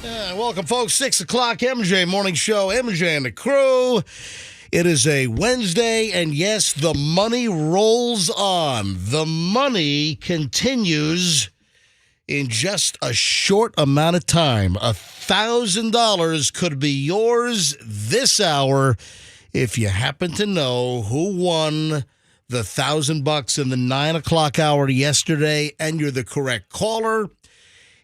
Welcome, folks. 6 o'clock, MJ Morning Show, MJ and the crew. It is a Wednesday, and yes, the money rolls on. The money continues in just a short amount of time. $1,000 could be yours this hour if you happen to know who won the $1,000 in the 9 o'clock hour yesterday, and you're the correct caller.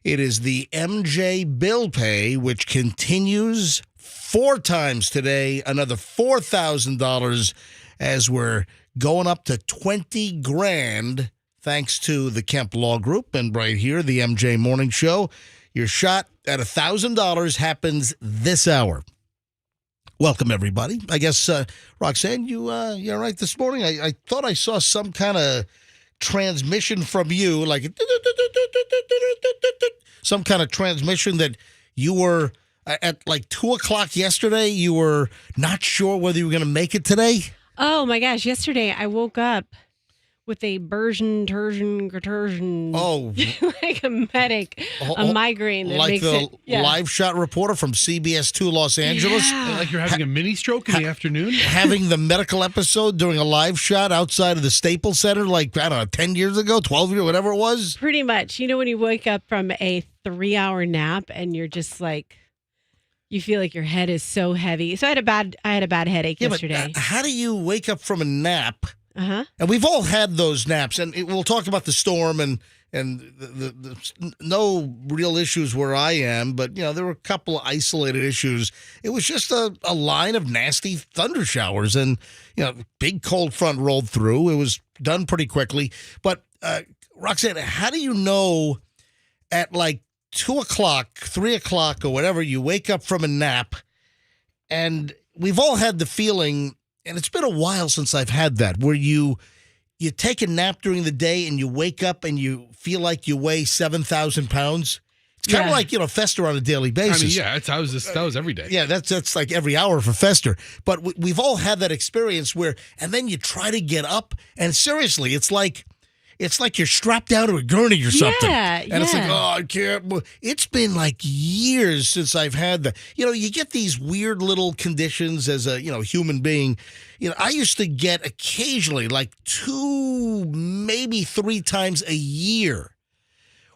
It is the MJ Bill Pay, which continues 4 times today, another $4,000 as we're going up to 20 grand, thanks to the Kemp Law Group. And right here, the MJ Morning Show, your shot at $1,000 happens this hour. Welcome, everybody. I guess, Roxanne, you all right this morning? I thought I saw some kind of transmission from you, like some kind of transmission that you were at like 2 o'clock yesterday. You were not sure whether you were going to make it today. Oh my gosh. Yesterday I woke up with a tersion, like a medic, a migraine. That like makes the it, live shot reporter from CBS 2 Los Angeles. Yeah. Like you're having a mini stroke in the afternoon? Having the medical episode during a live shot outside of the Staples Center, like, I don't know, 10 years ago, 12 years, whatever it was. Pretty much. You know, when you wake up from a 3-hour nap and you're just like, you feel like your head is so heavy. So I had a bad headache yesterday. But how do you wake up from a nap? Uh-huh. And we've all had those naps, and we'll talk about the storm and the no real issues where I am, but, you know, there were a couple of isolated issues. It was just a line of nasty thunder showers, and, you know, big cold front rolled through. It was done pretty quickly. But, Roxanne, how do you know at like 2 o'clock, 3 o'clock, or whatever, you wake up from a nap, and we've all had the feeling, and it's been a while since I've had that, where you take a nap during the day and you wake up and you feel like you weigh 7,000 pounds. It's kind of like, you know, Fester on a daily basis. I mean, yeah, that was every day. Yeah, that's like every hour for Fester. But we've all had that experience where, and then you try to get up, and seriously, it's like you're strapped down to a gurney or something. Yeah, and it's like, oh, I can't. It's been like years since I've had that. You know, you get these weird little conditions as a, you know, human being. You know, I used to get occasionally, like 2, maybe 3 times a year,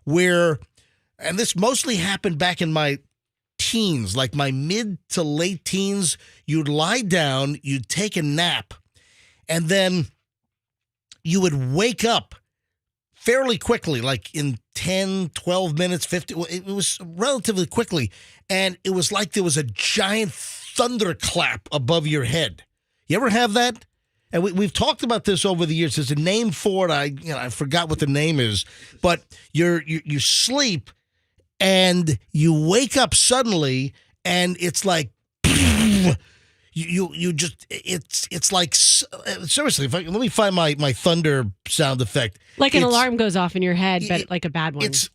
where, and this mostly happened back in my teens, like my mid to late teens, you'd lie down, you'd take a nap, and then you would wake up fairly quickly, like in 10, 12 minutes, 50. It was relatively quickly. And it was like there was a giant thunderclap above your head. You ever have that? And we've talked about this over the years. There's a name for it. I forgot what the name is. But you sleep and you wake up suddenly and it's like, You just, it's like, seriously, let me find my thunder sound effect. Like an alarm goes off in your head, but like a bad one. It's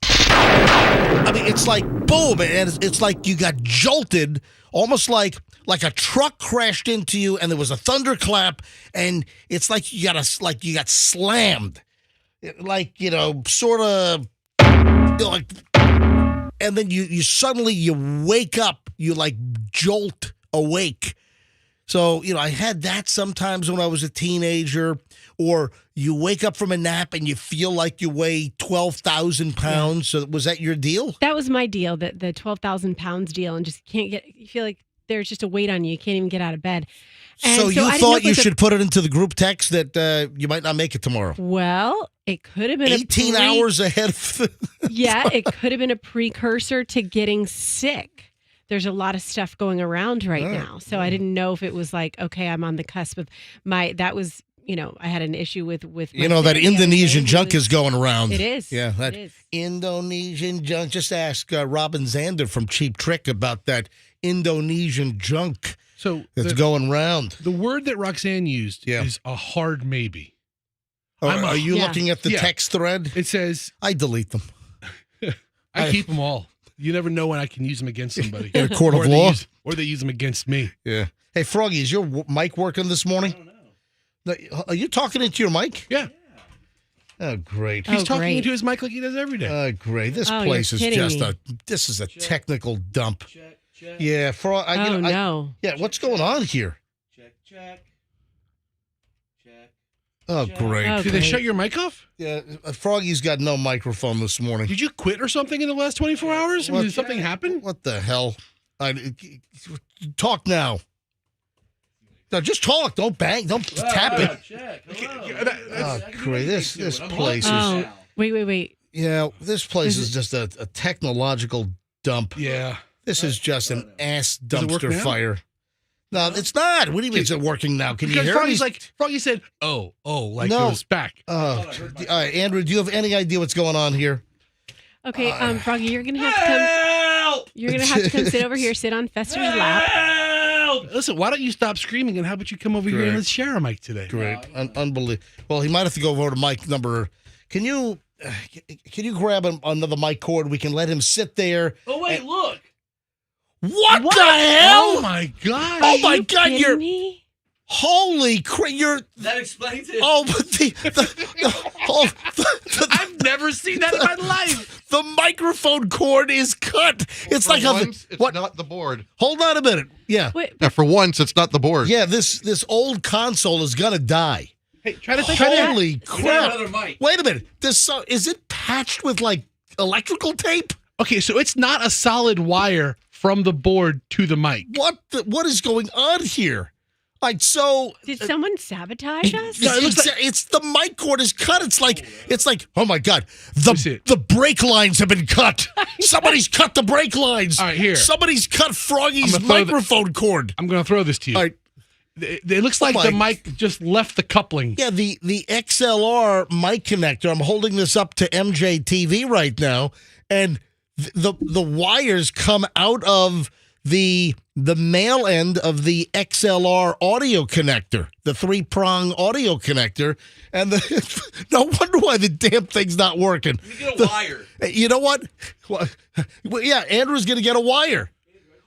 like boom, and it's like you got jolted, almost like a truck crashed into you, and there was a thunderclap, and it's like you got slammed, like, you know, sort of, like, and then you suddenly wake up, you like jolt awake. So, you know, I had that sometimes when I was a teenager, or you wake up from a nap and you feel like you weigh 12,000 pounds. Yeah. So was that your deal? That was my deal, the 12,000 pounds deal, and just you feel like there's just a weight on you. You can't even get out of bed. And so you thought you should put it into the group text that you might not make it tomorrow. Well, it could have been 18 hours ahead of Yeah, it could have been a precursor to getting sick. There's a lot of stuff going around right now. So I didn't know if it was like, okay, I'm on the cusp of that was, you know, I had an issue with my you know, that Indonesian junk is going around. It is. Yeah, that it is. Indonesian junk. Just ask Robin Zander from Cheap Trick about that Indonesian junk that's going around. The word that Roxanne used is a hard maybe. Are you looking at the text thread? It says... I delete them. I keep them all. You never know when I can use them against somebody. In a court of law? Or they use them against me. Yeah. Hey, Froggy, is your mic working this morning? I don't know. Are you talking into your mic? Yeah. Oh, great. Oh, He's talking great. into his mic like he does every day. Oh, great. This Oh, place is you're kidding just me. this is a technical dump. Check. Yeah, No. yeah, what's going on here? Check. Oh, Check. great. Oh, Did they great. shut your mic off? Yeah, Froggy's got no microphone this morning. Did you quit or something in the last 24 hours? I mean, What? did something happen? What the hell? Talk now. No, just talk. Don't bang. Don't tap it. Check. Oh, great. This place is. Oh, wait. Yeah, this place is just a technological dump. Yeah. This is just an ass Does it work dumpster now? fire. No, it's not. What do you mean it's not working now? Can you Because hear Froggy's me? Froggy said, oh, like No. it was back. All right, Andrew, do you have any idea what's going on here? Okay, Froggy, you're gonna have to come. You're gonna have to come sit over here, sit on Fester's lap. Listen, why don't you stop screaming and how about you come over here Great. and let's share a mic today? Great, unbelievable. Well, he might have to go over to mic number. Can you grab another mic cord? We can let him sit there. Oh wait, look. What the hell? Oh my God. Oh my Are you God! kidding You're me? holy crap! You're That explains it. oh, but I've never seen that in my life. the microphone cord is cut. It's For like once, a it's what? not the board. Hold on a minute. Yeah, Wait, Yeah, for once, it's not the board. yeah. This old console is gonna die. Hey, try to Holy We need crap! another mic. Wait a minute. Is it patched with like electrical tape? Okay, so it's not a solid wire from the board to the mic. What is going on here? Like so. did someone sabotage us? No, it looks It's the mic cord is cut. It's like oh my God, Let me see it. the brake lines have been cut. Somebody's cut the brake lines. All right, here. Somebody's cut Froggy's I'm gonna throw the- microphone cord. I'm going to throw this to you. All right. It looks like Oh the my- mic just left the coupling. Yeah, the XLR mic connector. I'm holding this up to MJ TV right now, and the wires come out of the male end of the XLR audio connector, the 3-prong audio connector, and no wonder why the damn thing's not working. We get a wire. You know what? Well, yeah, Andrew's going to get a wire.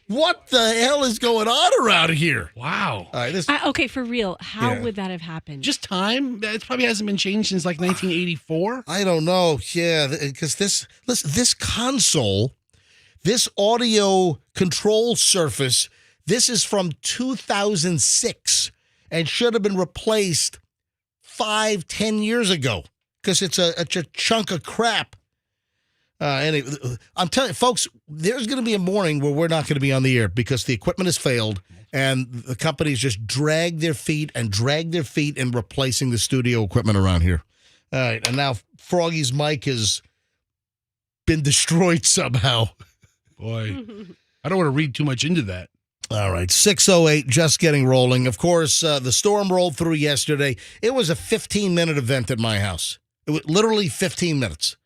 What the hell is going on around here? Wow. All right, this. Okay, for real. How Yeah. would that have happened? Just time. It probably hasn't been changed since like 1984. I don't know. Yeah, because this console, this audio control surface, this is from 2006 and should have been replaced 5-10 years ago because it's a chunk of crap. Anyway, I'm telling you, folks, there's going to be a morning where we're not going to be on the air because the equipment has failed and the companies just drag their feet in replacing the studio equipment around here. All right, and now Froggy's mic has been destroyed somehow. Boy, I don't want to read too much into that. All right, 6:08, just getting rolling. Of course, the storm rolled through yesterday. It was a 15-minute event at my house. It was literally 15 minutes.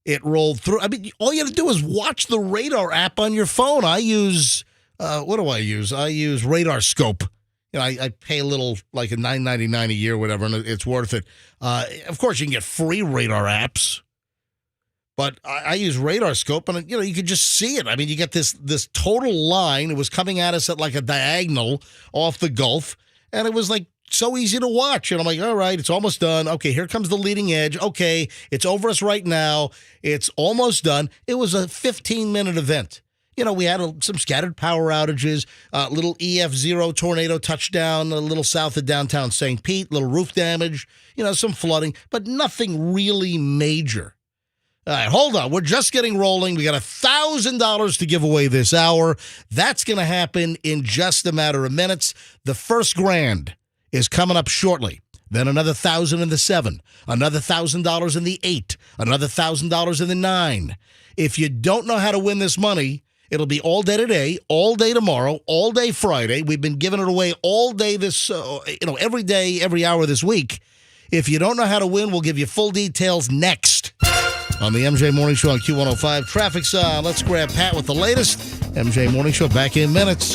It rolled through. I mean, all you have to do is watch the radar app on your phone. I use, what do I use? I use Radar Scope. You know, I pay a little, like a $9.99 a year, whatever, and it's worth it. Of course, you can get free radar apps, but I use Radar Scope, and you know, you could just see it. I mean, you get this total line. It was coming at us at like a diagonal off the Gulf, and it was like so easy to watch. And I'm like, all right, it's almost done. Okay, here comes the leading edge. Okay, it's over us right now. It's almost done. It was a 15-minute event. You know, we had some scattered power outages, little EF0 tornado touchdown, a little south of downtown St. Pete, little roof damage, you know, some flooding, but nothing really major. All right, hold on. We're just getting rolling. We got $1,000 to give away this hour. That's going to happen in just a matter of minutes. The first grand is coming up shortly. Then another $1,000 in the 7, another $1,000 in the 8, another $1,000 in the 9. If you don't know how to win this money, it'll be all day today, all day tomorrow, all day Friday. We've been giving it away all day this, every day, every hour this week. If you don't know how to win, we'll give you full details next on the MJ Morning Show on Q105. Traffic's on. Let's grab Pat with the latest. MJ Morning Show back in minutes.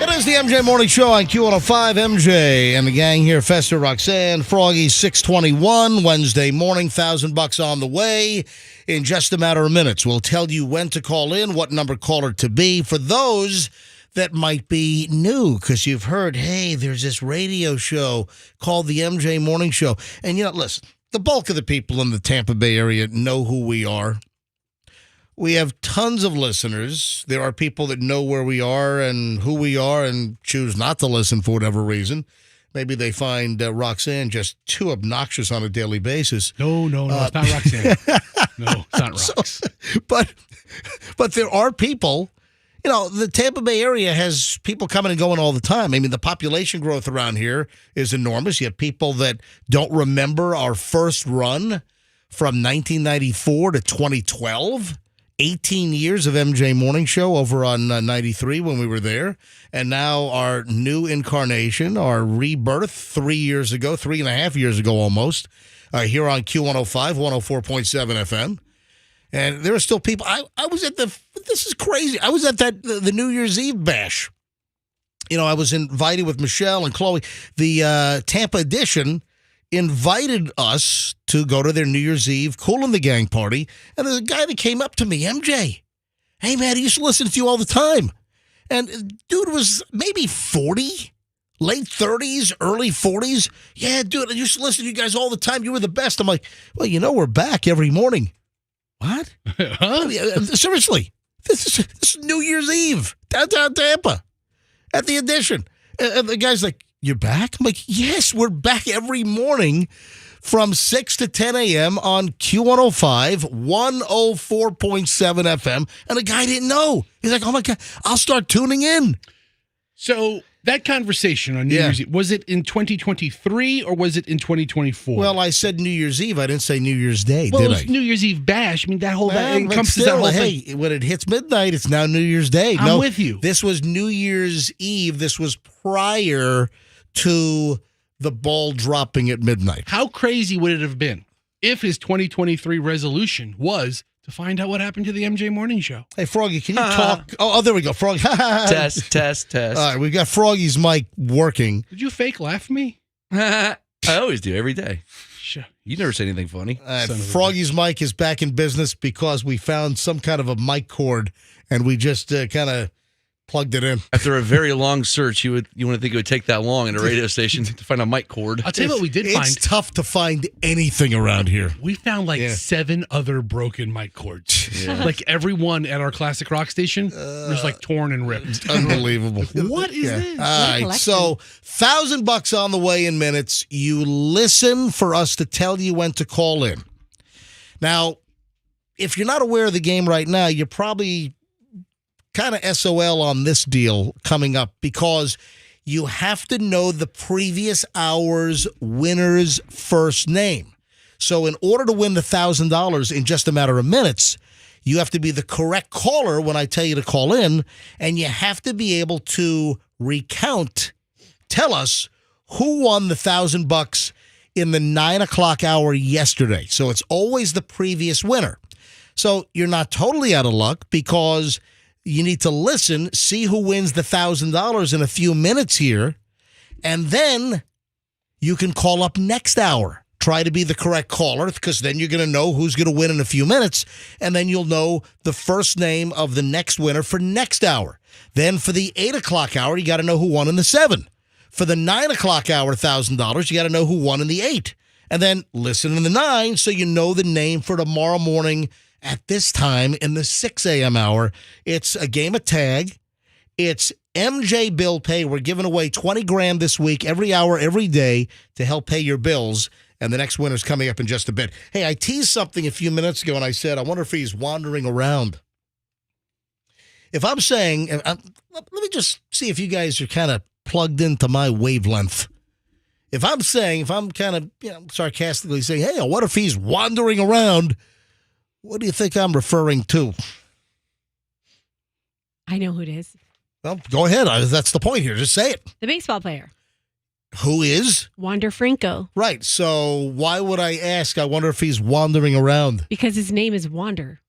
It is the MJ Morning Show on Q105. MJ and the gang here, Fester, Roxanne, Froggy, 621, Wednesday morning, $1,000 on the way. In just a matter of minutes, we'll tell you when to call in, what number caller to be. For those that might be new, because you've heard, hey, there's this radio show called the MJ Morning Show. And, listen, the bulk of the people in the Tampa Bay area know who we are. We have tons of listeners. There are people that know where we are and who we are and choose not to listen for whatever reason. Maybe they find Roxanne just too obnoxious on a daily basis. No, it's not Roxanne. No, it's not Rox. But there are people, the Tampa Bay area has people coming and going all the time. I mean, the population growth around here is enormous. You have people that don't remember our first run from 1994 to 2012. 18 years of MJ Morning Show over on 93 when we were there. And now our new incarnation, our rebirth 3 years ago, 3.5 years ago almost, here on Q105, 104.7 FM. And there are still people. I was at this is crazy. I was at the New Year's Eve bash. I was invited with Michelle and Chloe. The Tampa edition invited us to go to their New Year's Eve Cool in the Gang party. And there's a guy that came up to me, MJ. Hey, man, I used to listen to you all the time. And dude was maybe 40, late 30s, early 40s. Yeah, dude, I used to listen to you guys all the time. You were the best. I'm like, well, we're back every morning. What? Huh? Seriously, this is New Year's Eve, downtown Tampa, at the Edition. And the guy's like, you're back? I'm like, yes, we're back every morning from 6 to 10 a.m. on Q105, 104.7 FM. And the guy didn't know. He's like, oh, my God, I'll start tuning in. So that conversation on New Year's Eve, was it in 2023 or was it in 2024? Well, I said New Year's Eve. I didn't say New Year's Day, well, did it was I? New Year's Eve bash. I mean, that encompasses still, that whole thing. Hey, when it hits midnight, it's now New Year's Day. I'm with you. This was New Year's Eve. This was prior to the ball dropping at midnight. How crazy would it have been if his 2023 resolution was to find out what happened to the MJ Morning Show? Hey, Froggy, can you talk? Oh, there we go. Froggy. Test. All right, we've got Froggy's mic working. Did you fake laugh at me? I always do, every day. Sure. You never say anything funny. Froggy's mic is back in business because we found some kind of a mic cord, and we just kind of plugged it in. After a very long search, you want to think it would take that long in a radio station to find a mic cord. I'll tell you what we did find. It's tough to find anything around here. We found 7 other broken mic cords. Yeah. Like every one at our classic rock station was torn and ripped. It's unbelievable. What is this? All right, so $1,000 on the way in minutes. You listen for us to tell you when to call in. Now, if you're not aware of the game right now, you're probably kind of SOL on this deal coming up because you have to know the previous hour's winner's first name. So in order to win the $1,000 in just a matter of minutes, you have to be the correct caller when I tell you to call in, and you have to be able to tell us who won the $1,000 in the 9 o'clock hour yesterday. So it's always the previous winner. So you're not totally out of luck because you need to listen, see who wins the $1,000 in a few minutes here, and then you can call up next hour. Try to be the correct caller because then you're going to know who's going to win in a few minutes, and then you'll know the first name of the next winner for next hour. Then for the 8 o'clock hour, you got to know who won in the 7. For the 9 o'clock hour, $1,000, you got to know who won in the 8. And then listen in the 9 so you know the name for tomorrow morning at this time in the 6 a.m. hour. It's a game of tag. It's MJ Bill Pay. We're giving away $20,000 this week, every hour, every day, to help pay your bills. And the next winner's coming up in just a bit. Hey, I teased something a few minutes ago, and I said, I wonder if he's wandering around. If I'm saying, let me just see if you guys are kind of plugged into my wavelength. If I'm kind of sarcastically saying, hey, I wonder if he's wandering around, what do you think I'm referring to? I know who it is. Well, go ahead. That's the point here. Just say it. The baseball player. Who is? Wander Franco. Right. So why would I ask? I wonder if he's wandering around. Because his name is Wander.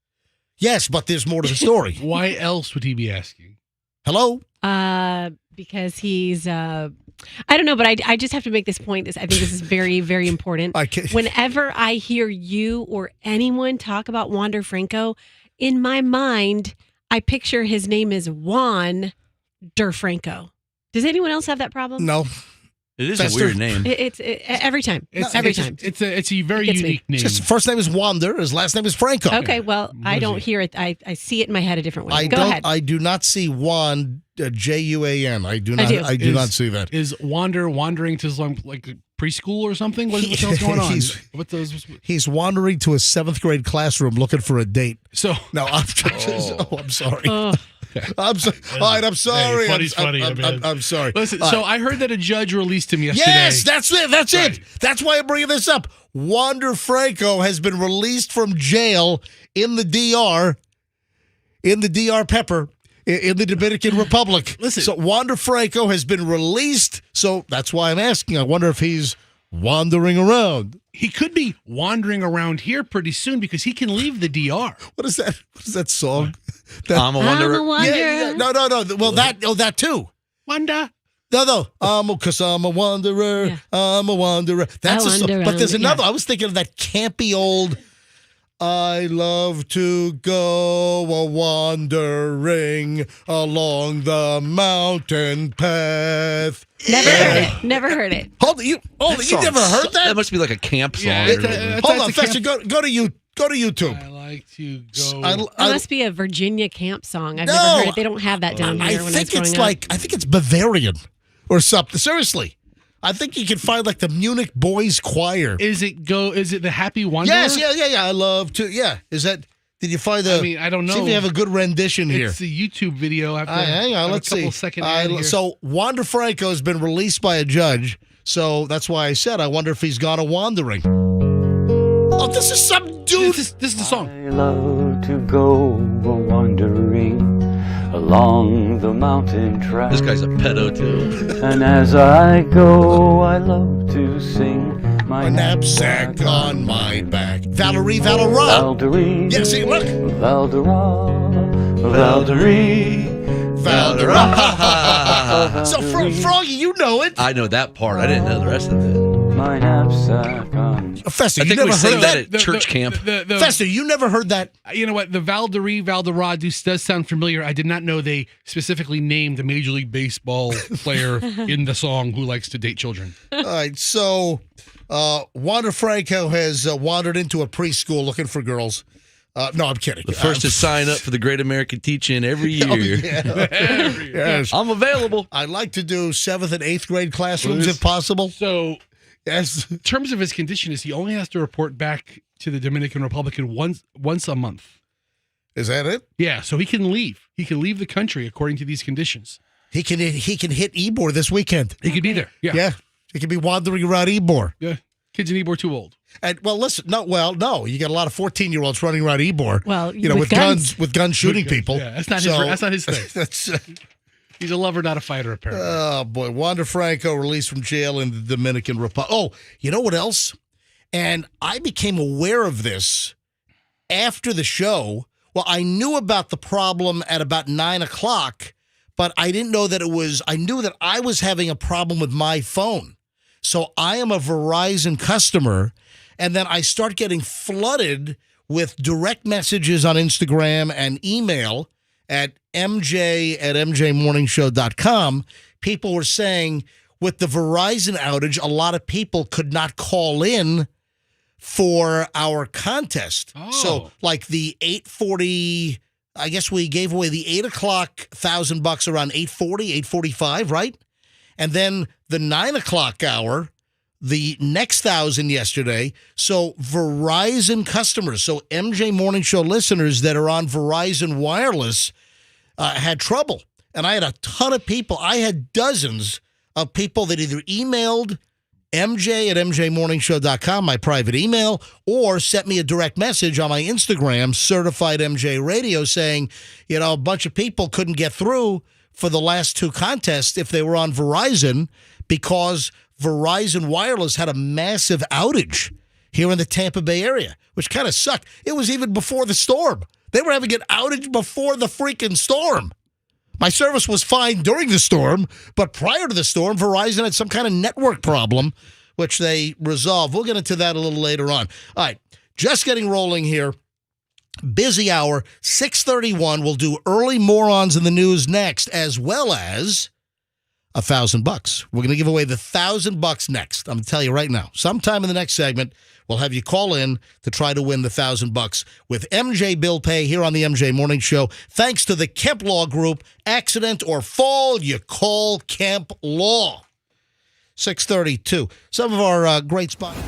Yes, but there's more to the story. Why else would he be asking? Hello? because he's I don't know, but I just have to make this point. I think this is very, very important. Whenever I hear you or anyone talk about Wander Franco, in my mind, I picture his name is Juan DeFranco. Does anyone else have that problem? No. It is Fester. a weird name. It's every time. It's every time. It's a very It gets me. unique name. His first name is Wander. His last name is Franco. Okay, well, I don't hear it. I see it in my head a different way. Go ahead. I do not see Juan, Juan. I do not. I do. Not see that. Is wandering to some like preschool or something? What the hell's going on? What those? He's wandering to a 7th grade classroom looking for a date. So No, I'm sorry. Oh. I'm sorry. All right, I'm sorry. funny's funny, man. I'm sorry. listen. All So right. I heard that a judge released him yesterday. Yes, that's it. That's Right. it. That's why I'm bringing this up. Wander Franco has been released from jail in the DR, Pepper, in the Dominican Republic. Listen. So Wander Franco has been released. So that's why I'm asking. I wonder if he's wandering around. He could be wandering around here pretty soon because he can leave the DR. What is that? What is that song? I'm a wanderer. I'm a wanderer. Yeah. No. Well, that too. Wanda. No. Because I'm a wanderer. Yeah. I'm a wanderer. That's I a song. wander But there's around, another. yeah. I was thinking of that campy old. I love to go a wandering along the mountain path. Never heard it. Hold it. You never heard that? That must be like a camp song. Yeah, or it's a- something. Hold on, That's a Fester. Go to YouTube. I like to go. It must be a Virginia camp song. I've No. never heard it. They don't have that down I here when I was think growing it's up. like I think it's Bavarian or something. Seriously, I think you can find like the Munich Boys Choir. Is it the Happy Wanderer? Yes, yeah. I love to. Yeah, is that? Did you find the? I mean, I don't know. See if you have a good rendition here. It's a YouTube video. After Hang on, let's see. So Wander Franco has been released by a judge. So that's why I said I wonder if he's gone a wandering. Oh, this is some dude. This is the song. I love to go a-wandering along the mountain track. This guy's a pedo too. And as I go, I love to sing my A knapsack on my back. Valerie. Valderie. Yeah, see, look. Valderie. So Froggy, you know it. I know that part. I didn't know the rest of it. My knapsack on. Fester, I you think never we sang heard that that? at church camp. Fester, you never heard that? You know what? The Valderrama does sound familiar. I did not know they specifically named a Major League Baseball player in the song who likes to date children. All right, so Wander Franco has wandered into a preschool looking for girls. No, I'm kidding. The first to sign up for the Great American Teach-In every year. Oh, yeah. Yes. I'm available. I'd like to do 7th and 8th grade classrooms if possible. So, Yes. in terms of his condition, is he only has to report back to the Dominican Republic once a month. Is that it? Yeah, so he can leave. He can leave the country according to these conditions. He can hit Ybor this weekend. He could be there. Yeah. He could be wandering around Ybor. Yeah. Kids in Ybor too old. And well, listen, no, you got a lot of 14-year-olds running around Ybor. Well, with guns shooting people. Yeah, that's not his thing. That's He's a lover, not a fighter, apparently. oh boy, Wander Franco released from jail in the Dominican Republic. Oh, you know what else? And I became aware of this after the show. Well, I knew about the problem at about 9:00, but I didn't know that it was. I knew that I was having a problem with my phone. So I am a Verizon customer, and then I start getting flooded with direct messages on Instagram and email at mj@mjmorningshow.com. People were saying with the Verizon outage, a lot of people could not call in for our contest. Oh. So like the 8:40, I guess we gave away the 8:00 $1,000 around 8:40, 8:45, right? And then the 9:00 hour, the next 1,000 yesterday. So Verizon customers, so MJ Morning Show listeners that are on Verizon Wireless had trouble. And I had a ton of people. I had dozens of people that either emailed mj@mjmorningshow.com, my private email, or sent me a direct message on my Instagram, Certified MJ Radio, saying, a bunch of people couldn't get through for the last two contests if they were on Verizon because Verizon Wireless had a massive outage here in the Tampa Bay area, which kind of sucked. It was even before the storm. They were having an outage before the freaking storm. My service was fine during the storm, but prior to the storm, Verizon had some kind of network problem, which they resolved. We'll get into that a little later on. All right, just getting rolling here. Busy hour, 6:31. We'll do early morons in the news next, as well as $1,000. We're going to give away the $1,000 next. I'm going to tell you right now. Sometime in the next segment, we'll have you call in to try to win the $1,000 with MJ Bill Pay here on the MJ Morning Show. Thanks to the Kemp Law Group. Accident or fall, you call Kemp Law. 6:32. Some of our great spots.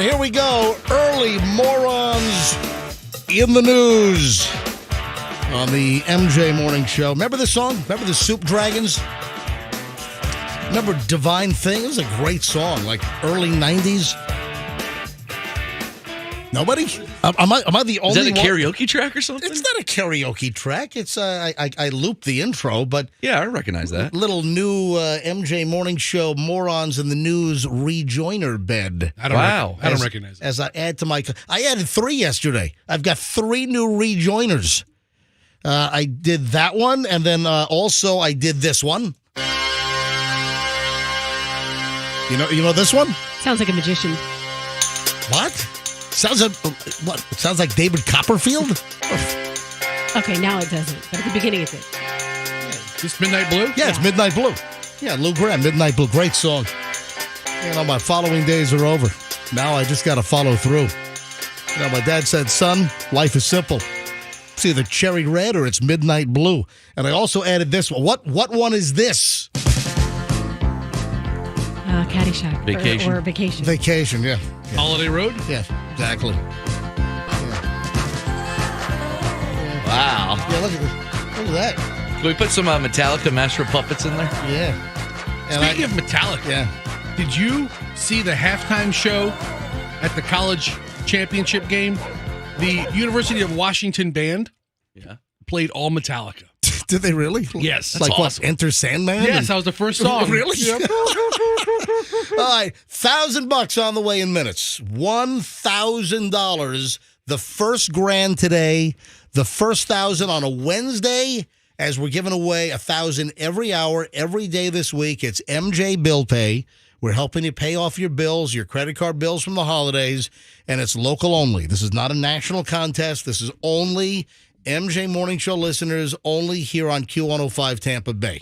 right, here we go. Early morons in the news on the MJ Morning Show. Remember this song? Remember the Soup Dragons? Remember Divine Thing? It was a great song, like early 90s. Nobody? Am I the only one? Is that a karaoke track or something? It's not a karaoke track. It's I looped the intro, but yeah, I recognize that. Little new MJ Morning Show morons in the news rejoiner bed. I don't recognize it. As I add to my, I added 3 yesterday. I've got 3 new rejoiners. I did that one, and then also I did this one. You know this one? Sounds like a magician. What? Sounds like what? It sounds like David Copperfield. Okay, now it doesn't. But at the beginning it did. Just Midnight Blue? Yeah, it's Midnight Blue. Yeah, Lou Graham, Midnight Blue. Great song. My following days are over. Now I just got to follow through. My dad said, son, life is simple. It's either cherry red or it's midnight blue. And I also added this one. What one is this? Caddyshack. Vacation. Or Vacation. Vacation, yeah. Holiday Road? Yeah, exactly. Wow. Yeah, look at that. Can we put some Metallica Master of Puppets in there? Yeah. And Speaking of Metallica, yeah. Did you see the halftime show at the college championship game? The University of Washington band played all Metallica. Did they really? Yes. Like awesome. what? Enter Sandman? Yes, that was the first song. Really? All right. $1,000 on the way in minutes. $1,000. The first grand today. The first 1,000 on a Wednesday, as we're giving away 1,000 every hour, every day this week. It's MJ Bill Pay. We're helping you pay off your bills, your credit card bills from the holidays, and it's local only. This is not a national contest. This is only MJ Morning Show listeners, only here on Q105 Tampa Bay.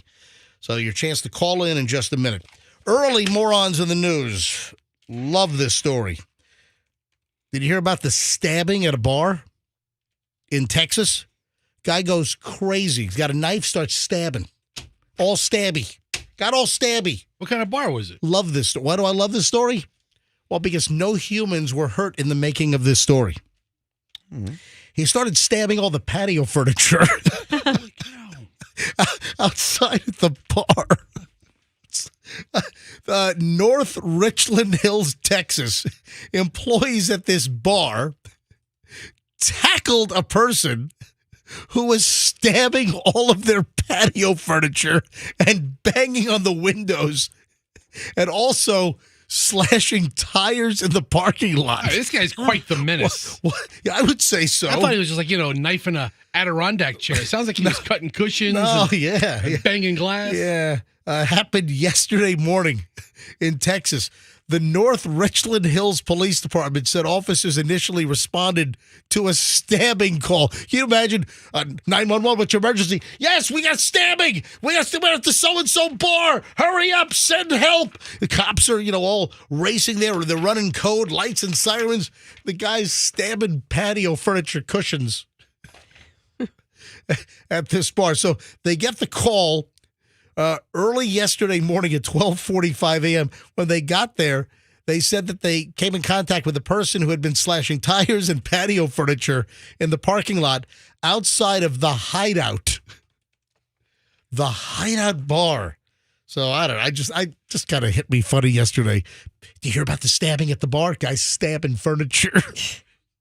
So your chance to call in just a minute. Early morons in the news. Love this story. Did you hear about the stabbing at a bar in Texas? Guy goes crazy. He's got a knife, starts stabbing. All stabby. Got all stabby. What kind of bar was it? Love this. Why do I love this story? Well, because no humans were hurt in the making of this story. Mm-hmm. He started stabbing all the patio furniture outside of the bar. North Richland Hills, Texas. Employees at this bar tackled a person who was stabbing all of their patio furniture and banging on the windows and also slashing tires in the parking lot. Right, this guy's quite the menace. Yeah, I would say so. I thought he was just like, knifing a Adirondack chair. It sounds like he was cutting cushions and banging glass. Yeah. Happened yesterday morning in Texas. The North Richland Hills Police Department said officers initially responded to a stabbing call. Can you imagine 911, what's your emergency? Yes, we got stabbing. We're at the so-and-so bar. Hurry up, send help. The cops are, all racing there. They're running code, lights and sirens. The guy's stabbing patio furniture cushions at this bar. So they get the call early yesterday morning at 12:45 a.m. When they got there, they said that they came in contact with a person who had been slashing tires and patio furniture in the parking lot outside of the Hideout. The Hideout bar. So I don't know. I just kind of hit me funny yesterday. Did you hear about the stabbing at the bar? Guys stabbing furniture.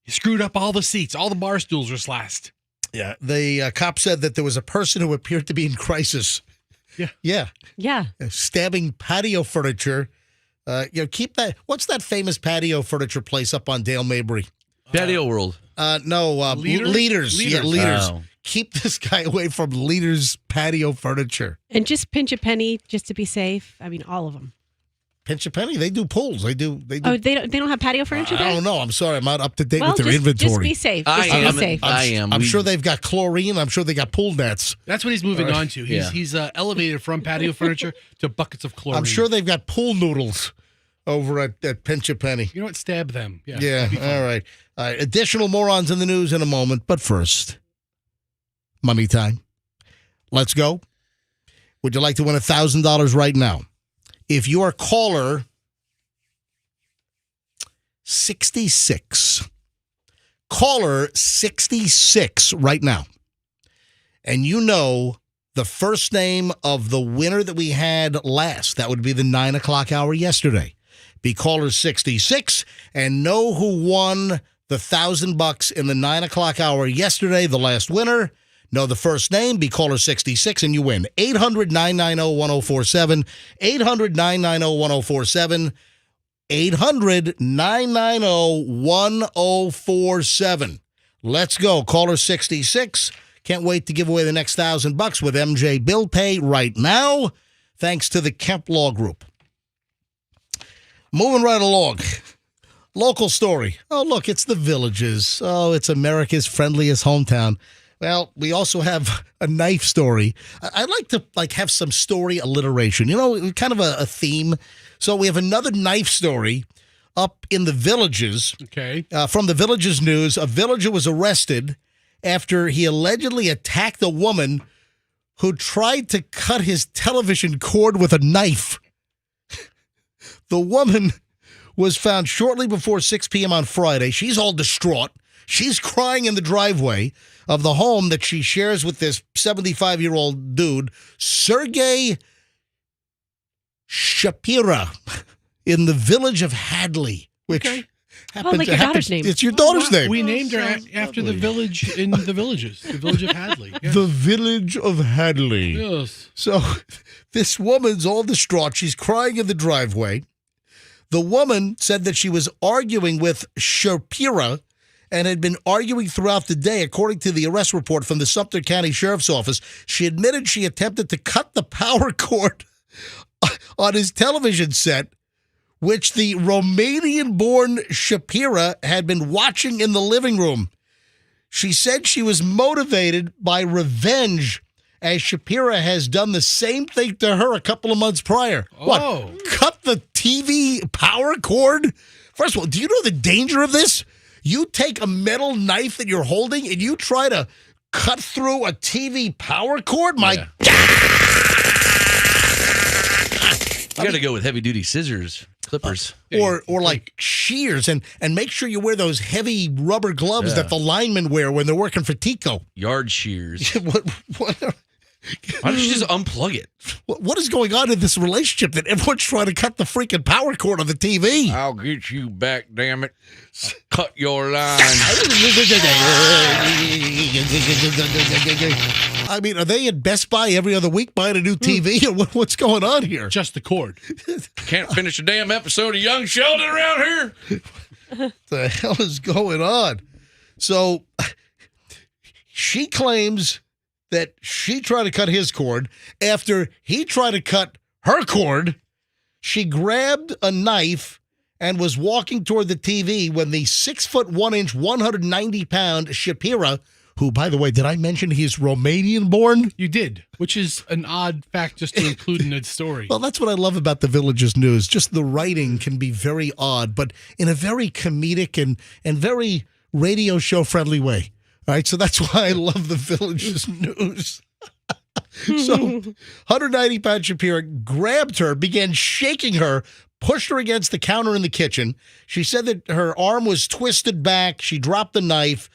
He screwed up all the seats. All the bar stools were slashed. Yeah. The cop said that there was a person who appeared to be in crisis. Yeah. Stabbing patio furniture. Keep that. What's that famous patio furniture place up on Dale Mabry? Patio World. No. Leaders. Yeah, Leaders. Oh. Keep this guy away from Leaders patio furniture. And just pinch a penny just to be safe. I mean, all of them. Pinch a penny. They do pools. They do. Oh, they don't have patio furniture there? I don't know. I'm sorry. I'm not up to date with their inventory. Just be safe. I am. I'm sure they've got chlorine. I'm sure they got pool nets. That's what he's moving on to. He's elevated from patio furniture to buckets of chlorine. I'm sure they've got pool noodles over at Pinch a Penny. You know what? Stab them. Yeah. All right. Additional morons in the news in a moment. But first, money time. Let's go. Would you like to win $1,000 right now? If you are caller 66, caller 66 right now, and you know the first name of the winner that we had last, that would be the 9 o'clock hour yesterday, be caller 66 and know who won the $1,000 in the 9 o'clock hour yesterday, the last winner. Know the first name, be caller 66, and you win. 800-990-1047, 800-990-1047, 800-990-1047. Let's go. Caller 66. Can't wait to give away the next $1,000 with MJ Bill Pay right now, thanks to the Kemp Law Group. Moving right along. Local story. Oh, look, it's the Villages. Oh, it's America's friendliest hometown. Well, we also have a knife story. I'd like to have some story alliteration, kind of a theme. So we have another knife story up in the Villages. Okay. From the Villages News, a villager was arrested after he allegedly attacked a woman who tried to cut his television cord with a knife. The woman was found shortly before 6 p.m. on Friday. She's all distraught. She's crying in the driveway of the home that she shares with this 75-year-old dude, Sergey Shapira, in the village of Hadley, which happens your daughter's name. It's your daughter's name. We named her after the village in the Villages, the village of Hadley. Yeah. The village of Hadley. Yes. So this woman's all distraught. She's crying in the driveway. The woman said that she was arguing with Shapira and had been arguing throughout the day, according to the arrest report from the Sumter County Sheriff's Office. She admitted she attempted to cut the power cord on his television set, which the Romanian-born Shapira had been watching in the living room. She said she was motivated by revenge, as Shapira has done the same thing to her a couple of months prior. Oh. What? Cut the TV power cord? First of all, do you know the danger of this? You take a metal knife that you're holding and you try to cut through a TV power cord? My God! You got to go with heavy-duty scissors, clippers. Or like shears, and make sure you wear those heavy rubber gloves that the linemen wear when they're working for Tico. Yard shears. what Why don't you just unplug it? what is going on in this relationship that everyone's trying to cut the freaking power cord on the TV? I'll get you back, damn it. Cut your line. I mean, are they at Best Buy every other week buying a new TV? Or what's going on here? Just the cord. Can't finish a damn episode of Young Sheldon around here. What the hell is going on? So she claims that she tried to cut his cord. After he tried to cut her cord, she grabbed a knife and was walking toward the TV when the 6'1", 190-pound Shapira, who, by the way, did I mention he's Romanian-born? You did, which is an odd fact just to include in the story. Well, that's what I love about the Village's news. Just the writing can be very odd, but in a very comedic and very radio show-friendly way. All right, so that's why I love the Village's news. So 190-pound Shapira grabbed her, began shaking her, pushed her against the counter in the kitchen. She said that her arm was twisted back. She dropped the knife,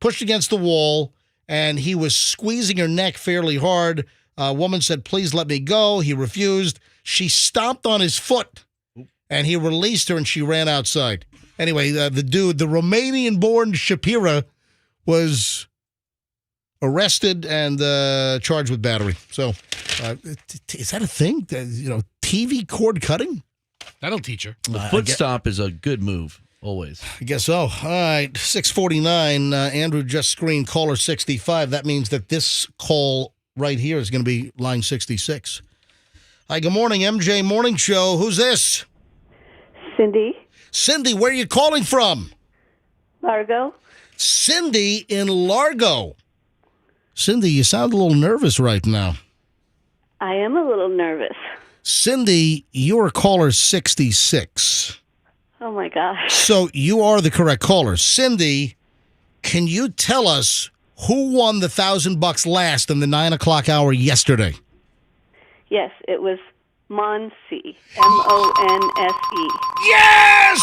pushed against the wall, and he was squeezing her neck fairly hard. A woman said, "Please let me go." He refused. She stomped on his foot, and he released her, and she ran outside. Anyway, the Romanian-born Shapira, was arrested and charged with battery. So, is that a thing? TV cord cutting? That'll teach her. The foot stomp is a good move, always. I guess so. All right, 6:49. Andrew just screened caller 65. That means that this call right here is going to be line 66. Hi, good morning, MJ Morning Show. Who's this? Cindy. Cindy, where are you calling from? Largo. Cindy in Largo. Cindy, you sound a little nervous right now. I am a little nervous. Cindy, you're caller 66. Oh, my gosh. So you are the correct caller. Cindy, can you tell us who won the $1,000 last in the 9 o'clock hour yesterday? Yes, it was Monse. Monse. Yes!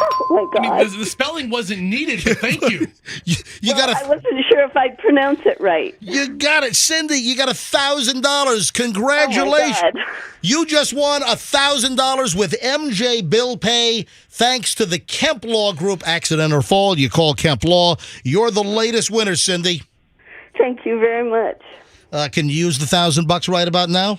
Oh, my I God. mean, the spelling wasn't needed, but thank you. You got I wasn't sure if I'd pronounce it right. You got it, Cindy. You got $1,000. Congratulations. Oh, my God. You just won $1,000 with MJ Bill Pay, thanks to the Kemp Law Group. Accident or fall, you call Kemp Law. You're the latest winner, Cindy. Thank you very much. Can you use the $1,000 right about now?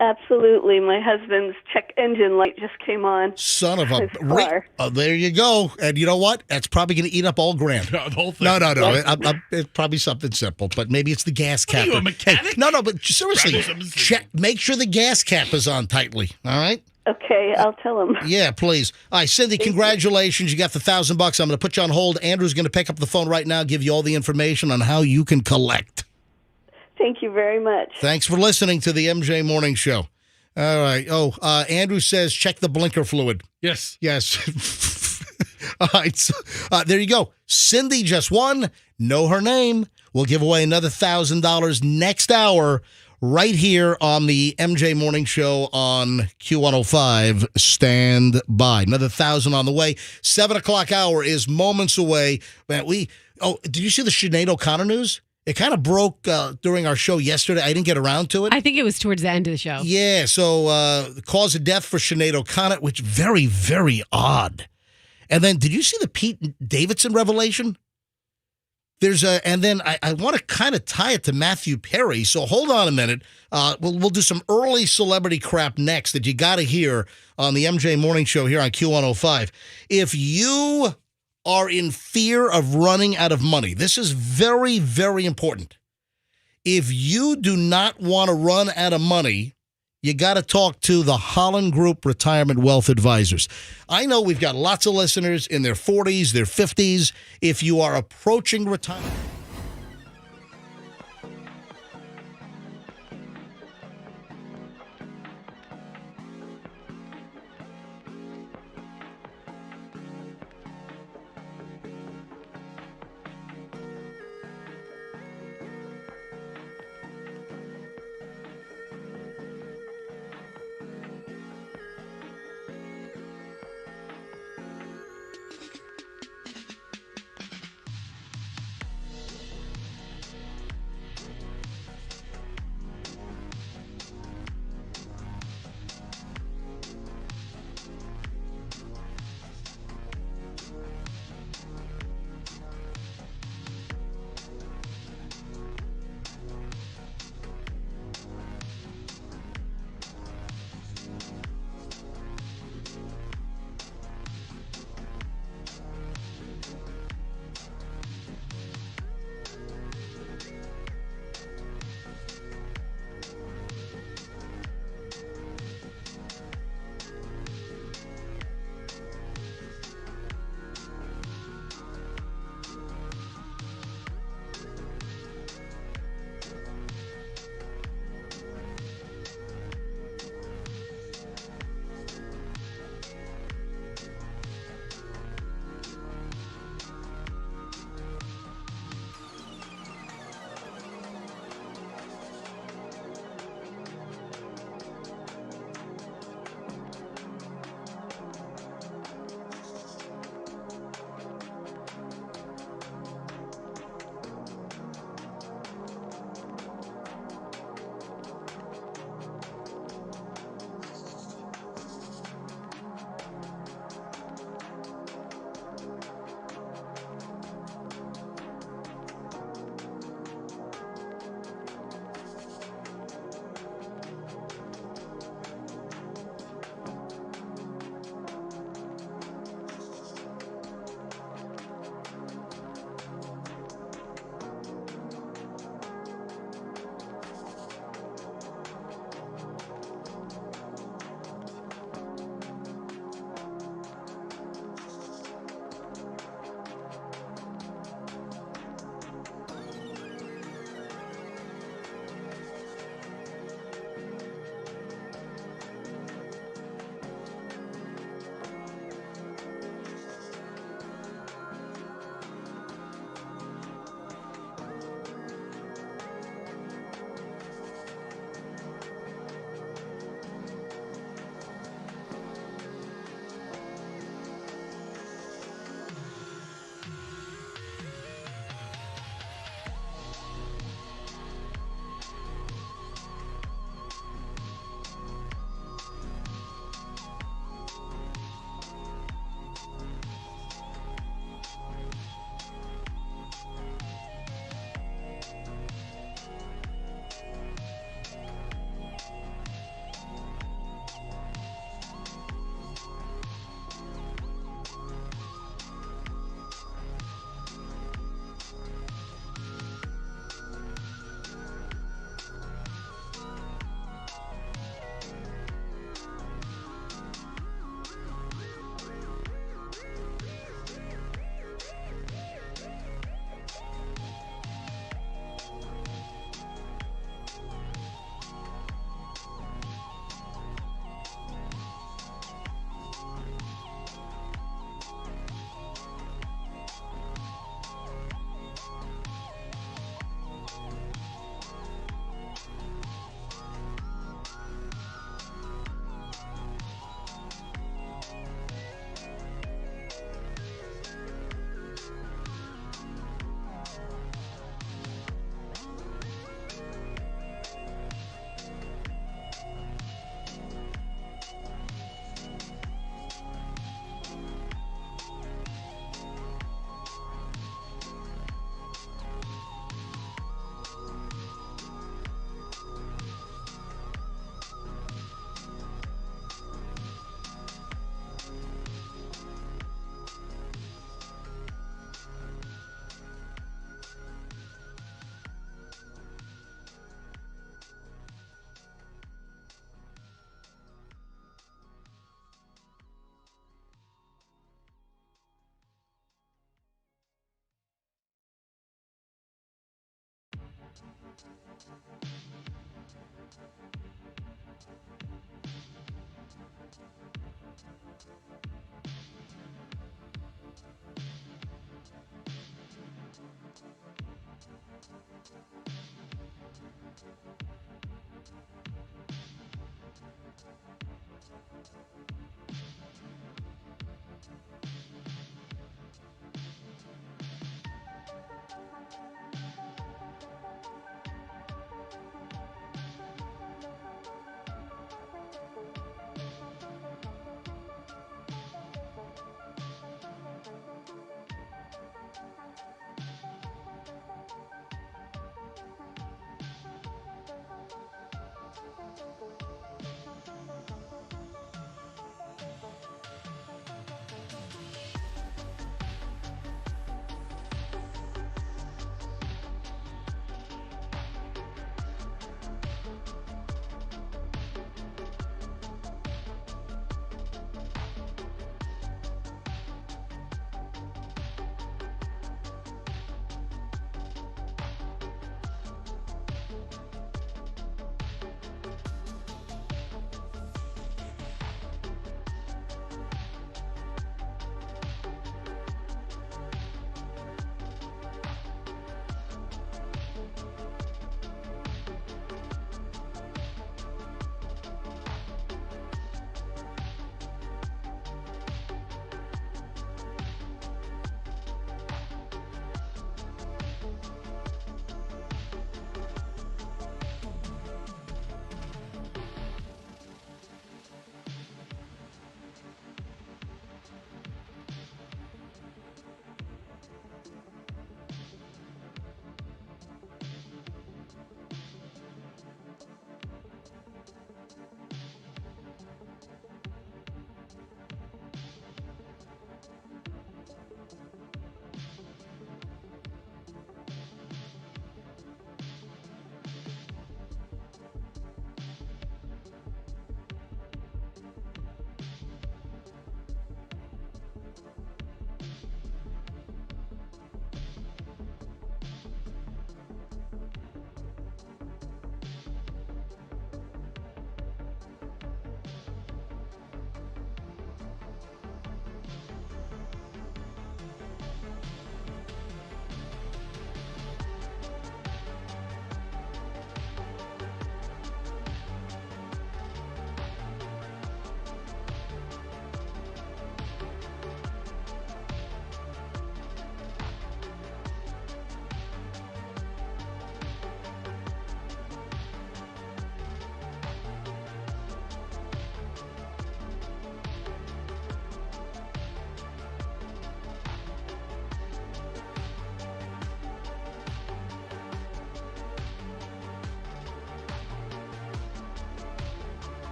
Absolutely. My husband's check engine light just came on. Son of a... His car. There you go. And you know what? That's probably going to eat up all grand. The whole thing. No. It's probably something simple, but maybe it's the gas cap. Are you a mechanic? Hey, no, but seriously, make sure the gas cap is on tightly, all right? Okay, I'll tell him. Yeah, please. All right, Cindy, congratulations. You got the $1,000. I'm going to put you on hold. Andrew's going to pick up the phone right now, give you all the information on how you can collect. Thank you very much. Thanks for listening to the MJ Morning Show. All right. Andrew says check the blinker fluid. Yes. All right. So, there you go. Cindy just won. Know her name. We'll give away another $1,000 next hour right here on the MJ Morning Show on Q105. Stand by. Another $1,000 on the way. 7 o'clock hour is moments away. Man, did you see the Sinead O'Connor news? It kind of broke during our show yesterday. I didn't get around to it. I think it was towards the end of the show. Yeah, so the cause of death for Sinead O'Connor, which very, very odd. And then, did you see the Pete Davidson revelation? And then I want to kind of tie it to Matthew Perry. So hold on a minute. We'll do some early celebrity crap next that you got to hear on the MJ Morning Show here on Q105. If you are in fear of running out of money, this is very, very important. If you do not want to run out of money, you got to talk to the Holland Group Retirement Wealth Advisors. I know we've got lots of listeners in their 40s, their 50s. If you are approaching retirement,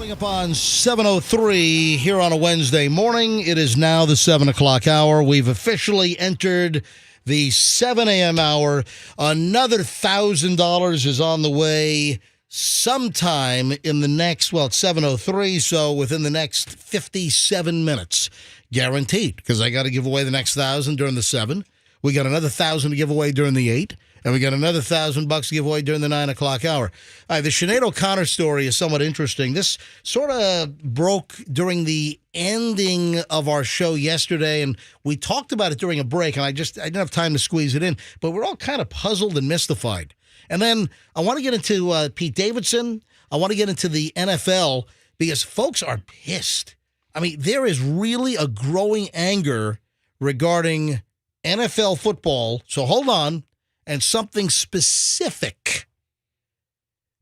Coming up on 7:03 here on a Wednesday morning. It is now the 7 o'clock hour. We've officially entered the 7 a.m. hour. Another $1,000 is on the way sometime in the next, well, it's 7:03, so within the next 57 minutes. Guaranteed, because I got to give away the next 1,000 during the 7. We got another 1,000 to give away during the 8. And we got another $1,000 to give away during the 9 o'clock hour. The Sinead O'Connor story is somewhat interesting. This sort of broke during the ending of our show yesterday, and we talked about it during a break, and I didn't have time to squeeze it in, but we're all kind of puzzled and mystified. And then I want to get into Pete Davidson. I want to get into the NFL because folks are pissed. I mean, there is really a growing anger regarding NFL football. So hold on. And something specific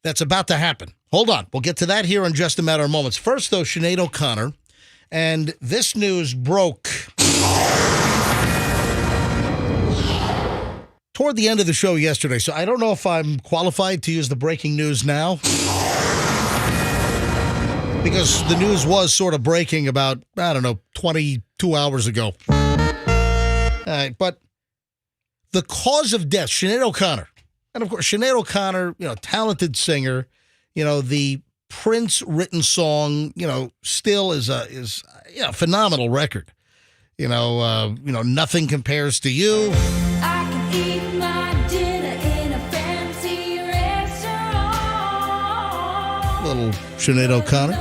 that's about to happen. Hold on. We'll get to that here in just a matter of moments. First, though, Sinead O'Connor. And this news broke toward the end of the show yesterday. So I don't know if I'm qualified to use the breaking news now. Because the news was sort of breaking about, 22 hours ago. But the cause of death, Sinead O'Connor. And, of course, Sinead O'Connor, talented singer, the Prince-written song, still is a phenomenal record. Nothing Compares to You. I can eat my dinner in a fancy restaurant. Little Sinead O'Connor.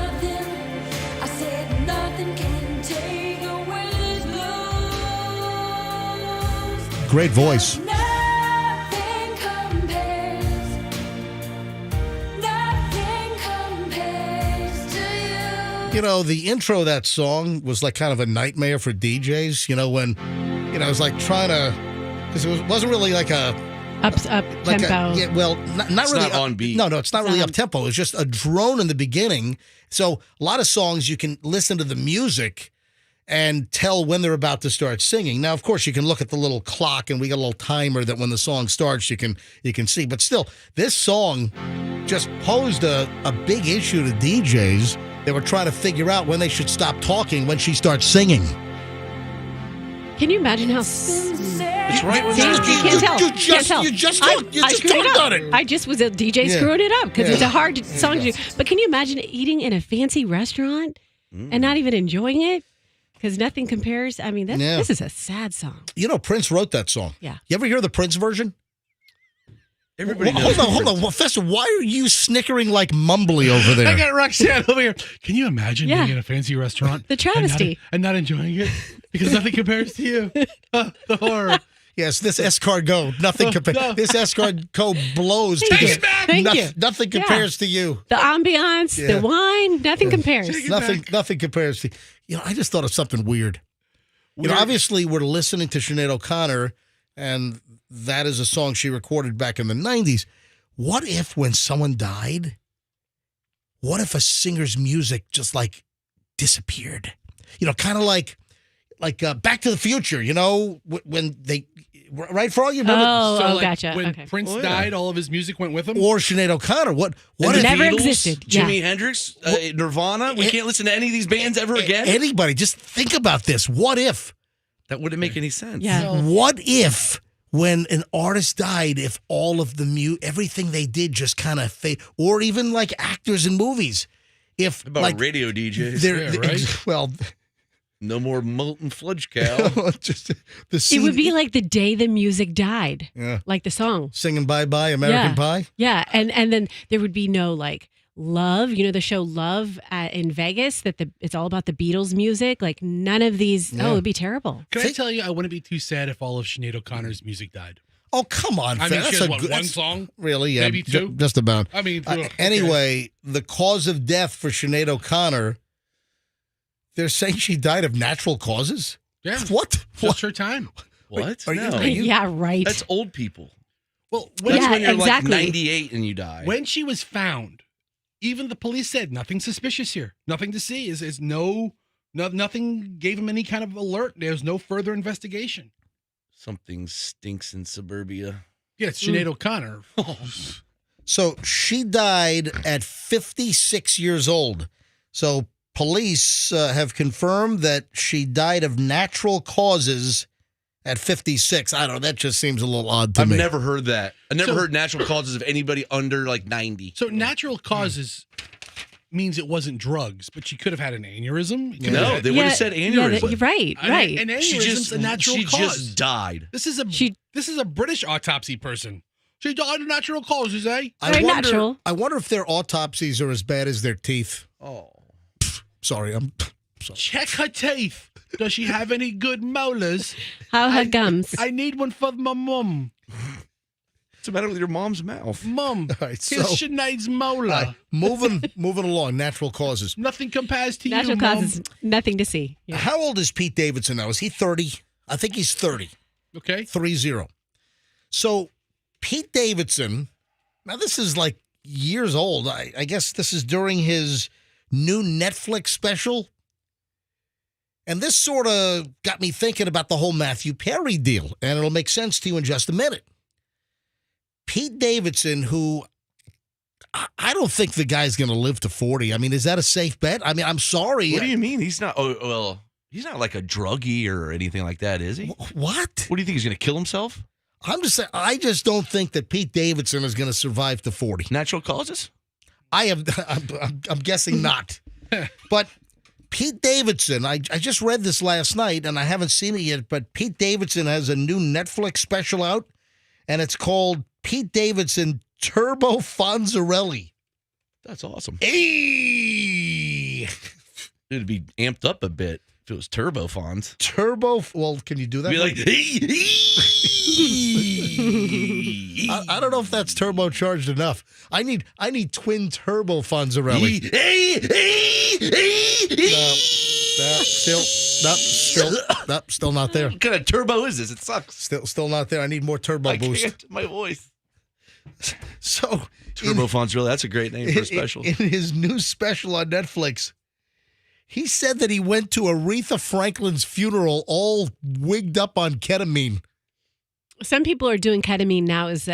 I said nothing can take away this blues. Great voice. Nothing compares to you. The intro of that song was like kind of a nightmare for DJs, when, it was like trying to, because it wasn't really like a, Up like tempo. not really not on beat. No, it's not really up tempo. It's just a drone in the beginning. So a lot of songs you can listen to the music and tell when they're about to start singing. Now, of course, you can look at the little clock, and we got a little timer that when the song starts, you can see. But still, this song just posed a big issue to DJs. They were trying to figure out when they should stop talking when she starts singing. Can you imagine how? It's right when See, there's you can't tell. You just Can't tell. screwed it on up. it. I just was a DJ screwing it up because it's a hard song to do. But can you imagine eating in a fancy restaurant and not even enjoying it? Because nothing compares. I mean, this is a sad song. Prince wrote that song. Yeah. You ever hear the Prince version? Everybody Well, knows. hold on. Well, Fester, why are you snickering like mumbly over there? I got Roxanne over here. Can you imagine being in a fancy restaurant? The travesty. And not enjoying it? Because nothing compares to you. The horror. Yes, this escargot, nothing compares. No. This escargot blows. Thank because you. Thank you. Nothing Yeah. compares to you. The ambiance, Yeah. the wine, nothing compares. Nothing compares to you. I just thought of something weird. Obviously we're listening to Sinead O'Connor, and that is a song she recorded back in the 90s. What if when someone died, what if a singer's music just like disappeared? Kind of like Back to the Future, when they, right, Froggy? Remember? Oh, gotcha. When Okay. Prince died, all of his music went with him? Or Sinead O'Connor. What And if the never Beatles, existed. Jimi Yeah. Hendrix, Nirvana. We can't listen to any of these bands ever again. anybody, just think about this. What if? That wouldn't make any sense. Yeah. What if when an artist died, if all of the everything they did just kind of fade, or even like actors in movies, if How about like radio DJs? Yeah, right? well, No more molten fudge cow. just the It scene, would be like the day the music died, yeah, like the song. singing Bye Bye American Yeah. Pie. Yeah, and then there would be no like Love, the show Love in Vegas, it's all about the Beatles music. Like none of these. Yeah. Oh, it'd be terrible. Can I tell you, I wouldn't be too sad if all of Sinead O'Connor's music died. Oh, come on. I Fred. mean, she That's has, a what, good- one that's- song? Really? Yeah. Maybe two? Just about. I mean, okay. Anyway, the cause of death for Sinead O'Connor, they're saying she died of natural causes? Yeah. What? Just her time. What? Are you- No. are you- Yeah, right. That's old people. Well, That's Yeah, when you're exactly. like 98 and you die. when she was found, even the police said nothing suspicious here, nothing to see. Is nothing gave him any kind of alert. There's no further investigation. Something stinks in suburbia. Yeah, it's Sinead O'Connor. So she died at 56 years old. So police have confirmed that she died of natural causes at 56. I don't know. That just seems a little odd to I've me. never heard that. I've never heard natural causes of anybody under like 90. So natural causes means it wasn't drugs, but she could have had an aneurysm. It could No, have had- they would have said aneurysm. you're right. Right. An She aneurysm's a natural she cause. just died. This is a British autopsy person. She died of natural causes, eh? Very natural. I wonder if their autopsies are as bad as their teeth. Oh. Sorry, I'm sorry. Check her teeth. Does she have any good molars? How her gums? I need one for my mum. What's the matter with your mom's mouth? Mum, All right, here's so Sinead's molar. moving along. Natural causes. Nothing compares to Natural you, Mum. causes, nothing to see. Yeah. How old is Pete Davidson now? Is he 30? I think he's 30. Okay. 3-0. So Pete Davidson, now this is like years old. I guess this is during his new Netflix special. And this sort of got me thinking about the whole Matthew Perry deal. And it'll make sense to you in just a minute. Pete Davidson, who I don't think the guy's going to live to 40. I mean, is that a safe bet? I mean, I'm sorry. What do you mean? He's not. Oh, well, he's not like a druggie or anything like that, is he? What? What do you think? He's going to kill himself? I'm just saying, I just don't think that Pete Davidson is going to survive to 40. Natural causes? I'm guessing not. But Pete Davidson, I just read this last night, and I haven't seen it yet, but Pete Davidson has a new Netflix special out, and it's called Pete Davidson Turbo Fonzarelli. That's awesome. Hey! It'd be amped up a bit if it was Turbo Fonz. Turbo, well, can you do that? Be like, I don't know if that's turbocharged enough. I need twin turbo Fonzarelli. Still not there. What kind of turbo is this? It sucks. Still not there. I need more turbo I boost. can't. My voice. So Turbo Fonzarelli. That's a great name for a special. In his new special on Netflix, he said that he went to Aretha Franklin's funeral all wigged up on ketamine. Some people are doing ketamine now as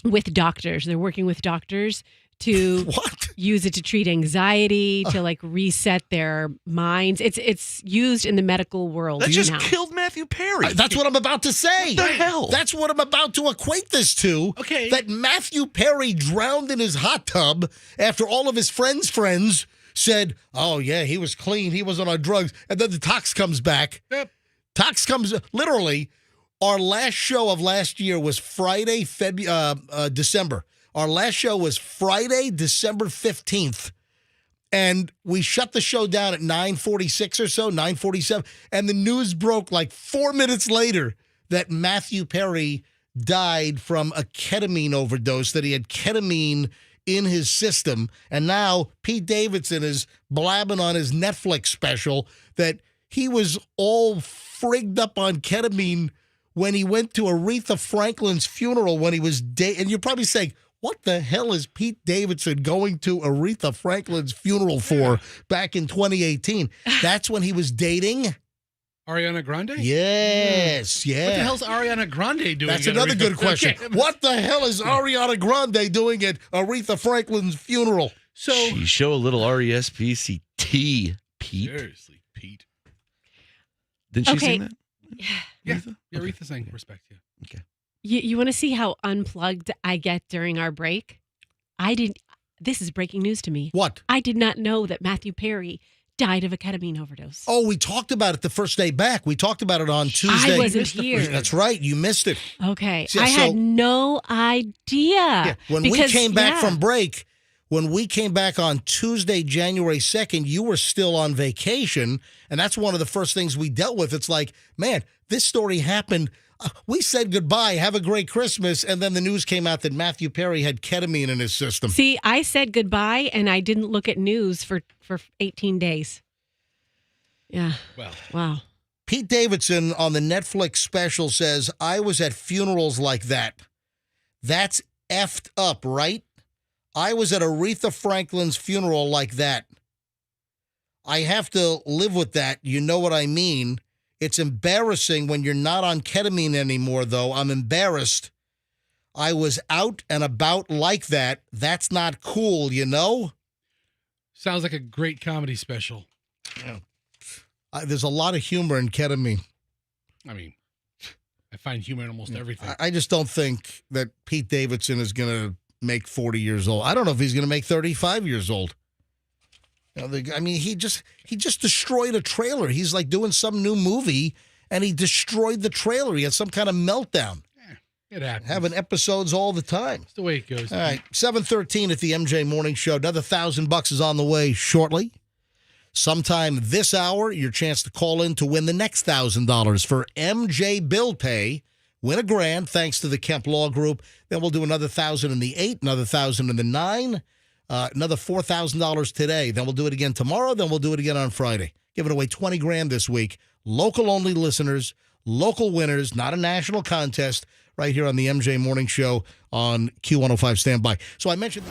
with doctors. They're working with doctors to What? use it to treat anxiety, to like reset their minds. It's used in the medical world That just now. killed Matthew Perry. That's what I'm about to say. What the hell? That's what I'm about to equate this to. Okay. That Matthew Perry drowned in his hot tub after all of his friends said, oh, yeah, he was clean. He wasn't on drugs. And then the tox comes back. Yep. Tox comes, literally, our last show of last year was Friday, December. Our last show was Friday, December 15th. And we shut the show down at 9:46 or so, 9:47. And the news broke like 4 minutes later that Matthew Perry died from a ketamine overdose, that he had ketamine in his system. And now Pete Davidson is blabbing on his Netflix special that he was all frigged up on ketamine when he went to Aretha Franklin's funeral when he was and you're probably saying, what the hell is Pete Davidson going to Aretha Franklin's funeral for back in 2018? That's when he was dating? Ariana Grande? Yes, yeah. What the hell's Ariana Grande doing? That's at another Aretha? good question. Okay. What the hell is Ariana Grande doing at Aretha Franklin's funeral? So, You show a little RESPCT, Pete. seriously, Pete. Didn't she Okay. sing that? Yeah, Aretha? Aretha saying respect you. You want to see how unplugged I get during our break? This is breaking news to me. What? I did not know that Matthew Perry died of a ketamine overdose. Oh, we talked about it the first day back. We talked about it on Tuesday. I wasn't here. That's right. You missed it. Okay. Yeah, I so- had no idea. Yeah. When we Because, came back yeah. from break, when we came back on Tuesday, January 2nd, you were still on vacation. And that's one of the first things we dealt with. It's like, man, this story happened. We said goodbye, have a great Christmas. And then the news came out that Matthew Perry had ketamine in his system. See, I said goodbye and I didn't look at news for 18 days. Yeah. Well, Wow. Pete Davidson on the Netflix special says, I was at funerals like that. That's effed up, right? I was at Aretha Franklin's funeral like that. I have to live with that. You know what I mean? It's embarrassing when you're not on ketamine anymore, though. I'm embarrassed. I was out and about like that. That's not cool, you know? Sounds like a great comedy special. There's a lot of humor in ketamine. I mean, I find humor in almost everything. I just don't think that Pete Davidson is going to make 40 years old. I don't know if he's going to make 35 years old. I mean, he just destroyed a trailer. He's like doing some new movie, and he destroyed the trailer. He had some kind of meltdown. It happens. Having episodes all the time. That's the way it goes. All right, 7:13 at the MJ Morning Show. Another $1,000 is on the way shortly. Sometime this hour, your chance to call in to win the next $1,000 for MJ Bill Pay. Win a grand thanks to the Kemp Law Group. Then we'll do another $1,000 in the 8, another $1,000 in the 9, another $4,000 today. Then we'll do it again tomorrow. Then we'll do it again on Friday. Giving away 20 grand this week. Local only listeners, local winners, not a national contest. Right here on the MJ Morning Show on Q105 Standby. So I mentioned.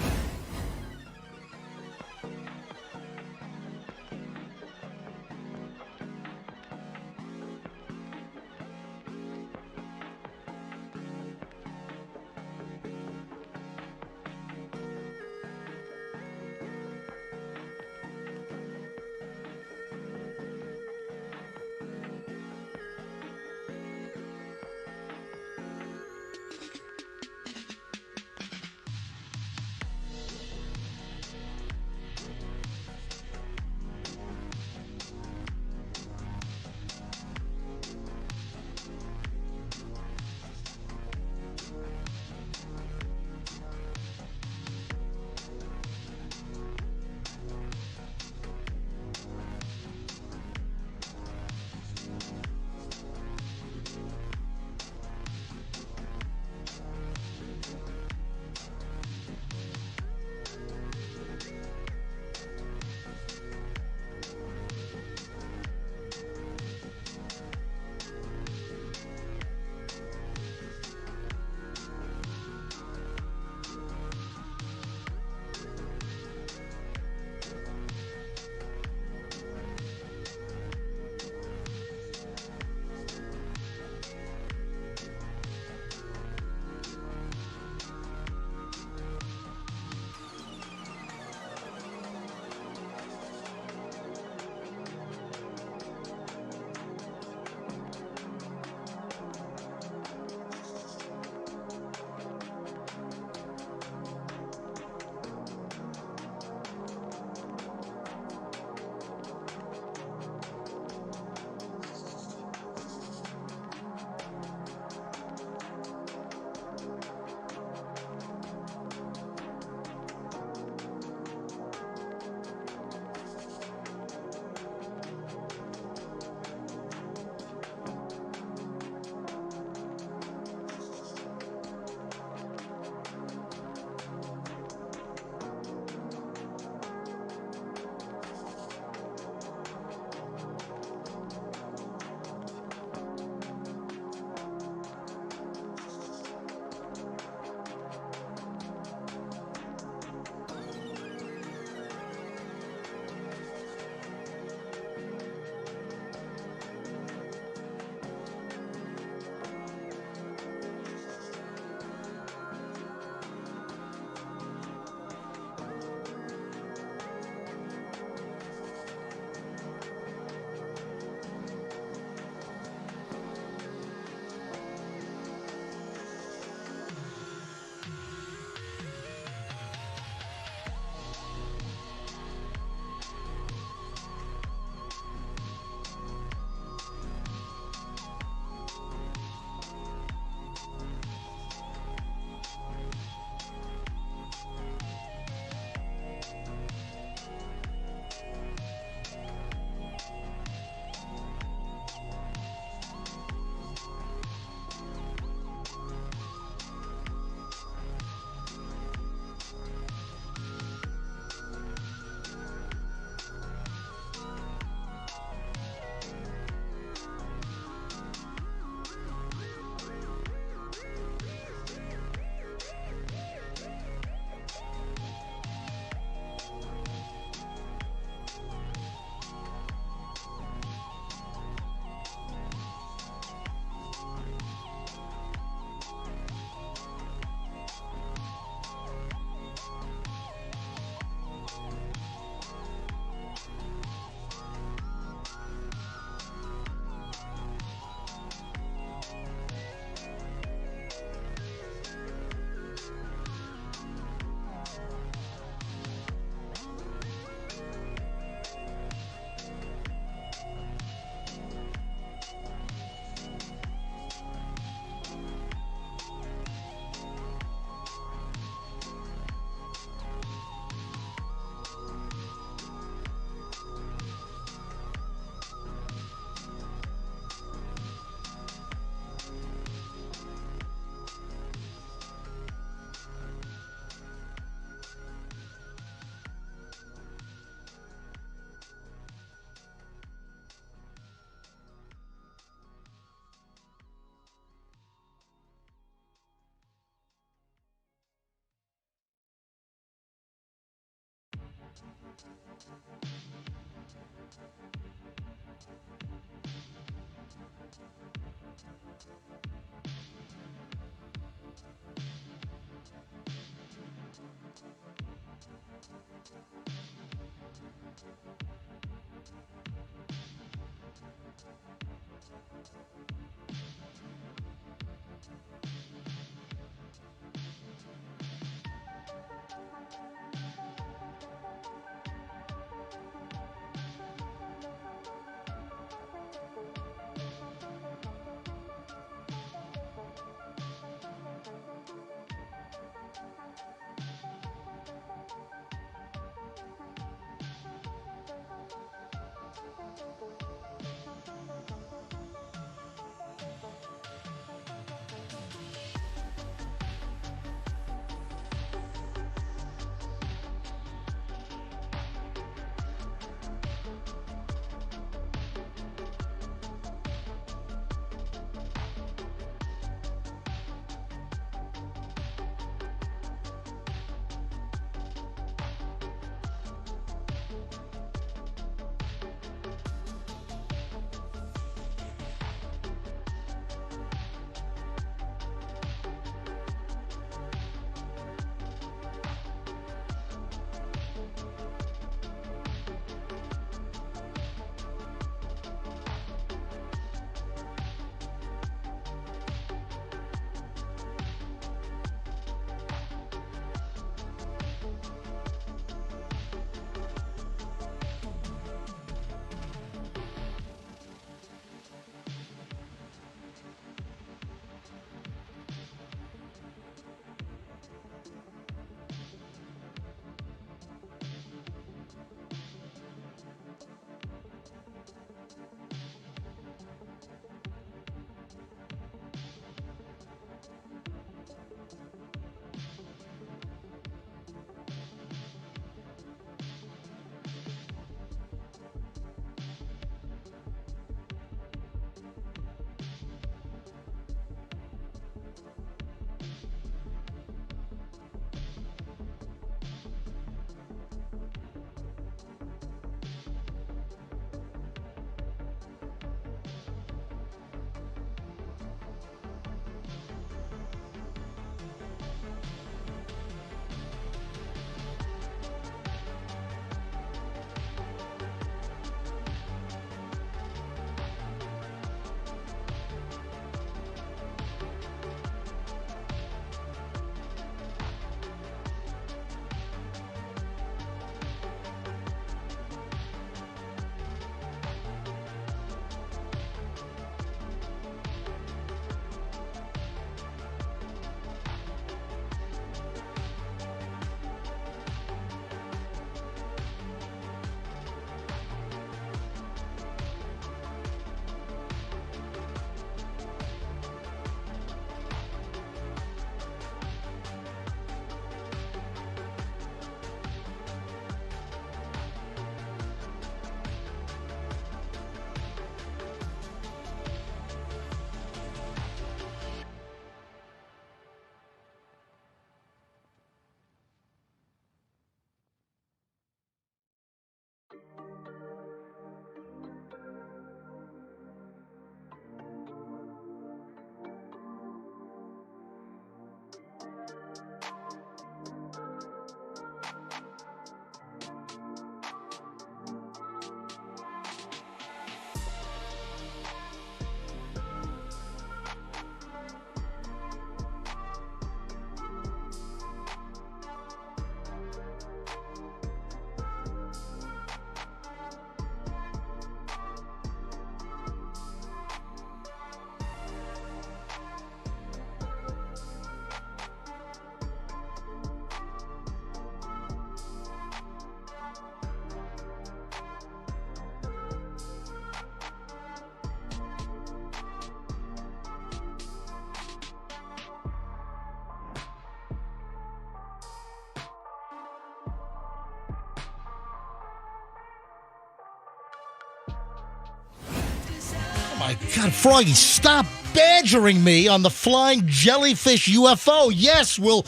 my God, Froggy, stop badgering me on the flying jellyfish UFO. Yes, we'll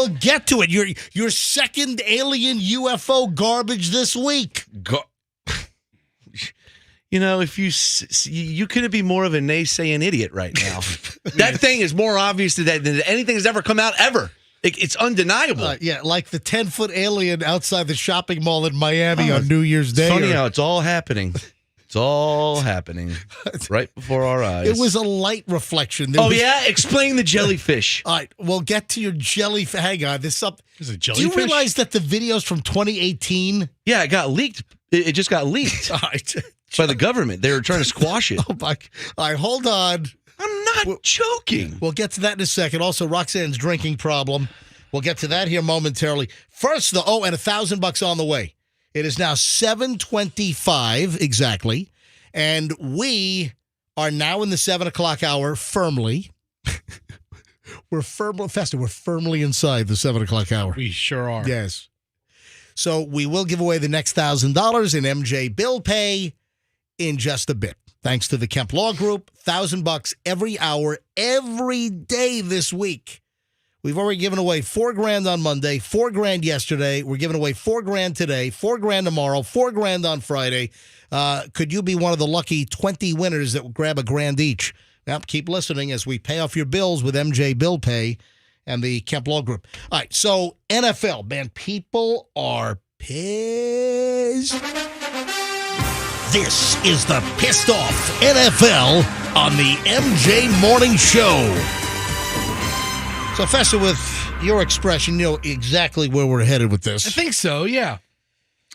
get to it. Your second alien UFO garbage this week. You know, if you couldn't be more of a naysaying idiot right now. That thing is more obvious than anything has ever come out ever. It's undeniable. Yeah, like the 10-foot alien outside the shopping mall in Miami on New Year's Day. It's funny how it's all happening. It's all happening right before our eyes. It was a light reflection. Yeah? Explain the jellyfish. All right, we'll get to your jellyfish. Hang on, this up. Is it Do jellyfish? you realize that the video's from 2018? Yeah, it got leaked. It just got leaked All right. by the government. They were trying to squash it. Oh, my. All right, hold on. I'm not joking. We'll get to that in a second. Also, Roxanne's drinking problem. We'll get to that here momentarily. First, and $1,000 on the way. It is now 7:25 exactly, and we are now in the 7 o'clock hour firmly. Festa, we're firmly inside the 7 o'clock hour. We sure are. Yes. So we will give away the next $1,000 in MJ bill pay in just a bit. Thanks to the Kemp Law Group, $1,000 every hour, every day this week. We've already given away $4,000 on Monday, $4,000 yesterday. We're giving away $4,000 today, $4,000 tomorrow, $4,000 on Friday. Could you be one of the lucky 20 winners that will grab $1,000 each? Now, keep listening as we pay off your bills with MJ Bill Pay and the Kemp Law Group. All right, so NFL, man, people are pissed. This is the Pissed Off NFL on the MJ Morning Show. So, Festa, with your expression, you know exactly where we're headed with this. I think so, yeah.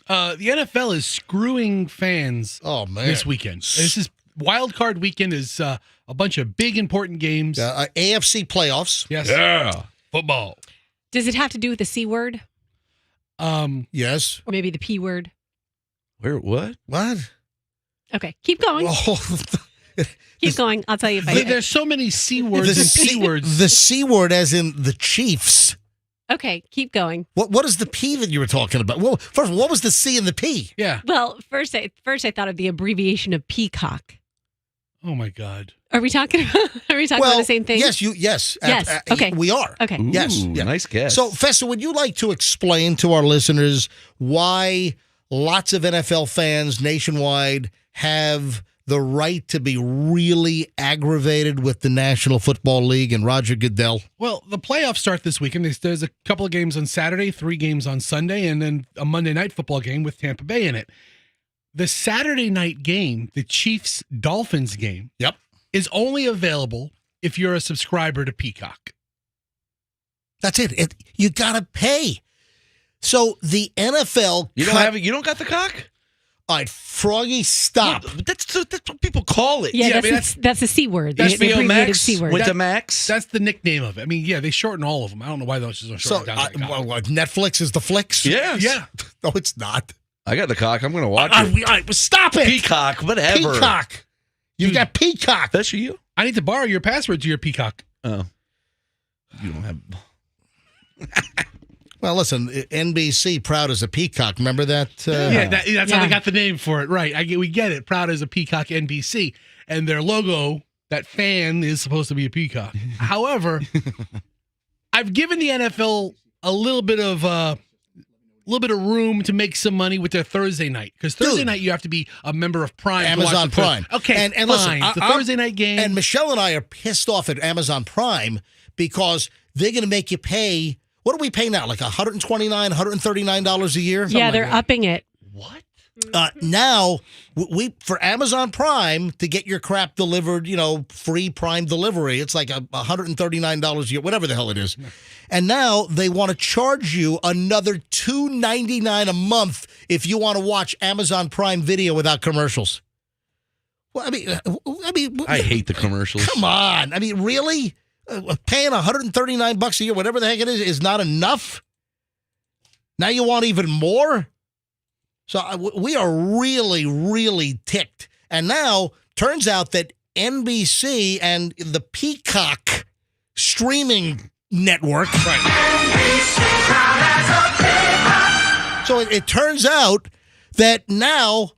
The NFL is screwing fans this weekend. This is Wild Card Weekend is a bunch of big, important games. AFC playoffs. Yes. Yeah. Football. Does it have to do with the C word? Yes. Or maybe the P word? What? What? Okay, keep going. Oh, Keep going. I'll tell you if I... There's so many C words and P words. The C word as in the Chiefs. Okay, keep going. What is the P that you were talking about? Well, first of all, what was the C and the P? Yeah. Well, first I thought of the abbreviation of peacock. Oh my God. Are we talking about the same thing? Yes, yes. Okay. We are. Okay. Ooh, Yes. Yeah. Nice guess. So, Festa, would you like to explain to our listeners why lots of NFL fans nationwide have the right to be really aggravated with the National Football League and Roger Goodell? Well, the playoffs start this weekend. There's a couple of games on Saturday, 3 games on Sunday, and then a Monday night football game with Tampa Bay in it. The Saturday night game, the Chiefs-Dolphins game, is only available if you're a subscriber to Peacock. That's it. You got to pay. So the NFL... You don't got the cock? All right, Froggy, stop. No, that's what people call it. Yeah, that's a C word. That's the abbreviated Max C word. with the Max. That's the nickname of it. I mean, yeah, they shorten all of them. I don't know why those just don't shorten down. Netflix is the flicks? Yes. Yeah. No, it's not. I got the cock. I'm going to watch it. Stop it. Peacock, whatever. Peacock. You've got Peacock. That's you? I need to borrow your password to your Peacock. Oh. You don't have... Well, listen, NBC, proud as a peacock. Remember that? That's how they got the name for it. Right. We get it. Proud as a peacock NBC. And their logo, that fan, is supposed to be a peacock. However, I've given the NFL a little bit of room to make some money with their Thursday night. Because Thursday night, you have to be a member of Prime. Amazon Prime. Okay, and fine. listen, The Thursday night game. And Michelle and I are pissed off at Amazon Prime because they're going to make you pay... What do we pay now? Like $129, $139 a year? Yeah, they're upping it. What? Now, we for Amazon Prime, to get your crap delivered, free Prime delivery, it's like $139 a year, whatever the hell it is. And now they want to charge you another $2.99 a month if you want to watch Amazon Prime Video without commercials. Well, I mean, I hate the commercials. Come on. I mean, really? Paying $139 a year, whatever the heck it is not enough? Now you want even more? So we are really, really ticked. And now, turns out that NBC and the Peacock streaming network. So it turns out that now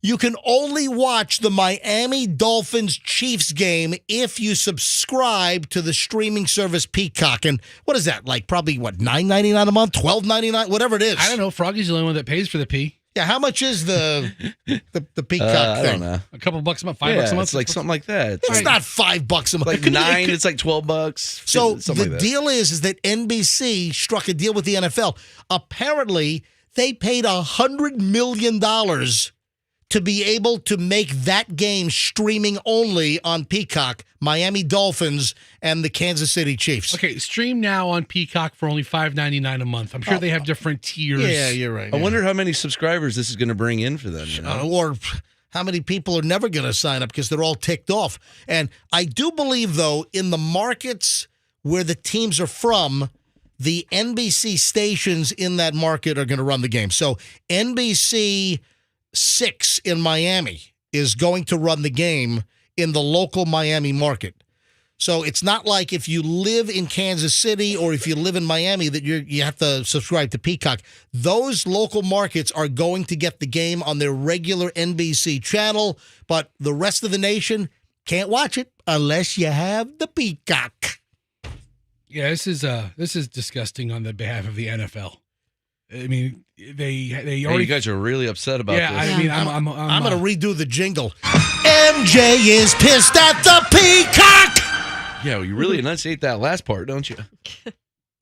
you can only watch the Miami Dolphins Chiefs game if you subscribe to the streaming service Peacock. And what is that? Like probably $9.99 a month, $12.99, whatever it is. I don't know. Froggy's the only one that pays for the P. Yeah, how much is the Peacock I thing? don't know. A couple bucks a month, $5 a month. It's like something like that. It's not $5 a month. Like $9. It's like $12. So something the like that. deal is that NBC struck a deal with the NFL. Apparently, they paid $100 million to be able to make that game streaming only on Peacock, Miami Dolphins and the Kansas City Chiefs. Okay, stream now on Peacock for only $5.99 a month. I'm sure they have different tiers. Yeah, you're right. I wonder how many subscribers this is going to bring in for them. You know? Or how many people are never going to sign up because they're all ticked off. And I do believe, though, in the markets where the teams are from, the NBC stations in that market are going to run the game. So NBC 6 in Miami is going to run the game in the local Miami market. So it's not like if you live in Kansas City or if you live in Miami that you have to subscribe to Peacock. Those local markets are going to get the game on their regular NBC channel, but the rest of the nation can't watch it unless you have the Peacock. Yeah, this is disgusting on the behalf of the NFL. I mean, they Hey, already. you guys are really upset about yeah, this. I mean, I'm going to redo the jingle. MJ is pissed at the Peacock. Yeah, well, you really enunciate that last part, don't you?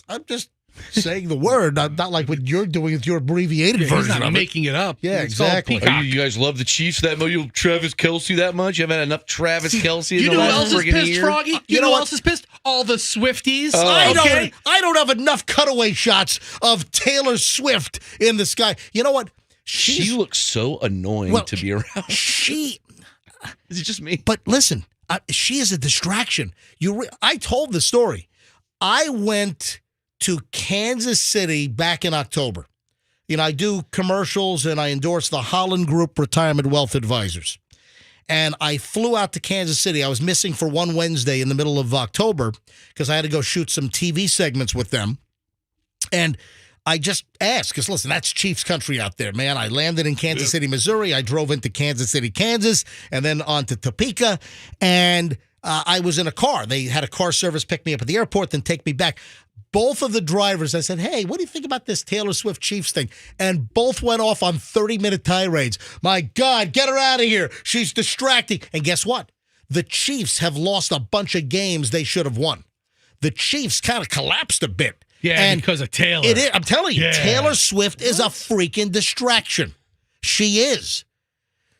I'm just saying the word, not like what you're doing with your abbreviated he's version not of it. making it up. Yeah, It's called exactly. Peacock. You guys love the Chiefs that much? You Travis Kelce that much? You haven't had enough Travis Kelce in You the know who last else is friggin' pissed, year? Froggy? You know know what? who else is pissed? All the Swifties. I don't have enough cutaway shots of Taylor Swift in the sky. You know what? She looks so annoying to be around. She, Is it just me? but listen, she is a distraction. I told the story. I went to Kansas City back in October. You know, I do commercials and I endorse the Holland Group Retirement Wealth Advisors. And I flew out to Kansas City. I was missing for one Wednesday in the middle of October because I had to go shoot some TV segments with them. And I just asked, because listen, that's Chiefs country out there, man. I landed in Kansas City, Missouri. I drove into Kansas City, Kansas, and then on to Topeka. And I was in a car. They had a car service pick me up at the airport, then take me back. Both of the drivers, I said, hey, what do you think about this Taylor Swift Chiefs thing? And both went off on 30-minute tirades. My God, get her out of here. She's distracting. And guess what? The Chiefs have lost a bunch of games they should have won. The Chiefs kind of collapsed a bit. Yeah, and because of Taylor. It is, I'm telling you, Yeah. Taylor Swift is a freaking distraction. She is.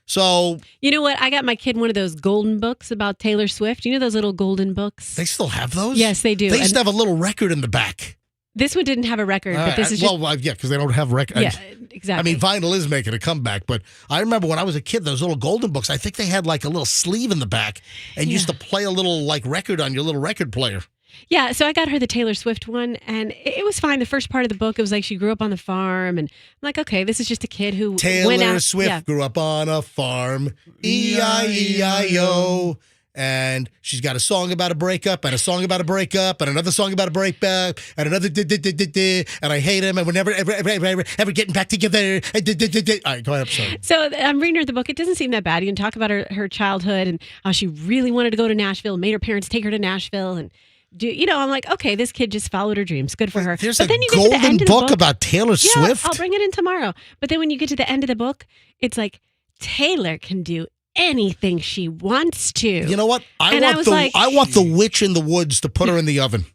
So You know what? I got my kid one of those golden books about Taylor Swift. You know those little golden books? they still have those? Yes, they do. They used And to have a little record in the back. this one didn't have a record, but this is just yeah, because they don't have records. yeah, exactly. I mean, vinyl is making a comeback, but I remember when I was a kid, those little golden books, I think they had like a little sleeve in the back and you used to play a little like record on your little record player. Yeah, so I got her the Taylor Swift one, and it was fine. The first part of the book, it was like she grew up on the farm, and I'm like, okay, this is just a kid who went Taylor out. Swift Yeah. grew up on a farm, E-I-E-I-O. And she's got a song about a breakup, and a song about a breakup, and another song about a breakup, and another and I hate him, and we're never ever getting back together. All right, go ahead. I'm sorry. So I'm reading her the book. It doesn't seem that bad. You can talk about her childhood and how she really wanted to go to Nashville, made her parents take her to Nashville, and I'm like, okay, this kid just followed her dreams. Good for her. There's but a then you get to the golden end of the book about Taylor Yeah, Swift. I'll bring it in tomorrow. But then when you get to the end of the book, it's like Taylor can do anything she wants to. You know what? I And I want was the like- I want the witch in the woods to put her in the oven.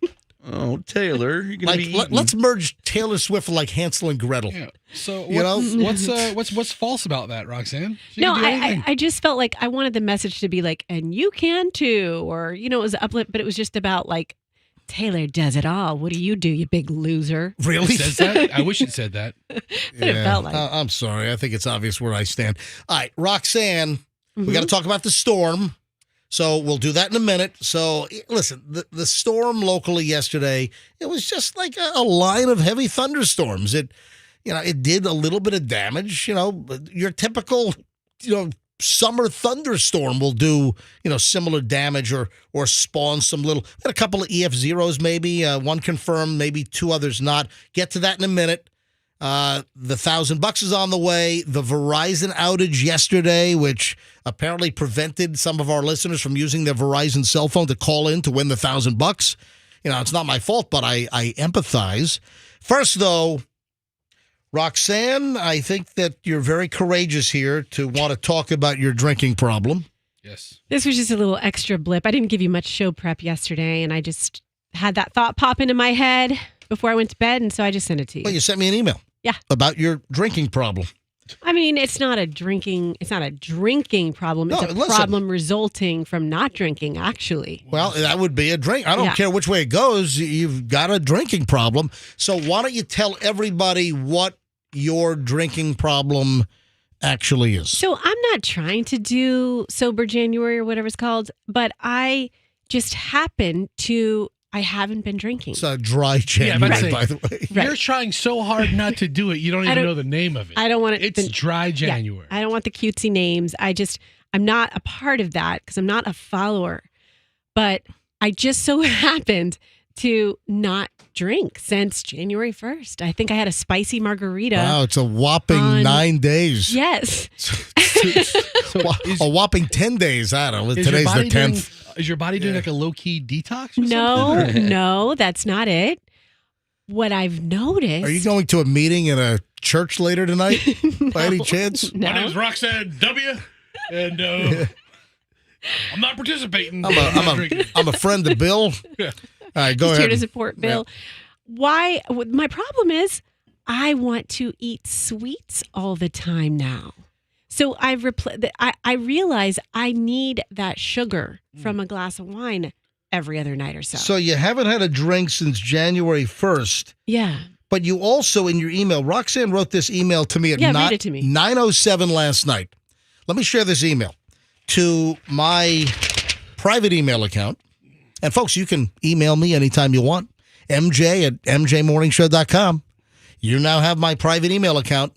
Oh, Taylor, you're gonna Like be eaten. let's merge Taylor Swift with like Hansel and Gretel. Yeah. So You know? what's false about that, Roxanne? She No, can do I anything. I just felt like I wanted the message to be like, and you can too, or it was uplift, but it was just about like Taylor does it all. What do, you big loser? Really? It says that? I wish it said that. That's what it felt like. I'm sorry. I think it's obvious where I stand. All right, Roxanne, we Mm-hmm. got to talk about the storm. So we'll do that in a minute. So listen, the storm locally yesterday, it was just like a line of heavy thunderstorms. It did a little bit of damage. Your typical, summer thunderstorm will do, similar damage or spawn some little. We had a couple of EF0s, maybe one confirmed, maybe two others not. Get to that in a minute. The $1,000 is on the way. The Verizon outage yesterday, which apparently prevented some of our listeners from using their Verizon cell phone to call in to win the $1,000. It's not my fault, but I empathize. First, though, Roxanne, I think that you're very courageous here to want to talk about your drinking problem. Yes. This was just a little extra blip. I didn't give you much show prep yesterday, and I just had that thought pop into my head before I went to bed, and so I just sent it to you. Well, you sent me an email. Yeah. About your drinking problem. I mean, it's not a drinking problem. It's No, a listen. problem resulting from not drinking, actually. Well, that would be a drink. I don't Yeah. care which way it goes. You've got a drinking problem. So why don't you tell everybody what your drinking problem actually is? So I'm not trying to do sober January or whatever it's called, but I just I haven't been drinking. It's a dry Yeah, but January, say- by the way. Right. You're trying so hard not to do it, you don't I even don't- know the name of it. I don't want it. It's dry January. I don't want the cutesy names. I'm not a part of that because I'm not a follower. But I just so happened to not drink since January 1st. I think I had a spicy margarita. Wow, it's a whopping on- 9 days. Yes. A whopping 10 days. I don't know. Is your Today's the body 10th. Is your body doing like a low key detox? Or No, something? no, that's not it. What I've noticed. Are you going to a meeting in a church later tonight by any chance? No. My name's Roxanne W. And I'm not participating. I'm a friend of Bill. Yeah. All right, go Just here ahead. to support Bill. Why? My problem is I want to eat sweets all the time now. So I realize I need that sugar from a glass of wine every other night or so. So you haven't had a drink since January 1st, Yeah. but you also in your email, Roxanne wrote this email to me at Yeah, read it to me. 9:07 last night. Let me share this email to my private email account. And folks, you can email me anytime you want. MJ@mjmorningshow.com. You now have my private email account.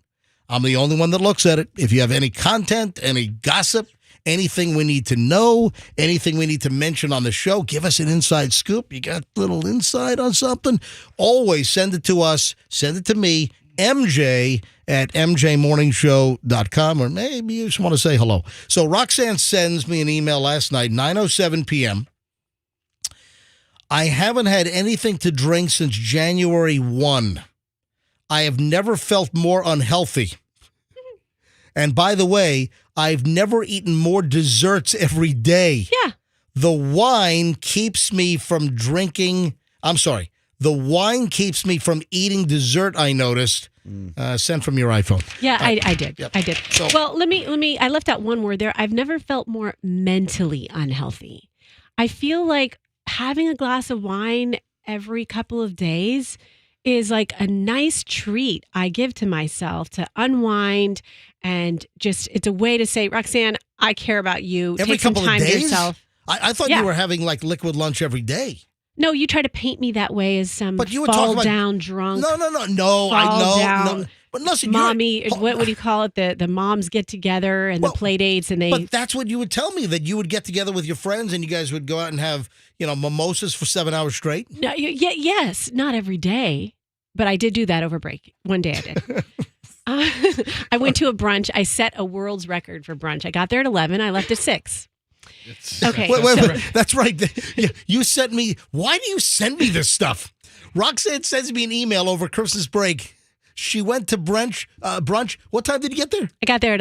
I'm the only one that looks at it. If you have any content, any gossip, anything we need to know, anything we need to mention on the show, give us an inside scoop. You got a little insight on something? Always send it to us. Send it to me, MJ@mjmorningshow.com, or maybe you just want to say hello. So Roxanne sends me an email last night, 9:07 p.m. I haven't had anything to drink since January 1. I have never felt more unhealthy. And by the way, I've never eaten more desserts every day. Yeah. The wine keeps me from drinking. I'm sorry. The wine keeps me from eating dessert, I noticed. Sent from your iPhone. Yeah, I did. Yep. I did. So- Well, let me, I left out one word there. I've never felt more mentally unhealthy. I feel like having a glass of wine every couple of days is like a nice treat I give to myself to unwind, and just it's a way to say, Roxanne, I care about you. Every Take some couple of time to days? yourself. I thought Yeah. you were having like liquid lunch every day. No, you try to paint me that way as some But you were fall talking about- down drunk. No. I Fall know. down. No. But listen, you're- Mommy, what do you call it? The moms get together and Well, the play dates, and they. But that's what you would tell me, that you would get together with your friends and you guys would go out and have, mimosas for 7 hours straight. No, yes, not every day, but I did do that over break. One day I did. I went to a brunch. I set a world's record for brunch. I got there at 11. I left at 6. Okay. Wait. That's right. You sent me. Why do you send me this stuff? Roxanne sends me an email over Christmas break. She went to brunch. What time did you get there? I got there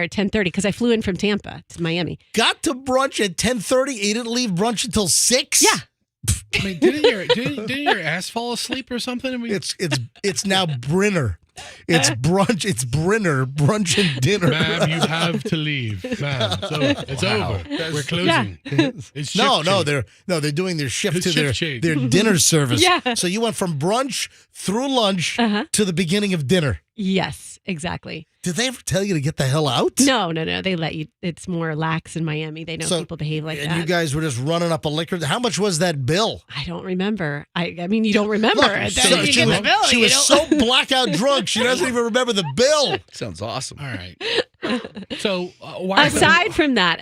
at 10:30 because I flew in from Tampa to Miami. Got to brunch at 10:30. You didn't leave brunch until 6? Yeah. I mean, didn't your ass fall asleep or something? I mean, It's now Brinner. It's brunch. It's Brinner. Brunch and dinner. ma'am, you have to leave, ma'am. So it's over. We're closing. It's No, shift change. they're doing their shift It's to shift change. their dinner service. Yeah. So you went from brunch through lunch Uh-huh. to the beginning of dinner. Yes, exactly. Did they ever tell you to get the hell out? No. They let you. It's more lax in Miami. They know So- people behave like And that. you guys were just running up a liquor. How much was that bill? I don't remember. I mean, you don't remember. Look, Then so you she get was, the bill, she you was know? so blackout drunk she doesn't even remember the bill. Sounds awesome. All right. So why? Aside from that,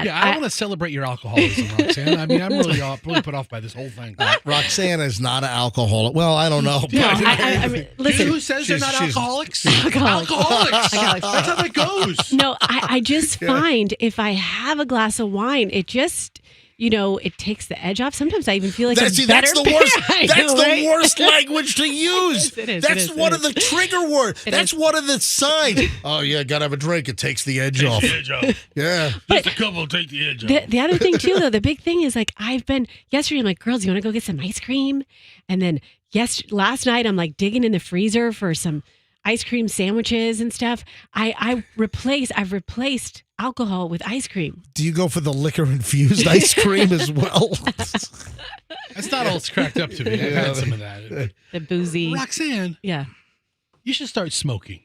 yeah, I want to celebrate your alcoholism, Roxanne. I mean, I'm really put off by this whole thing. Roxanne is not an alcoholic. Well, I don't know. No, I mean, You know listen. who says they're not she's- alcoholics? Alcoholics. Alcoholics. That's how that goes. No, I just find if I have a glass of wine, it just, it takes the edge off. Sometimes I even feel like That's a better the worst. I That's know, the right? worst language to use. It is, That's it is, one it of the trigger words. It That's is. one of the signs. Oh yeah, gotta have a drink. It takes the edge off. Yeah. Just a couple take the edge off. The other thing too, though, the big thing is like yesterday I'm like, girls, you want to go get some ice cream? And then last night I'm like digging in the freezer for some ice cream sandwiches and stuff, I've replaced alcohol with ice cream. Do you go for the liquor-infused ice cream as well? That's not all it's cracked up to be. I've had some of that. The boozy. Roxanne, Yeah. you should start smoking.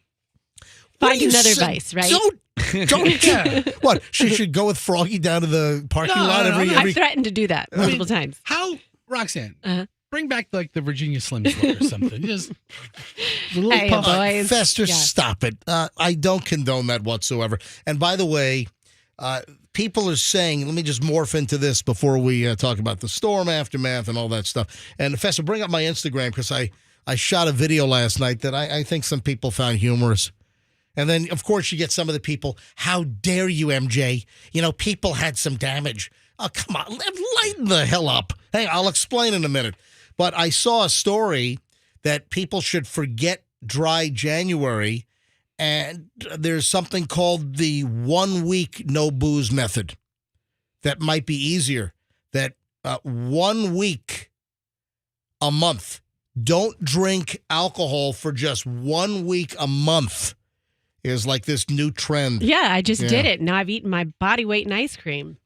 Find What are you another saying? vice, right? Don't. Yeah. What? She should go with Froggy down to the parking No, lot no, no, every. I've threatened to do that multiple times. How, Roxanne, Uh-huh. bring back like the Virginia Slims look or something. Just a little Hey, puff. boys. Fester, Yeah. stop it. I don't condone that whatsoever. And by the way, people are saying, let me just morph into this before we talk about the storm aftermath and all that stuff. And Fester, bring up my Instagram because I shot a video last night that I think some people found humorous. And then, of course, you get some of the people, how dare you, MJ? You know, people had some damage. Oh, come on, lighten the hell up. Hey, I'll explain in a minute. But I saw a story that people should forget dry January, and there's something called the 1 week no booze method that might be easier. That 1 week a month. Don't drink alcohol for just 1 week a month is like this new trend. Yeah, I just did it. Now I've eaten my body weight in ice cream.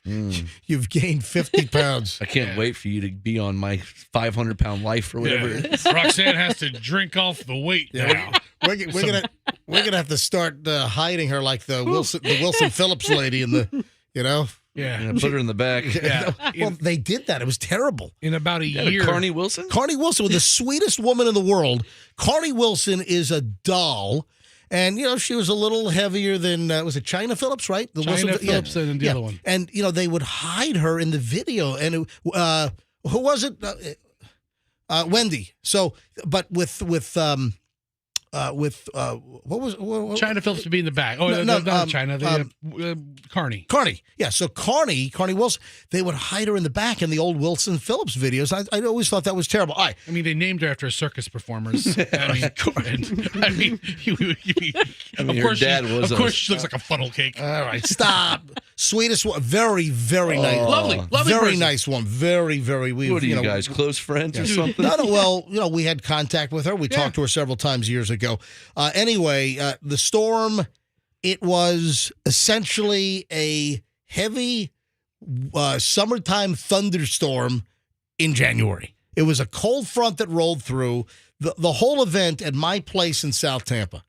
You've gained 50 pounds. I can't wait for you to be on my 500-pound life or whatever it is. Roxanne has to drink off the weight now. We're gonna have to start hiding her like the Wilson Phillips lady in the, you know. Yeah. Put her in the back. Yeah. Well, they did that. It was terrible. In about a Yeah, year. Carney Wilson? Carney Wilson was the sweetest woman in the world. Carney Wilson is a doll. And, you know, she was a little heavier than, was it China Phillips, right? The China Phillips and the other one. And, you know, they would hide her in the video. And who was it? Wendy. So, but with what was China Phillips to be in the back. Oh, No, not China. Carney. Carney. Yeah, so Carney Wilson, they would hide her in the back in the old Wilson Phillips videos. I always thought that was terrible. All right. I mean, they named her after circus performers. I mean, her dad was Of course, she looks like a funnel cake. All right, stop. Sweetest one. Very, very nice. Lovely Very person. nice one. Very, very. What are you guys, close friends or something? No, well, you know, we had contact with her. We talked to her several times years ago. Anyway, the storm, it was essentially a heavy summertime thunderstorm in January. It was a cold front that rolled through the whole event at my place in South Tampa.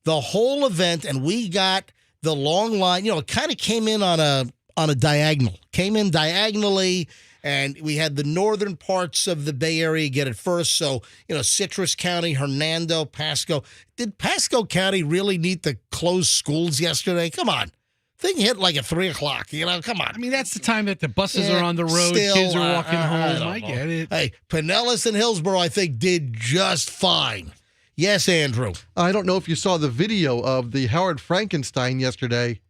The whole event, and we got the long line. You know, it kind of came in on a diagonal. Came in diagonally. And we had the northern parts of the Bay Area get it first. So, you know, Citrus County, Hernando, Pasco. Did Pasco County really need to close schools yesterday? Come on. Thing hit like at 3 o'clock. You know, come on. I mean, that's the time that the buses are on the road, Still, kids are walking home. don't I know. get it. Hey, Pinellas and Hillsborough, I think, did just fine. Yes, Andrew. I don't know if you saw the video of the Howard Frankenstein yesterday.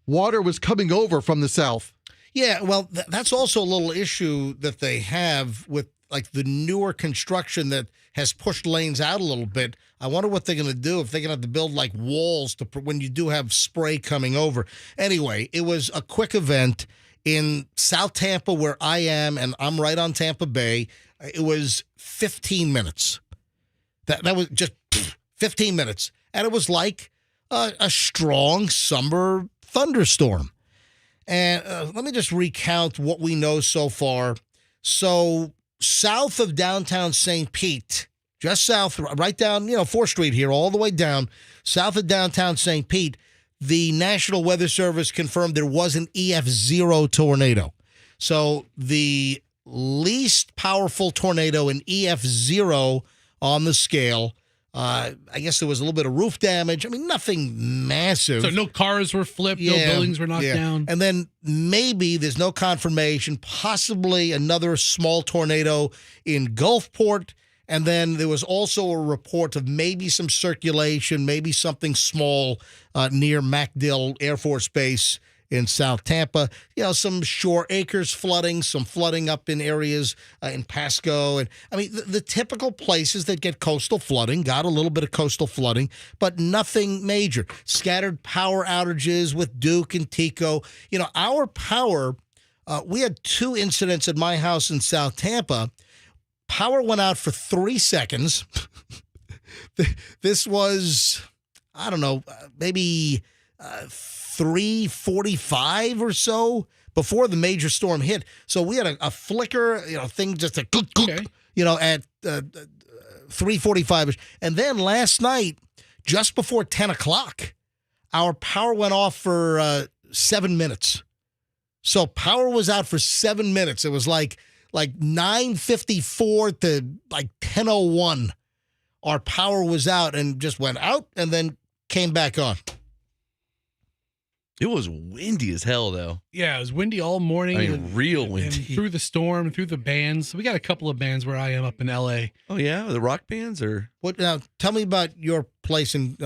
Water was coming over from the south. Yeah, well, that's also a little issue that they have with like the newer construction that has pushed lanes out a little bit. I wonder what they're going to do, if they're going to have to build like walls to when you do have spray coming over. Anyway, it was a quick event in South Tampa where I am, and I'm right on Tampa Bay. It was 15 minutes. That was just 15 minutes. And it was like a strong summer thunderstorm. And let me just recount what we know so far. So south of downtown St. Pete, just south, right down, 4th Street here, all the way down, south of downtown St. Pete, the National Weather Service confirmed there was an EF0 tornado. So the least powerful tornado, an EF0 on the scale. I guess there was a little bit of roof damage. I mean, nothing massive. So no cars were flipped, no buildings were knocked down. And then maybe, there's no confirmation, possibly another small tornado in Gulfport. And then there was also a report of maybe some circulation, maybe something small near MacDill Air Force Base in South Tampa. Some Shore Acres flooding, some flooding up in areas in Pasco. And I mean, the typical places that get coastal flooding got a little bit of coastal flooding, but nothing major. Scattered power outages with Duke and Tico. Our power, we had 2 incidents at my house in South Tampa. Power went out for 3 seconds. This was, I don't know, maybe 3:45 or so before the major storm hit. So we had a flicker, thing just a at 3:45, and then last night, just before 10 o'clock, our power went off for 7 minutes. So power was out for 7 minutes. It was like 9:54 to like 10:01. Our power was out and just went out and then came back on. It was windy as hell, though. Yeah, it was windy all morning. I mean, real windy. And through the storm, through the bands. We got a couple of bands where I am up in L.A. Oh, yeah? The rock bands? Or What now? Tell me about your place in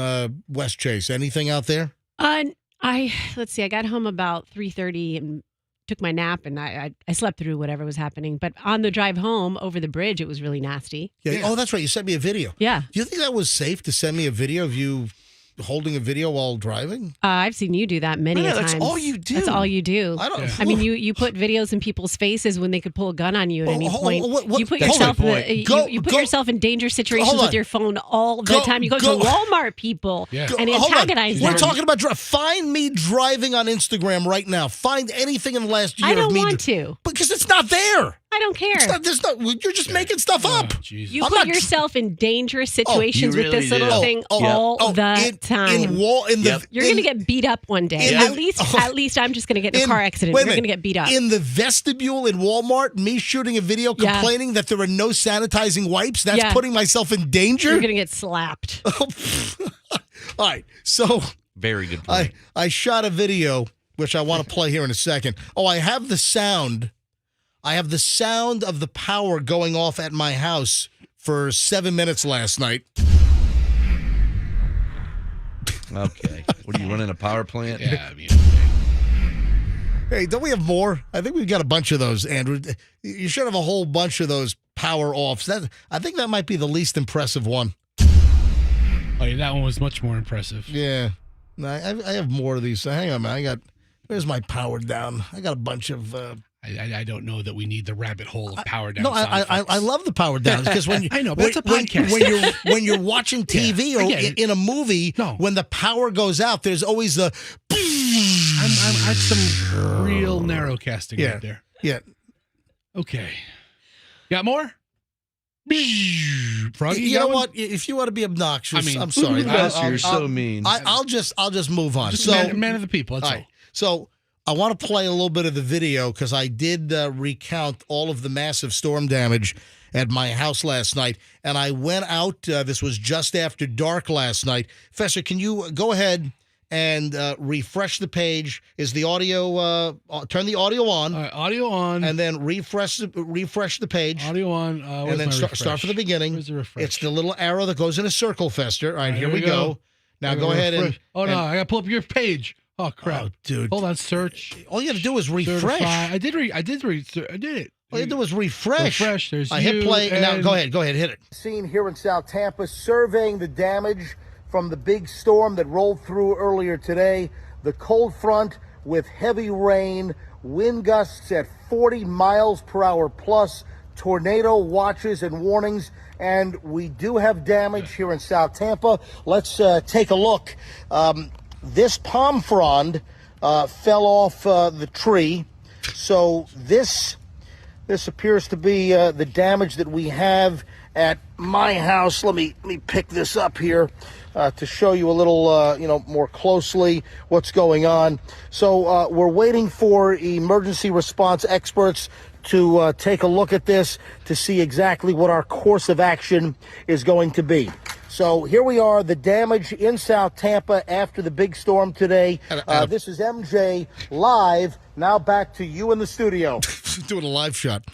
West Chase. Anything out there? Let's see. I got home about 3:30 and took my nap, and I slept through whatever was happening. But on the drive home over the bridge, it was really nasty. Yeah. Oh, that's right. You sent me a video. Yeah. Do you think that was safe to send me a video of you holding a video while driving? I've seen you do that many a times. That's all you do. That's all you do. I don't. I mean, you put videos in people's faces when they could pull a gun on you at any point. what- You put That's yourself my point. you put yourself in dangerous situations Hold on. with your phone all the Go- time. You go go- to Walmart people Yeah. and Hold on. antagonize them. We're talking about find me driving on Instagram right now. Find anything in the last year I don't of me. want to. Because it's not there. I don't care. It's not, there's not, you're just making stuff up. Jesus. You I'm put not- yourself in dangerous situations you with really this little do. thing all the time. Yep. You're going to get beat up one day. in At the- least I'm just going to get in a car accident. wait a You're going to minute. get beat up. In the vestibule in Walmart, me shooting a video Yeah. complaining that there are no sanitizing wipes. That's Yeah. putting myself in danger. You're going to get slapped. All right. So very good point. I shot a video, which I want to play here in a second. Oh, I have the sound. I have the sound of the power going off at my house for 7 minutes last night. Okay. What are you running a power plant? Yeah, I mean, Hey, don't we have more? I think we've got a bunch of those, Andrew. You should have a whole bunch of those power offs. I think that might be the least impressive one. oh yeah, that one was much more impressive. Yeah. No, I have more of these. So hang on, man. Where's my power down? I got a bunch of. I don't know that we need the rabbit hole of power down. No, I love the power downs because when you, I know, but it's a podcast. when you're watching TV I or get it. in a movie, No. when the power goes out, there's always the. I'm some real narrow casting Yeah. right there. Yeah. Okay. Got more? Froggy, You know what? If you want to be obnoxious, I mean, I'm sorry. You're so mean. I'll just move on. Just So man of the people. That's all all. right. So I want to play a little bit of the video because I did recount all of the massive storm damage at my house last night. And I went out. This was just after dark last night. Fester, can you go ahead and refresh the page? Is the audio, turn the audio on, All right, audio on. and then refresh the page. Audio on. And then start from the beginning. Where's the refresh? It's the little arrow that goes in a circle, Fester. All right, All right, here here we we go. go. Now go ahead and. Oh no, I got to pull up your page. Oh crap. Oh, dude. Hold on, search. All you got to do is refresh. Certify. I did it. All you do is refresh. Refresh. There's I hit you play. Now and- go ahead, hit it. Scene here in South Tampa, surveying the damage from the big storm that rolled through earlier today. The cold front with heavy rain, wind gusts at 40 miles per hour plus, tornado watches and warnings, and we do have damage here in South Tampa. Let's take a look. This palm frond fell off the tree, so this appears to be the damage that we have at my house. Let me pick this up here to show you a little, more closely what's going on. So we're waiting for emergency response experts to take a look at this to see exactly what our course of action is going to be. So here we are, the damage in South Tampa after the big storm today. This is MJ live. Now back to you in the studio. Doing a live shot.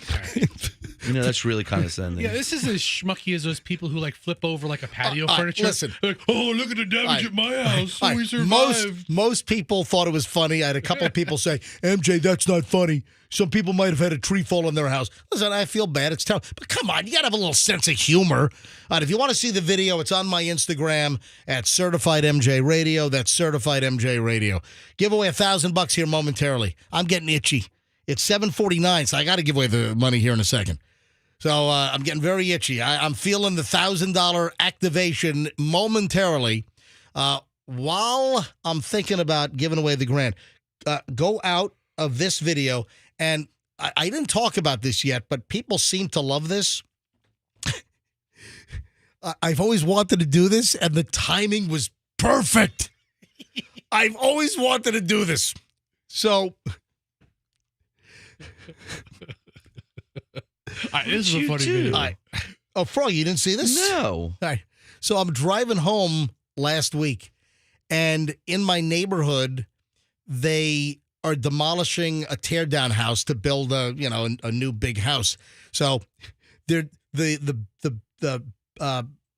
That's really condescending. Yeah, this is as schmucky as those people who like flip over like a patio furniture. Listen. They're like, oh, look at the damage at my house. All right, We survived. Most people thought it was funny. I had a couple of people say, MJ, that's not funny. Some people might have had a tree fall on their house. Listen, I feel bad. It's terrible. But come on, you got to have a little sense of humor. All right, if you want to see the video, it's on my Instagram at Certified MJ Radio. That's Certified MJ Radio. Give away $1,000 here momentarily. I'm getting itchy. It's 7:49, so I got to give away the money here in a second. So I'm getting very itchy. I'm feeling the $1,000 activation momentarily. While I'm thinking about giving away the grand, go out of this video. And I didn't talk about this yet, but people seem to love this. I've always wanted to do this, and the timing was perfect. I've always wanted to do this. So... This is a funny video. Oh, Froggy, you didn't see this? No. All right. So I'm driving home last week, and in my neighborhood, they are demolishing a teardown house to build a new big house. So they're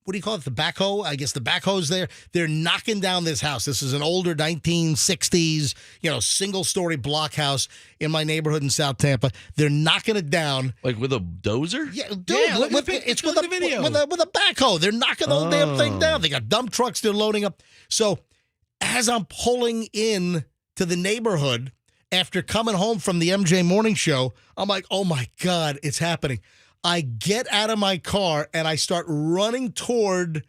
what do you call it? The backhoe? I guess the backhoe's there. They're knocking down this house. This is an older 1960s, single-story block house in my neighborhood in South Tampa. They're knocking it down. Like with a dozer? Yeah, dude, look at it's the with video. with a backhoe. They're knocking the whole damn thing down. They got dump trucks they're loading up. So as I'm pulling in to the neighborhood after coming home from the MJ Morning Show, I'm like, oh my God, it's happening. I get out of my car and I start running toward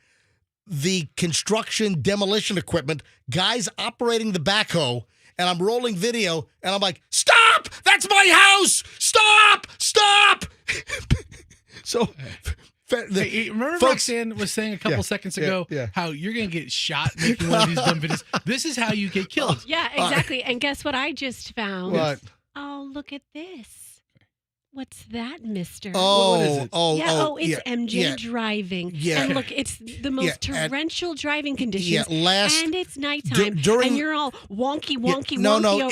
the construction demolition equipment, guys operating the backhoe, and I'm rolling video, and I'm like, stop! That's my house! Stop! Stop! So, remember folks, Roxanne was saying a couple seconds ago how you're going to get shot making one of these dumb videos. This is how you get killed. Yeah, exactly. And guess what I just found? What? Oh, look at this. What's that, mister? What is it? It's MJ driving. Yeah. And look, it's the most torrential driving conditions. And it's nighttime. During, and you're all wonky over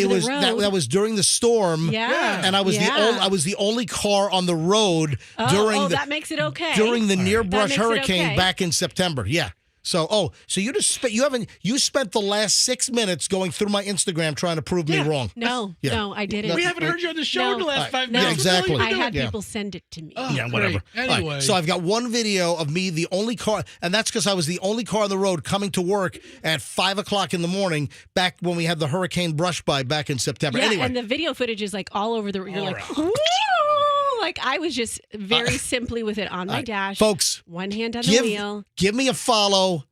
it was the road. that was during the storm. Yeah. And I was the only car on the road that makes it okay. during the near brush hurricane okay. back in September. Yeah. So you spent the last 6 minutes going through my Instagram trying to prove me wrong. No, I didn't. We haven't heard you on the show in the last 5 No, minutes. exactly. I had people send it to me. Whatever. Anyway. Right. So I've got one video of me, the only car, and that's because I was the only car on the road coming to work at 5 o'clock in the morning back when we had the hurricane brush by back in September. Yeah, Anyway. and the video footage is like all over the. You're like, woo! Like I was just very simply with it on my dash, folks. One hand on the wheel. Give me a follow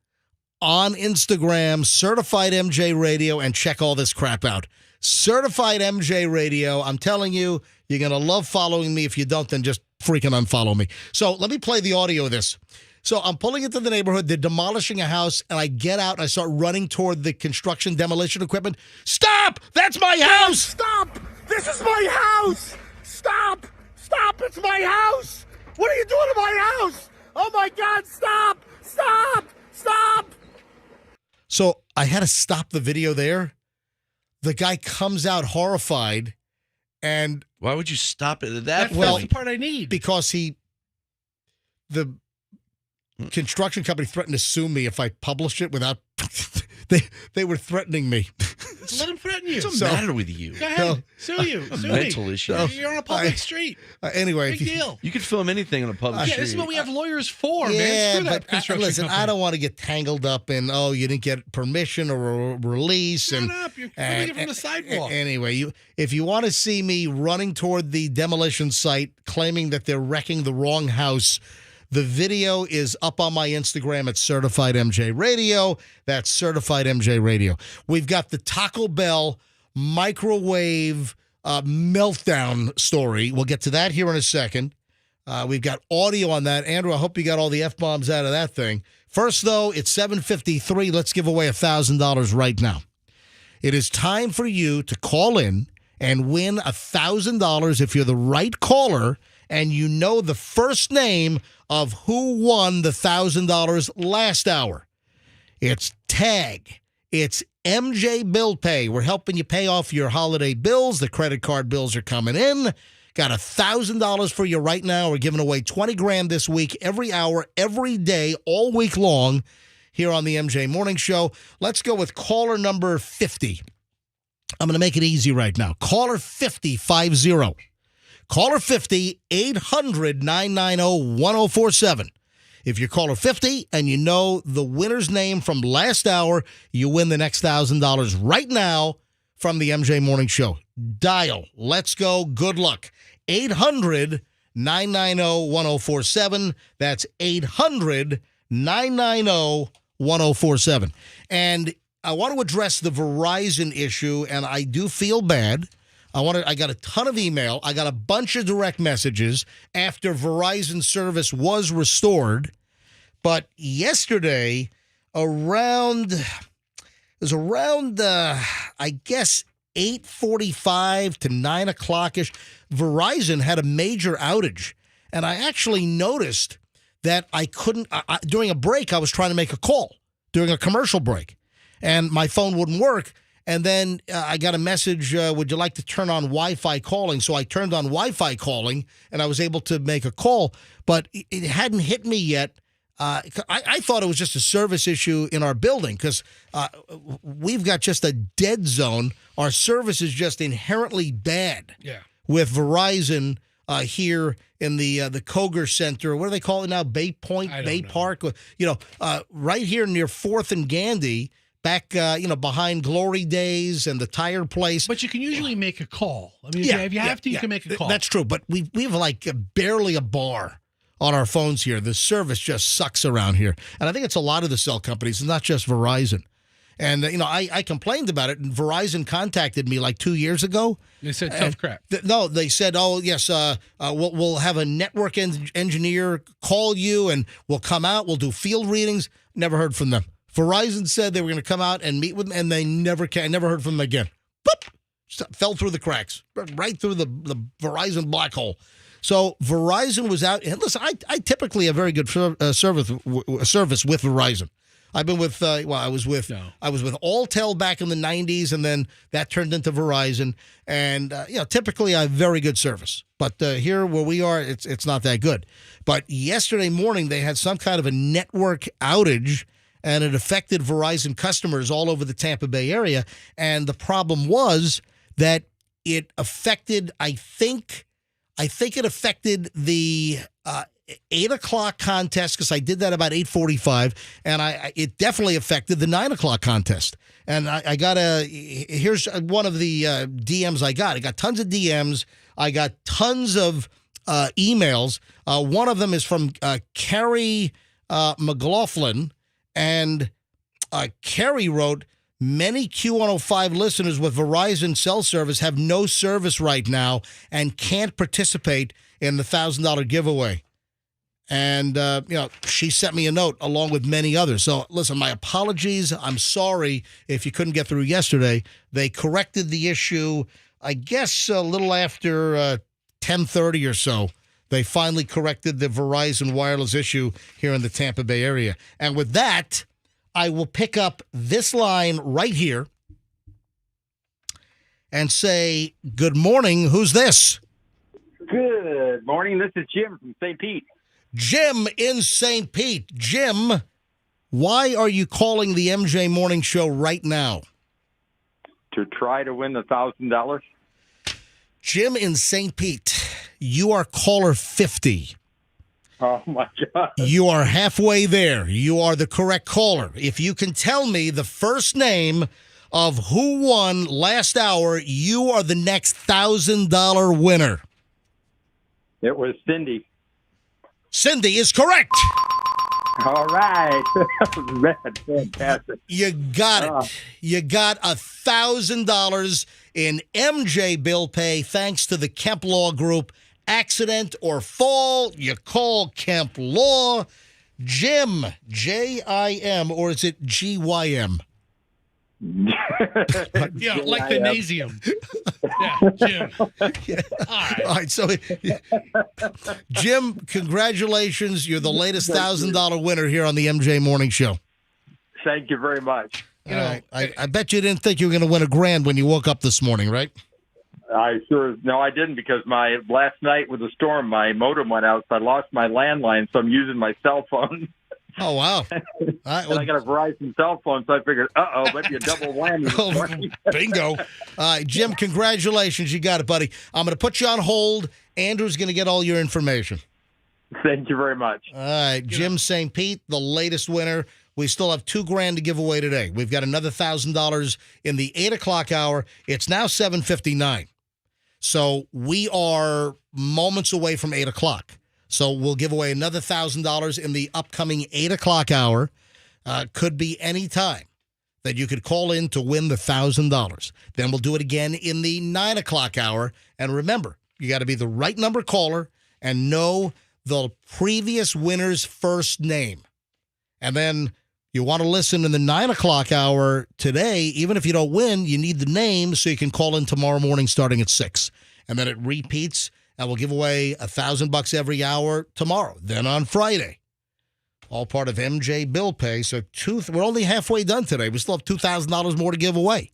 on Instagram, Certified MJ Radio, and check all this crap out. Certified MJ Radio. I'm telling you, you're going to love following me. If you don't, then just freaking unfollow me. So let me play the audio of this. So I'm pulling into the neighborhood. They're demolishing a house, and I get out, and I start running toward the construction demolition equipment. Stop! That's my house! Stop! This is my house! Stop! Stop! It's my house! What are you doing to my house? Oh, my God! Stop! Stop! Stop! So I had to stop the video there. The guy comes out horrified, and why would you stop it at that That's point? the part I need. Because the construction company threatened to sue me if I published it without. They were threatening me. Let him threaten you. What's the matter with you? Go ahead. Sue you. Sue Mental me. issue. You're on a public street. Anyway. Big deal. You could film anything on a public street. This is what we have lawyers for, man. Yeah, Screw that but construction listen, company. I don't want to get tangled up in, you didn't get permission or a release. Shut up. You're filming it from the sidewalk. Anyway, if you want to see me running toward the demolition site claiming that they're wrecking the wrong house, the video is up on my Instagram at Certified MJ Radio. That's Certified MJ Radio. We've got the Taco Bell microwave meltdown story. We'll get to that here in a second. We've got audio on that. Andrew, I hope you got all the F-bombs out of that thing. First, though, it's 7:53. Let's give away $1,000 right now. It is time for you to call in and win $1,000 if you're the right caller and you know the first name of who won the $1,000 last hour. It's Tag. It's MJ Bill Pay. We're helping you pay off your holiday bills. The credit card bills are coming in. Got $1,000 for you right now. We're giving away $20,000 this week, every hour, every day, all week long here on the MJ Morning Show. Let's go with caller number 50. I'm going to make it easy right now. Caller 50. Caller 50, 800-990-1047. If you're caller 50 and you know the winner's name from last hour, you win the next $1,000 right now from the MJ Morning Show. Dial. Let's go. Good luck. 800-990-1047. 800-990-1047. That's 800-990-1047. And I want to address the Verizon issue, and I do feel bad. I got a ton of email. I got a bunch of direct messages after Verizon service was restored. But yesterday, around I guess 8:45 to 9 o'clock-ish, Verizon had a major outage. And I actually noticed that I couldn't, during a break, I was trying to make a call during a commercial break, and my phone wouldn't work. And then I got a message, would you like to turn on Wi-Fi calling? So I turned on Wi-Fi calling, and I was able to make a call. But it hadn't hit me yet. I thought it was just a service issue in our building because we've got just a dead zone. Our service is just inherently bad with Verizon here in the Koger Center. What do they call it now? Bay Point, Bay Park? Right here near 4th and Gandy. Back, behind Glory Days and the tire place. But you can usually make a call. I mean, if you have to, you can make a call. That's true. But we have like barely a bar on our phones here. The service just sucks around here. And I think it's a lot of the cell companies, not just Verizon. And, I complained about it, and Verizon contacted me like 2 years ago. They said tough crap. No, they said, oh, yes, we'll have a network engineer call you, and we'll come out. We'll do field readings. Never heard from them. Verizon said they were going to come out and meet with them, and they never came. I never heard from them again. Boop! Fell through the cracks, right through the Verizon black hole. So Verizon was out. And listen, I typically have very good service with Verizon. I've been with, I was with Alltel back in the 90s, and then that turned into Verizon. And, typically I have very good service. But here where we are, it's not that good. But yesterday morning, they had some kind of a network outage, and it affected Verizon customers all over the Tampa Bay area. And the problem was that it affected, I think it affected the 8 o'clock contest, because I did that about 8:45, and it definitely affected the 9 o'clock contest. And I got here's one of the DMs I got. I got tons of DMs. I got tons of emails. One of them is from Carrie McLaughlin. And Kerry wrote, many Q105 listeners with Verizon cell service have no service right now and can't participate in the $1,000 giveaway. And, she sent me a note along with many others. So, listen, my apologies. I'm sorry if you couldn't get through yesterday. They corrected the issue, I guess, a little after 10:30 or so. They finally corrected the Verizon wireless issue here in the Tampa Bay area. And with that, I will pick up this line right here and say, good morning. Who's this? Good morning. This is Jim from St. Pete. Jim in St. Pete. Jim, why are you calling the MJ Morning Show right now? To try to win the $1,000. Jim in St. Pete. You are caller 50. Oh, my God. You are halfway there. You are the correct caller. If you can tell me the first name of who won last hour, you are the next $1,000 winner. It was Cindy. Cindy is correct. All right. Fantastic. You got it. You got $1,000 in MJ bill pay thanks to the Kemp Law Group. Accident or fall, you call Kemp Law. Jim, J-I-M, or is it G-Y-M? Yeah, like the Nasium. Yeah, Jim. All right, so Jim, congratulations. You're the latest $1,000 winner here on the MJ Morning Show. Thank you very much. I bet you didn't think you were going to win $1,000 when you woke up this morning, right? I didn't, because last night with the storm, my modem went out, so I lost my landline, so I'm using my cell phone. Oh, wow. And I got a Verizon cell phone, so I figured, might be a double whammy. Bingo. All right, Jim, congratulations. You got it, buddy. I'm going to put you on hold. Andrew's going to get all your information. Thank you very much. All right, Jim St. Pete, the latest winner. We still have $2,000 to give away today. We've got another $1,000 in the 8 o'clock hour. It's now 7:59. So we are moments away from 8 o'clock. So we'll give away another $1,000 in the upcoming 8 o'clock hour. Could be any time that you could call in to win the $1,000. Then we'll do it again in the 9 o'clock hour. And remember, you got to be the right number caller and know the previous winner's first name. And then you want to listen in the 9 o'clock hour today. Even if you don't win, you need the name so you can call in tomorrow morning starting at 6. And then it repeats, and we'll give away $1,000 every hour tomorrow. Then on Friday. All part of MJ Bill Pay. So we're only halfway done today. We still have $2,000 more to give away.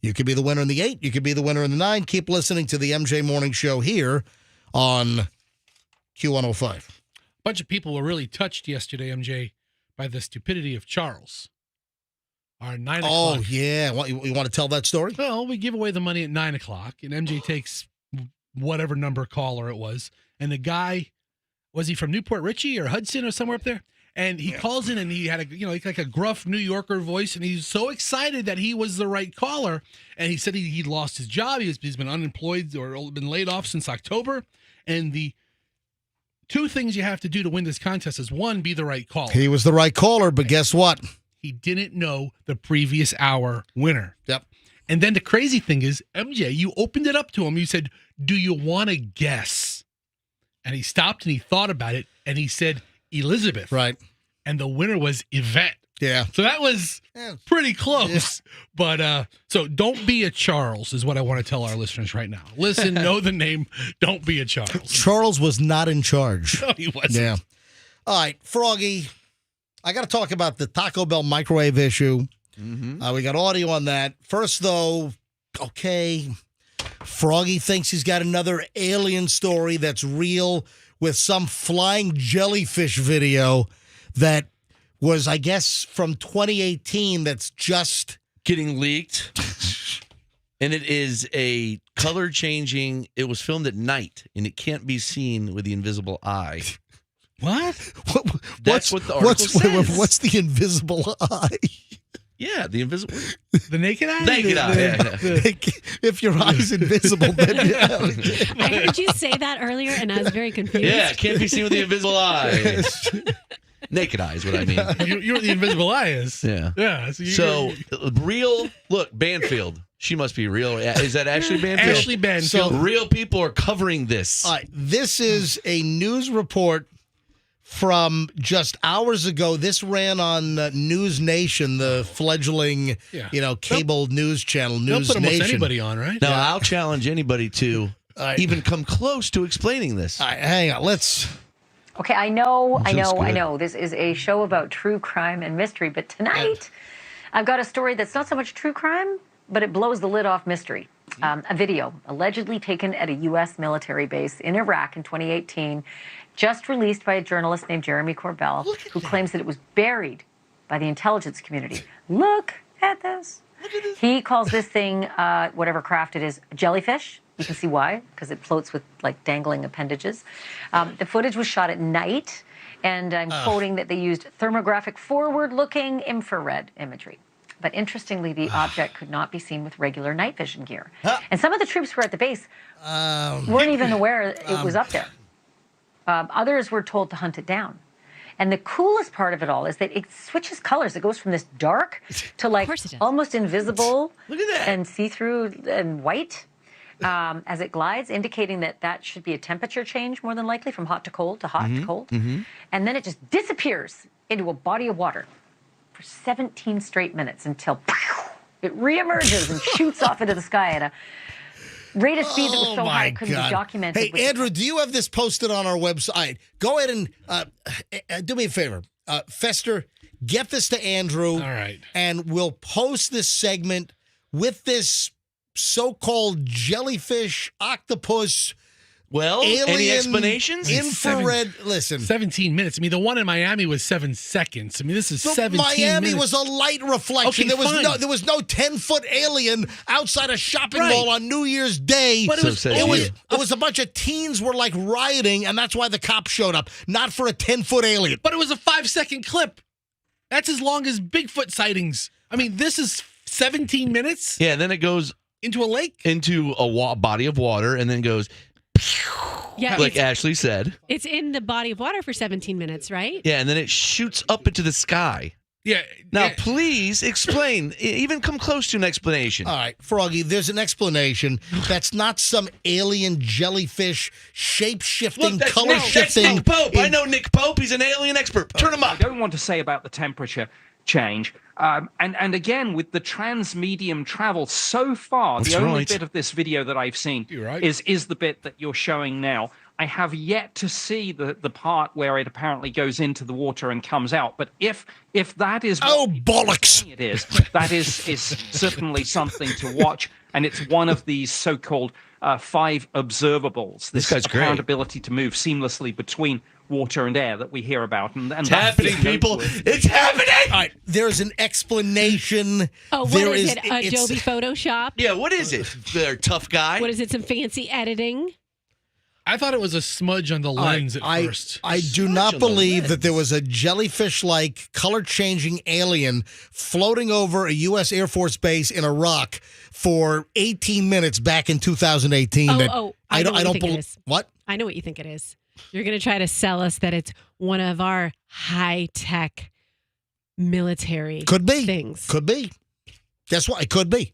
You could be the winner in the 8. You could be the winner in the 9. Keep listening to the MJ Morning Show here on Q105. A bunch of people were really touched yesterday, MJ, by the stupidity of Charles. Our 9 o'clock. Oh, yeah. You want to tell that story? Well, we give away the money at 9 o'clock, and MJ takes whatever number caller it was. And the guy, was he from Newport Richie or Hudson or somewhere up there? And he calls in, and he had like a gruff New Yorker voice, and he's so excited that he was the right caller. And he said he'd lost his job. He's been unemployed or been laid off since October. And the two things you have to do to win this contest is, one, be the right caller. He was the right caller, but guess what? He didn't know the previous hour winner. Yep. And then the crazy thing is, MJ, you opened it up to him. You said, do you want to guess? And he stopped and he thought about it, and he said, Elizabeth. Right. And the winner was Yvette. Yeah. So that was pretty close. Yeah. But so don't be a Charles is what I want to tell our listeners right now. Listen, know the name. Don't be a Charles. Charles was not in charge. No, he wasn't. Yeah. All right, Froggy, I got to talk about the Taco Bell microwave issue. Mm-hmm. We got audio on that. First, though, okay, Froggy thinks he's got another alien story that's real with some flying jellyfish video that was, I guess, from 2018 that's just getting leaked. And it is a color changing. It was filmed at night, and it can't be seen with the invisible eye. What? That's what the article says. What's the invisible eye? Yeah, the invisible. The naked eye? Naked eye. Yeah. If your eye's invisible, then yeah. I heard you say that earlier, and I was very confused. Yeah, can't be seen with the invisible eye. Naked eye is what I mean. You're what the invisible eye is. Yeah. Yeah. So real, look, Banfield. She must be real. Is that Ashley Banfield? Ashley Banfield. So real people are covering this. All right, this is a news report from just hours ago. This ran on News Nation, the fledgling, cable news channel, News They'll put Nation. almost anybody on, right? Now, I'll challenge anybody to even come close to explaining this. All right, hang on. Let's... Okay, I know. This is a show about true crime and mystery, but tonight I've got a story that's not so much true crime, but it blows the lid off mystery. A video allegedly taken at a U.S. military base in Iraq in 2018, just released by a journalist named Jeremy Corbell, who claims that it was buried by the intelligence community. Look at this. He calls this thing, whatever craft it is, jellyfish. You can see why, because it floats with like dangling appendages. The footage was shot at night, and I'm quoting that they used thermographic forward-looking infrared imagery. But interestingly, the object could not be seen with regular night vision gear. And some of the troops who were at the base weren't even aware it was up there. Others were told to hunt it down. And the coolest part of it all is that it switches colors. It goes from this dark to like almost invisible and see-through and white. As it glides, indicating that should be a temperature change, more than likely, from hot to cold to hot to cold. Mm-hmm. And then it just disappears into a body of water for 17 straight minutes until it reemerges and shoots off into the sky at a rate of speed that was so high it couldn't be documented. Hey, Andrew, do you have this posted on our website? Go ahead and do me a favor. Fester, get this to Andrew. All right. And we'll post this segment with this so-called jellyfish, octopus, alien, any explanations? Infrared. Listen, 17 minutes. I mean, the one in Miami was 7 seconds. I mean, this is 17 Miami minutes. was a light reflection. Okay, there was no 10-foot alien outside a shopping mall on New Year's Day. But it was a bunch of teens were like rioting, and that's why the cops showed up, not for a 10-foot alien. But it was a 5-second clip. That's as long as Bigfoot sightings. I mean, this is 17 minutes. Yeah, then it goes Into a lake? Into a body of water and then goes, Yeah, like Ashley said. it's in the body of water for 17 minutes, right? Yeah, and then it shoots up into the sky. Yeah. Now, yeah. please explain. Even come close to an explanation. All right, Froggy, there's an explanation. That's not some alien jellyfish shape-shifting, Look, color-shifting. that's Nick Pope. I know Nick Pope. He's an alien expert. Turn him I up. don't want to say about the temperature change. And again, with the transmedium travel, so far, That's the only right. bit of this video that I've seen You're right. is the bit that you're showing now. I have yet to see the part where it apparently goes into the water and comes out. But if that is Oh, bollocks! it is, that is certainly something to watch. And it's one of these so-called 5 observables. This guy's apparent great. ability to move seamlessly between water and air that we hear about. And It's that's happening, people. It's happening. All right, there's an explanation. Oh, what There is it? it's- Adobe Photoshop? Yeah, what is it? There, tough guy. What is it? Some fancy editing? I thought it was a smudge on the lens at first. I do not believe that there was a jellyfish-like, color-changing alien floating over a U.S. Air Force base in Iraq for 18 minutes back in 2018. I know I what you don't think it believe. is. What? I know what you think it is. You're going to try to sell us that it's one of our high-tech military Could be. things. Could be. That's what it could be.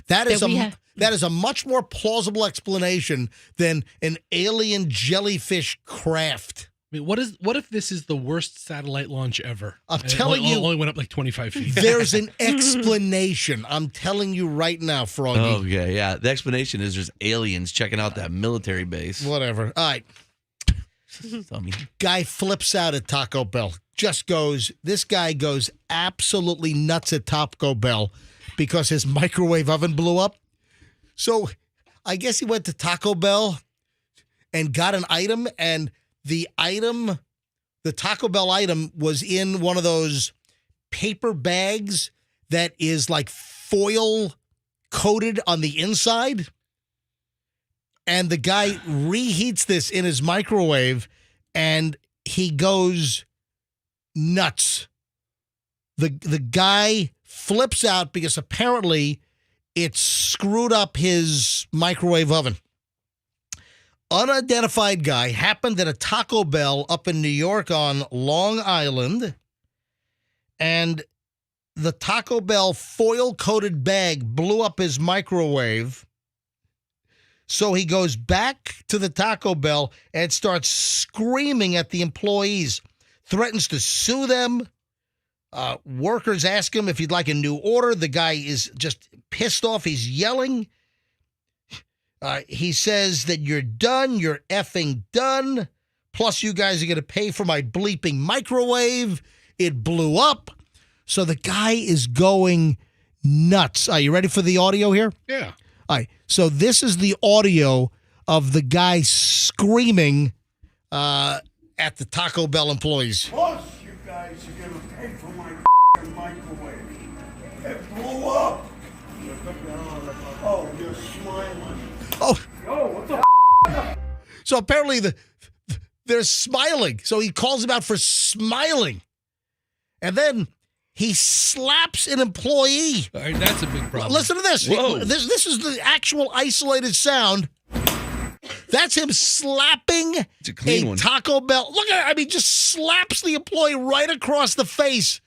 That is That we have- that is a much more plausible explanation than an alien jellyfish craft. I mean, what if this is the worst satellite launch ever? I'm And it telling you, only went up like 25 feet. there's an explanation. I'm telling you right now, Froggy. Okay, yeah. The explanation is there's aliens checking out that military base. Whatever. All right. I mean, Guy flips out at Taco Bell. This guy goes absolutely nuts at Taco Bell because his microwave oven blew up. So I guess he went to Taco Bell and got an item, and the Taco Bell item was in one of those paper bags that is like foil coated on the inside. And the guy reheats this in his microwave, and he goes nuts. The guy flips out because apparently it screwed up his microwave oven. Unidentified guy happened at a Taco Bell up in New York on Long Island, and the Taco Bell foil-coated bag blew up his microwave. So he goes back to the Taco Bell and starts screaming at the employees, threatens to sue them. Workers ask him if he'd like a new order. The guy is just pissed off. He's yelling. He says that you're done. You're effing done. Plus, you guys are going to pay for my bleeping microwave. It blew up. So the guy is going nuts. Are you ready for the audio here? Yeah. All right. So this is the audio of the guy screaming at the Taco Bell employees. Plus, you guys are going to pay for my microwave. It blew up. Oh, you're smiling. Oh. Yo, what the So apparently they're smiling. So he calls him out for smiling. And then he slaps an employee. All right, that's a big problem. Listen to this. Whoa. This is the actual isolated sound. That's him slapping it's a clean one. Taco Bell. Look at it. I mean, just slaps the employee right across the face.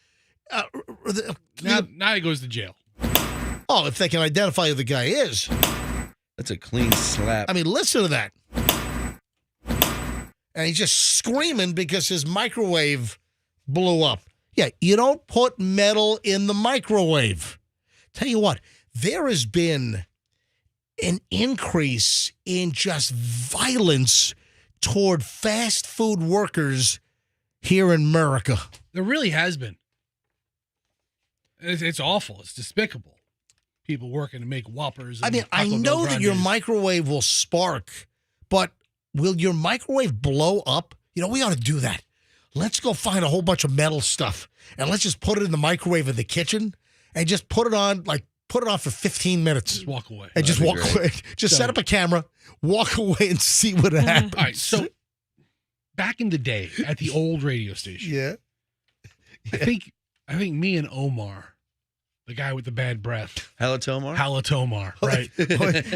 Now he goes to jail. Oh, if they can identify who the guy is. That's a clean slap. I mean, listen to that. And he's just screaming because his microwave blew up. Yeah, you don't put metal in the microwave. Tell you what, there has been an increase in just violence toward fast food workers here in America. There really has been. It's awful. It's despicable. People working to make Whoppers. I mean, I Taco Bell know that your Grandes. microwave will spark, but will your microwave blow up? You know, we ought to do that. Let's go find a whole bunch of metal stuff and let's just put it in the microwave in the kitchen and just put it on for 15 minutes. Just walk away. And just walk away. Just set up a camera, walk away and see what happens. All right, so back in the day at the old radio station, Yeah. I think me and Omar The guy with the bad breath. Halatomar? Halatomar, right.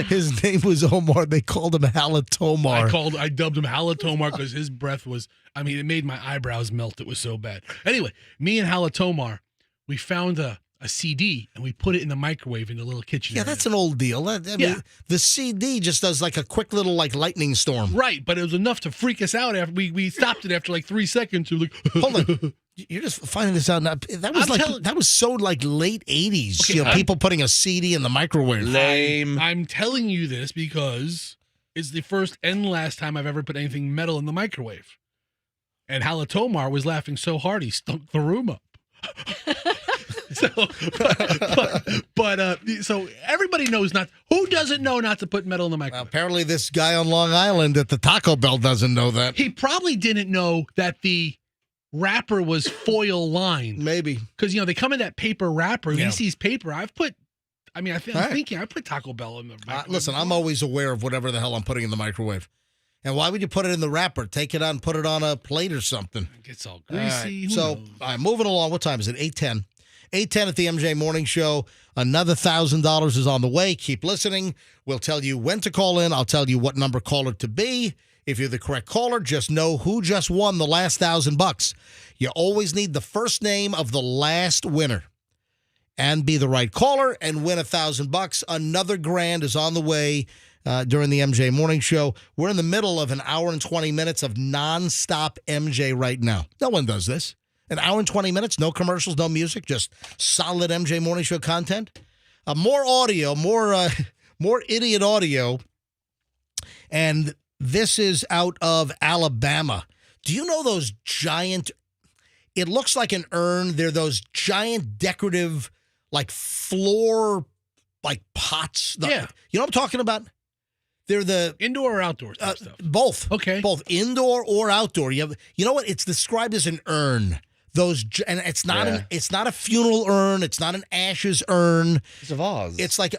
His name was Omar. They called him Halatomar. I dubbed him Halatomar because his breath was, it made my eyebrows melt. It was so bad. Anyway, me and Halatomar, we found a CD and we put it in the microwave in the little kitchen area. That's an old deal. I mean, the CD just does like a quick little lightning storm. Right, but it was enough to freak us out after we stopped it after like 3 seconds. We were like, hold on. You're just finding this out now. That was so like late 80s. Okay, people putting a CD in the microwave. Lame. I'm telling you this because it's the first and last time I've ever put anything metal in the microwave. And Halatomar was laughing so hard he stunk the room up. So everybody knows not. Who doesn't know not to put metal in the microwave? Apparently, this guy on Long Island at the Taco Bell doesn't know that. He probably didn't know that the wrapper was foil lined. Maybe because they come in that paper wrapper. Yeah. He sees paper. I put Taco Bell in the microwave. Listen, I'm always aware of whatever the hell I'm putting in the microwave. And why would you put it in the wrapper? Take it out and put it on a plate or something. It gets all greasy. All right, moving along. What time is it? 8:10. 8:10 at the MJ Morning Show. Another $1,000 is on the way. Keep listening. We'll tell you when to call in. I'll tell you what number caller to be. If you're the correct caller, just know who just won the last $1,000. You always need the first name of the last winner and be the right caller and win $1,000. Another grand is on the way during the MJ Morning Show. We're in the middle of an hour and 20 minutes of nonstop MJ right now. No one does this. An hour and 20 minutes, no commercials, no music, just solid MJ Morning Show content. More audio, more idiot audio. And this is out of Alabama. Do you know those giant, it looks like an urn. They're those giant decorative, like floor, like pots. You know what I'm talking about? They're the indoor or outdoor stuff. Both. Okay. Both indoor or outdoor. You know what? It's described as an urn. And it's not it's not a funeral urn. It's not an ashes urn. It's a vase. It's like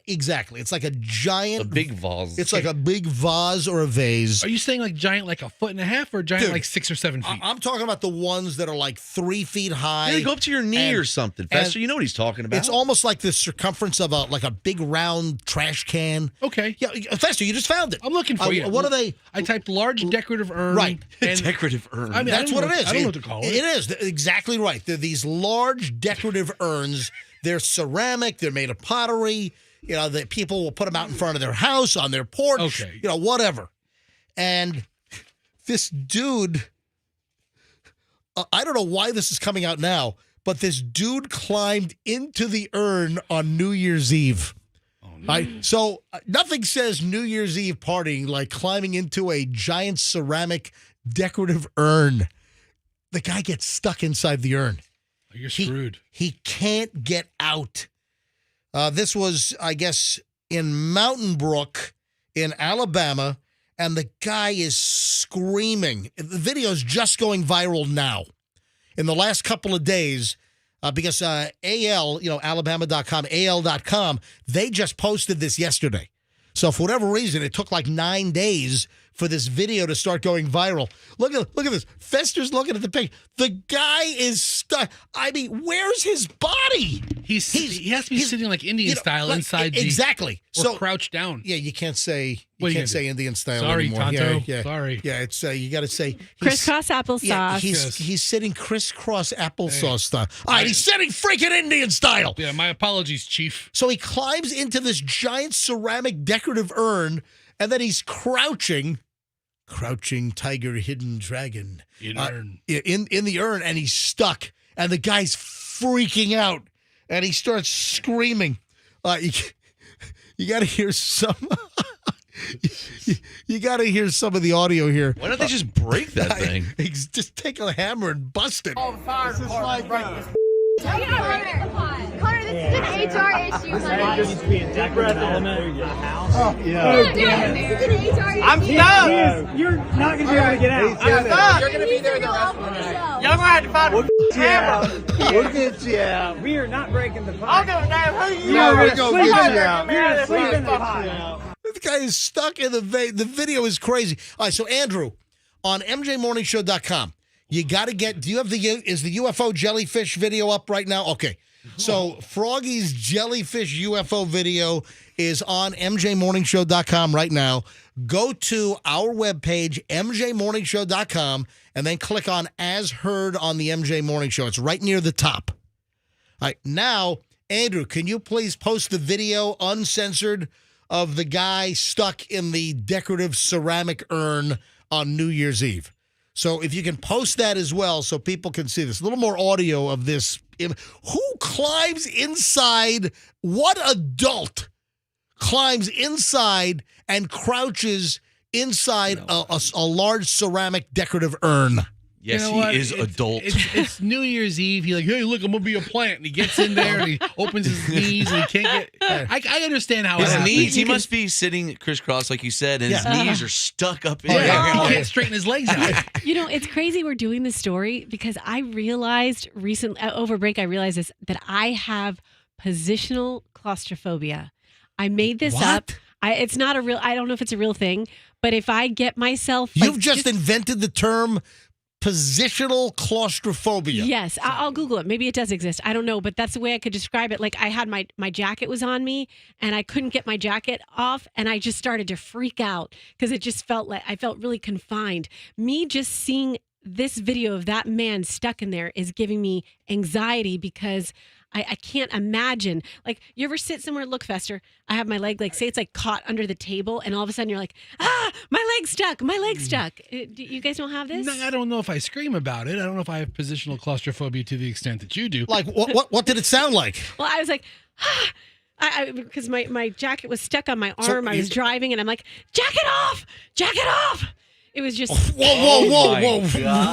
exactly. It's like a giant, big vase. It's like a big vase or a vase. Are you saying like giant, like a foot and a half, or giant, like 6 or 7 feet? I'm talking about the ones that are like 3 feet high. Yeah, they go up to your knee or something. Fester, you know what he's talking about. It's almost like the circumference of a big round trash can. Okay. Yeah, Fester, you just found it. I'm looking for you. What are they? I typed large decorative urn. Right. And decorative urn. I mean, that's what it is. I don't know what to call it. It is exactly right. They're these large decorative urns. They're ceramic. They're made of pottery. That people will put them out in front of their house, on their porch. Okay. Whatever. And this dude, I don't know why this is coming out now, but this dude climbed into the urn on New Year's Eve. Oh, no. So nothing says New Year's Eve partying like climbing into a giant ceramic decorative urn. The guy gets stuck inside the urn. Oh, you're screwed. He can't get out. This was, I guess, in Mountain Brook in Alabama, and the guy is screaming. The video is just going viral now. In the last couple of days, because AL, Alabama.com, AL.com, they just posted this yesterday. So for whatever reason, it took like 9 days for this video to start going viral. Look at this. Fester's looking at the picture. The guy is stuck. I mean, where's his body? He has to be sitting like Indian style inside exactly. Or crouched down. Yeah, you can't say Indian style Sorry, anymore. Tonto. Yeah. Sorry. Yeah, it's you got to say crisscross applesauce. Yeah, he's sitting crisscross applesauce style. All right, he's sitting freaking Indian style. Yeah, my apologies, Chief. So he climbs into this giant ceramic decorative urn, and then he's crouching tiger, hidden dragon in the urn, and he's stuck, and the guy's freaking out, and he starts screaming. You got to hear some. You got to hear some of the audio here. Why don't they just break that thing? Just take a hammer and bust it. Oh, fire department, right? Connor, this is an HR issue, honey. Just be a decorative element in the house. Oh, yeah. It's an HR issue. I'm stuck. You're not going to be able to get out. I'm stuck. You're going to be there the rest of the night. Y'all going to have to find a hammer. We'll get you out. We are not breaking the pipe. I'll go now. Who you No, are? we're going to get you out. You're going to sleep in the pipe. The guy is stuck in the video is crazy. All right, so Andrew, on MJMorningshow.com, you got to get, is the UFO jellyfish video up right now? Okay. So Froggy's jellyfish UFO video is on mjmorningshow.com right now. Go to our webpage, mjmorningshow.com, and then click on As Heard on the MJ Morning Show. It's right near the top. All right, now, Andrew, can you please post the video uncensored of the guy stuck in the decorative ceramic urn on New Year's Eve? So if you can post that as well so people can see this. A little more audio of this. Who climbs inside? What adult climbs inside and crouches inside a large ceramic decorative urn? Yes, You know what? he is adult. It's New Year's Eve. He's like, hey, look, I'm going to be a plant. And he gets in there and he opens his knees and he can't get. I understand how His it happens. knees, he must be sitting crisscross, like you said, and his knees are stuck up in He there. can't straighten his legs out. You know, it's crazy we're doing this story because I realized recently, over break, I realized this, that I have positional claustrophobia. I made this up. It's not a real, I don't know if it's a real thing, but if I get myself. You've just invented the term positional claustrophobia. Yes, I'll Google it. Maybe it does exist. I don't know, but that's the way I could describe it. Like I had my jacket was on me and I couldn't get my jacket off and I just started to freak out because it just felt like I felt really confined. Me just seeing this video of that man stuck in there is giving me anxiety because I can't imagine. Like, you ever sit somewhere, look, Fester, I have my leg, like, say it's like caught under the table, and all of a sudden you're like, my leg's stuck, my leg's stuck. Do you guys don't have this? No, I don't know if I scream about it. I don't know if I have positional claustrophobia to the extent that you do. Like, what did it sound like? Well, I was like, because my jacket was stuck on my arm. I was driving, and I'm like, jacket off! It was just. Whoa.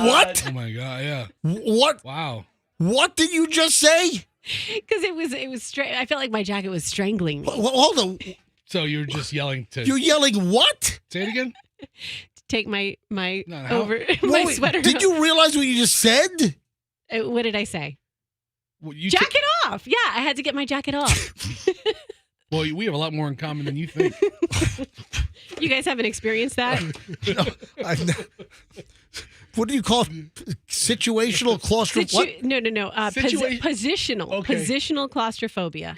What? Oh, my God, yeah. What? Wow. What did you just say? Because it was I felt like my jacket was strangling me. Hold on. So you're just yelling to. You're yelling what? Say it again. To take my how- my sweater. Did you realize what you just said? What did I say? Well, jacket off. Yeah, I had to get my jacket off. Well, we have a lot more in common than you think. You guys haven't experienced that? What do you call it? Situational claustrophobia? No. Positional. Okay. Positional claustrophobia.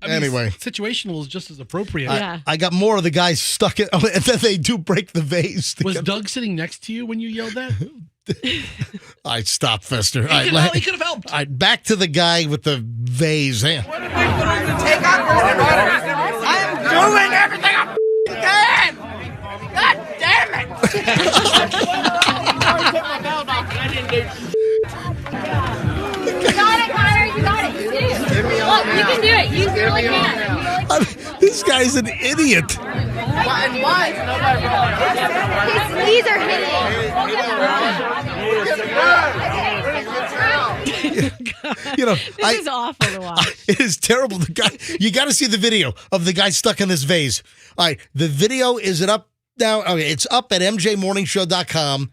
I mean, Anyway. situational is just as appropriate. I got more of the guys stuck in, and then they do break the vase. Was Doug sitting next to you when you yelled that? All right, stop, Fester. He could have helped. All right, back to the guy with the vase. Hey. I'm doing everything I can! God damn it! You got it, Connor. You got it. You did it. Look, you can do it. You really can. This guy's an idiot. Why? His knees are You know, This is awful to watch. It is terrible. The guy, you got to see the video of the guy stuck in this vase. All right, the video is it up now? Okay, it's up at mjmorningshow.com.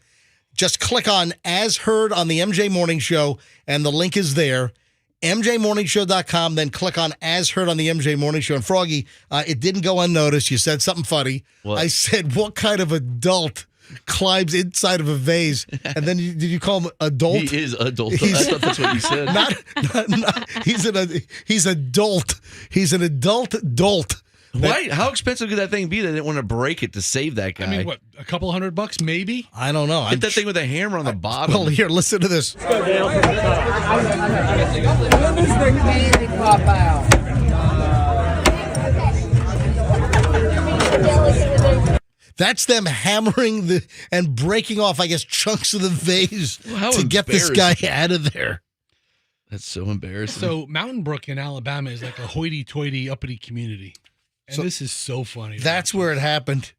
Just click on As Heard on the MJ Morning Show, and the link is there. mjmorningshow.com, then click on As Heard on the MJ Morning Show. And Froggy, it didn't go unnoticed. You said something funny. What? I said, what kind of adult climbs inside of a vase? And then did you call him adult? He is adult. I thought that's what you said. Not, he's adult. He's an adult dolt. Why? How expensive could that thing be? They didn't want to break it to save that guy. I mean, what, a couple $100 maybe? I don't know. Hit that thing with a hammer on the bottom. Well, here, listen to this. That's them hammering and breaking off, I guess, chunks of the vase to get this guy out of there. That's so embarrassing. So Mountain Brook in Alabama is like a hoity-toity, uppity community. And this is so funny. That's where it happened.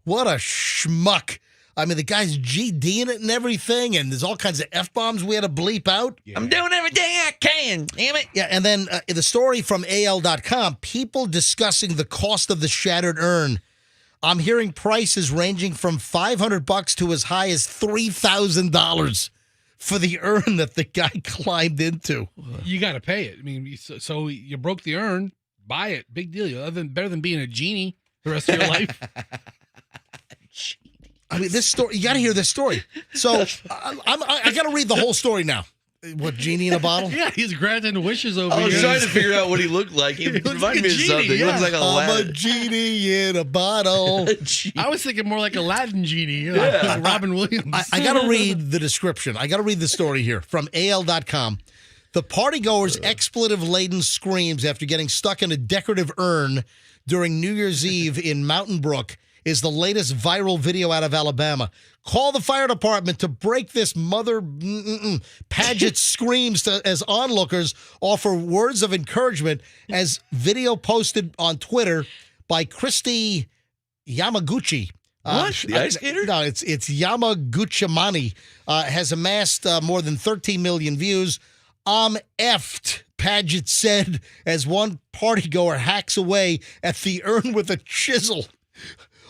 What a schmuck. I mean, the guy's GDing it and everything, and there's all kinds of F-bombs we had to bleep out. Yeah. I'm doing everything I can, damn it. Yeah, and then the story from AL.com, people discussing the cost of the shattered urn. I'm hearing prices ranging from $500 to as high as $3,000 for the urn that the guy climbed into. You got to pay it. I mean, so you broke the urn, buy it. Big deal. Better than being a genie the rest of your life. I mean, this story, you got to hear this story. So I got to read the whole story now. What, genie in a bottle? Yeah, he's granting wishes over I was here. trying to figure out what he looked like. He reminded me of something. He looks like a I'm Aladdin. a genie in a bottle. I was thinking more like Aladdin genie, Yeah. like Robin Williams. I got to read the description. I got to read the story here from AL.com. The partygoer's expletive-laden screams after getting stuck in a decorative urn during New Year's Eve in Mountain Brook is the latest viral video out of Alabama. Call the fire department to break this mother Paget screams as onlookers offer words of encouragement as video posted on Twitter by Christy Yamaguchi. What? The ice skater? No, it's Yamaguchimani. Has amassed more than 13 million views. I'm effed, Paget said as one partygoer hacks away at the urn with a chisel.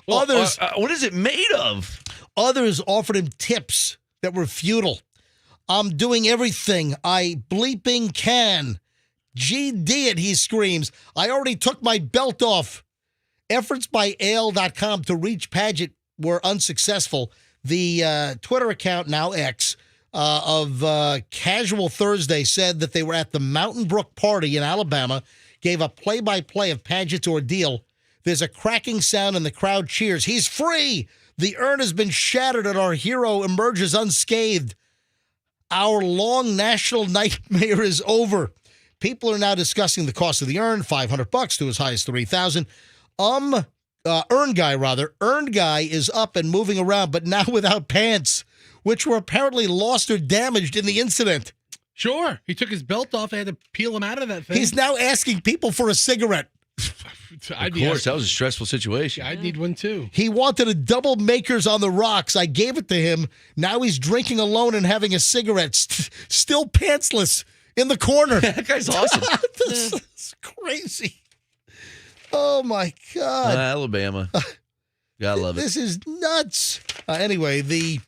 Well, Others, what is it made of? Others offered him tips that were futile. I'm doing everything I bleeping can. GD it, he screams. I already took my belt off. Efforts by AL.com to reach Paget were unsuccessful. The Twitter account, now X, of Casual Thursday said that they were at the Mountain Brook party in Alabama, gave a play-by-play of Paget's ordeal. There's a cracking sound and the crowd cheers. He's free! The urn has been shattered and our hero emerges unscathed. Our long national nightmare is over. People are now discussing the cost of the urn, $500 to as high as $3,000. Urn guy is up and moving around, but now without pants, which were apparently lost or damaged in the incident. Sure. He took his belt off. They had to peel him out of that thing. He's now asking people for a cigarette. Of course, that was a stressful situation. Yeah, I'd need one too. He wanted a double Makers on the rocks. I gave it to him. Now he's drinking alone and having a cigarette, still pantsless in the corner. That guy's awesome. This is crazy. Oh, my God. Alabama. Gotta love it. This is nuts. Anyway, the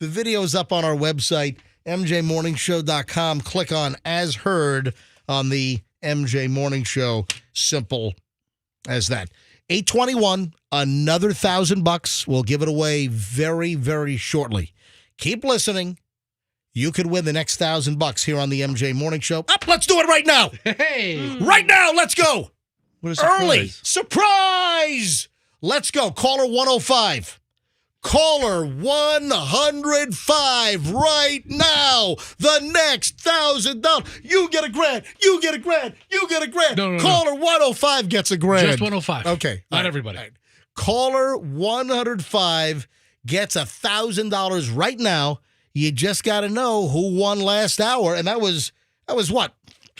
video's up on our website, mjmorningshow.com. Click on As Heard on the MJ Morning Show. Simple as that. 821, another $1,000. We'll give it away very, very shortly. Keep listening. You could win the next $1,000 here on the MJ Morning Show. Up, let's do it right now. Hey. Right now, let's go. What a surprise. Early. Surprise. Let's go. Caller 105. Caller 105 right now. The next $1,000. You get a grand. You get a grand. You get a grand. No. Caller 105 gets a grand. Just 105. Okay. Not All right. everybody. All right. Caller 105 gets $1,000 right now. You just got to know who won last hour. And that was what?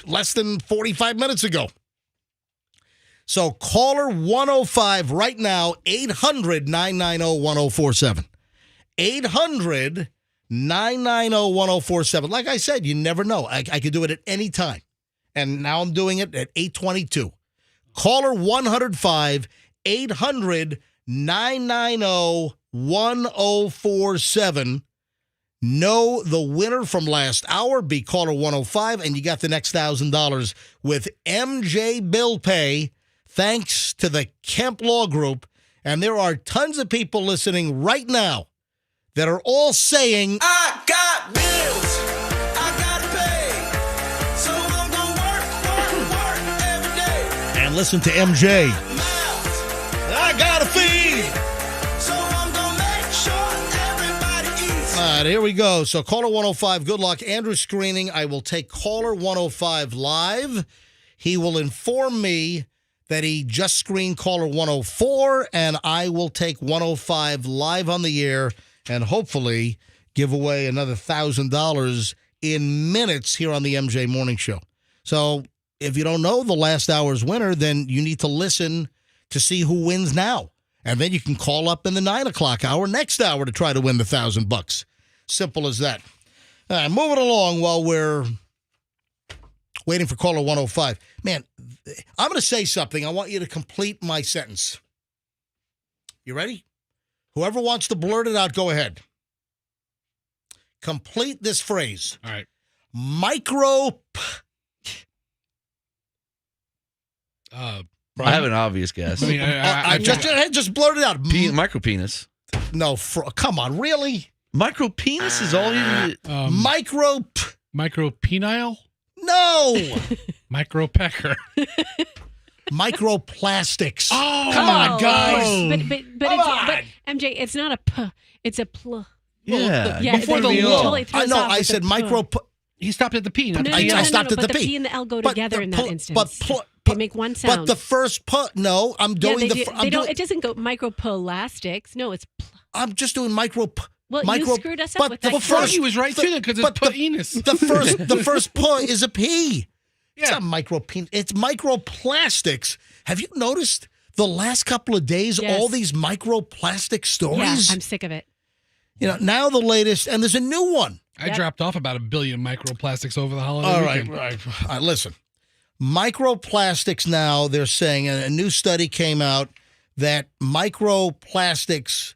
Less than 45 minutes ago. So caller 105 right now, 800-990-1047. 800-990-1047. Like I said, you never know. I could do it at any time. And now I'm doing it at 822. Caller 105, 800-990-1047. Know the winner from last hour. Be caller 105, and you got the next $1,000 with MJ Bill Pay. Thanks to the Kemp Law Group. And there are tons of people listening right now that are all saying, I got bills I gotta pay, so I'm gonna work every day. and listen to MJ. I gotta feed, so I'm gonna make sure everybody eats. All right, here we go. So caller 105, good luck. Andrew screening. I will take caller 105 live. He will inform me that he just screened caller 104, and I will take 105 live on the air and hopefully give away another $1,000 in minutes here on the MJ Morning Show. So if you don't know the last hour's winner, then you need to listen to see who wins now. And then you can call up in the 9 o'clock hour next hour to try to win the $1,000. Simple as that. All right, moving along while we're waiting for caller 105. Man, I'm going to say something. I want you to complete my sentence. You ready? Whoever wants to blurt it out, go ahead. Complete this phrase. All right. I have an obvious guess. I mean, I just blurted out. Micro penis. No, come on, really? Micro penis is all you need. Micro Micropenile? No. Micropecker. Microplastics. Oh, come on, guys. But MJ, it's not a p. It's a pl. Yeah. Yeah. Before the you law. totally threw us No, off I with said the micro. He stopped at the P. Not No, the no, P. no, I no, stopped no, at but the the P. P and the L go But together the in that pl- instance. but they make one sound. But the first no, I'm doing yeah, the. they, fir- they I'm don't. doing, It doesn't go microplastics. No, it's. I'm just doing micro. Well, micro, you screwed us up with that. Froggy was right too, because it's but penis. The first P is a P. It's Yeah. not micro. It's microplastics. Have you noticed the last couple of days Yes. all these microplastic Yeah, stories? I'm sick of it. Now the latest, and there's a new one. I dropped off about 1 billion microplastics over the holiday All right, weekend. right. Listen, microplastics now, they're saying, a new study came out that microplastics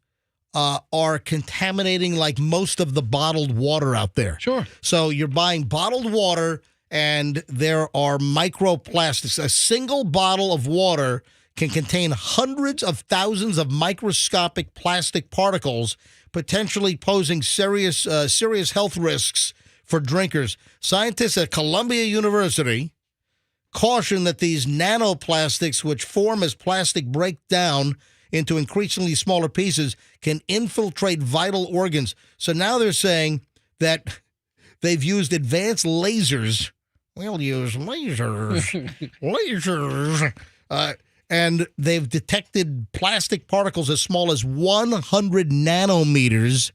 are contaminating like most of the bottled water out there. Sure. So you're buying bottled water and there are microplastics. A single bottle of water can contain hundreds of thousands of microscopic plastic particles, potentially posing serious health risks for drinkers. Scientists at Columbia University caution that these nanoplastics, which form as plastic break down into increasingly smaller pieces, can infiltrate vital organs. So now they're saying that they've used advanced lasers. We'll use lasers. And they've detected plastic particles as small as 100 nanometers.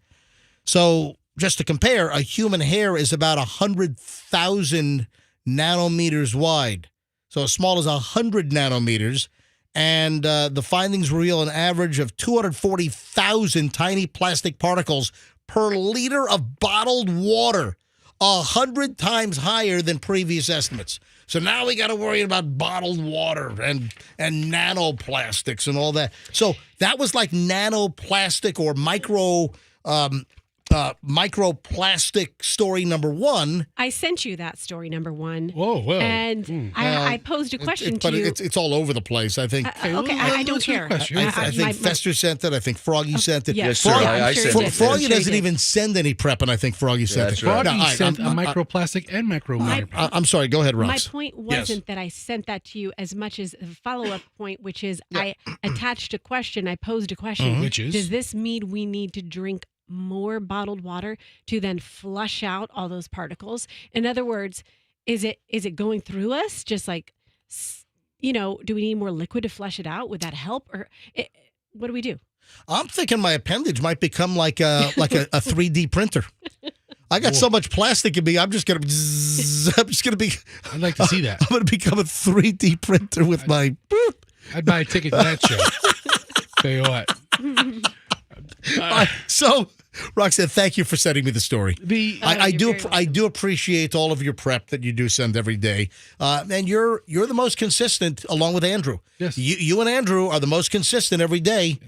So just to compare, a human hair is about 100,000 nanometers wide. So as small as 100 nanometers. And the findings reveal an average of 240,000 tiny plastic particles per liter of bottled water, 100 times higher than previous estimates. So now we got to worry about bottled water and nanoplastics and all that. So that was like nanoplastic or microplastic story number one. I sent you that story number one. Whoa, well. And I posed a question to but you. it's all over the place, I think. Okay, I don't care. I think Fester sent it. I think Froggy sent it. Yes, Froggy, I sent it. Froggy doesn't even send any prep, and I think Froggy sent it. Froggy No, sent a microplastic and micro. I'm sorry. Go ahead, Rox. My point wasn't that I sent that to you as much as the follow-up point, which is I attached a question. I posed a question. Which is? Does this mean we need to drink more bottled water to then flush out all those particles? In other words, is it going through us? Just like, do we need more liquid to flush it out? Would that help? Or what do we do? I'm thinking my appendage might become like a 3D printer. I got so much plastic in me. I'm just gonna be. I'd like to see that. I'm gonna become a 3D printer with my. I'd buy a ticket to that show. Tell you what. So, Roxanne, thank you for sending me the story. I you're do appreciate all of your prep that you do send every day, and you're the most consistent along with Andrew. Yes, you and Andrew are the most consistent every day.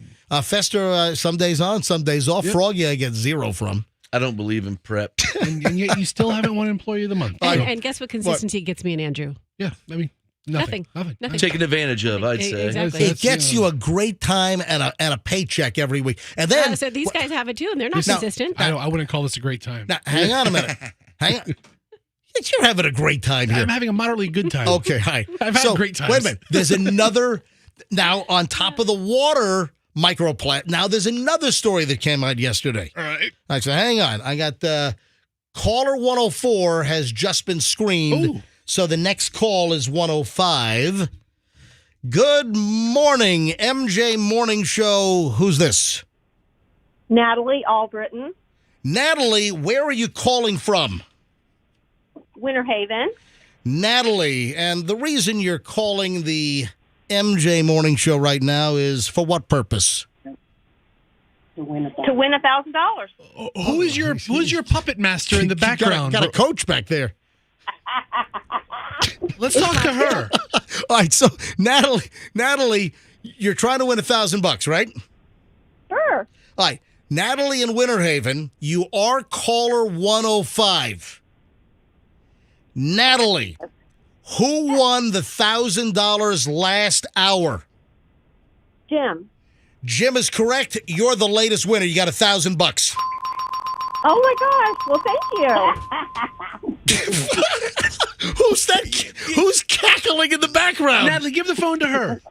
Fester, some days on, some days off. Yep. Froggy, I get 0 from. I don't believe in prep. and yet you still haven't won Employee of the Month. And guess what consistency gets me and Andrew? Yeah, I mean, nothing. Taken advantage of, I'd say. Exactly. It gets you a great time and a paycheck every week. And then So these guys have it too, and they're not consistent. I wouldn't call this a great time. Now, hang on a minute. Hang on. You're having a great time here. I'm having a moderately good time. Okay, hi. I've had great times. Wait a minute. There's another, now on top of the water microplastic, now there's another story that came out yesterday. All right. All right, so hang on. I got caller 104 has just been screened. Ooh. So the next call is 105. Good morning, MJ Morning Show. Who's this? Natalie Albritton, Natalie, where are you calling from? Winter Haven. Natalie, and the reason you're calling the MJ Morning Show right now is for what purpose? To win $1,000. Who's your puppet master in the background? Got a coach back there. Let's talk to her. All right, so Natalie, you're trying to win $1,000, right? Sure. All right, Natalie in Winter Haven, you are caller 105. Natalie, who won the $1,000 last hour? Jim. Jim is correct. You're the latest winner. You got $1,000. Oh my gosh! Well, thank you. Who's that? Who's cackling in the background? Natalie, give the phone to her.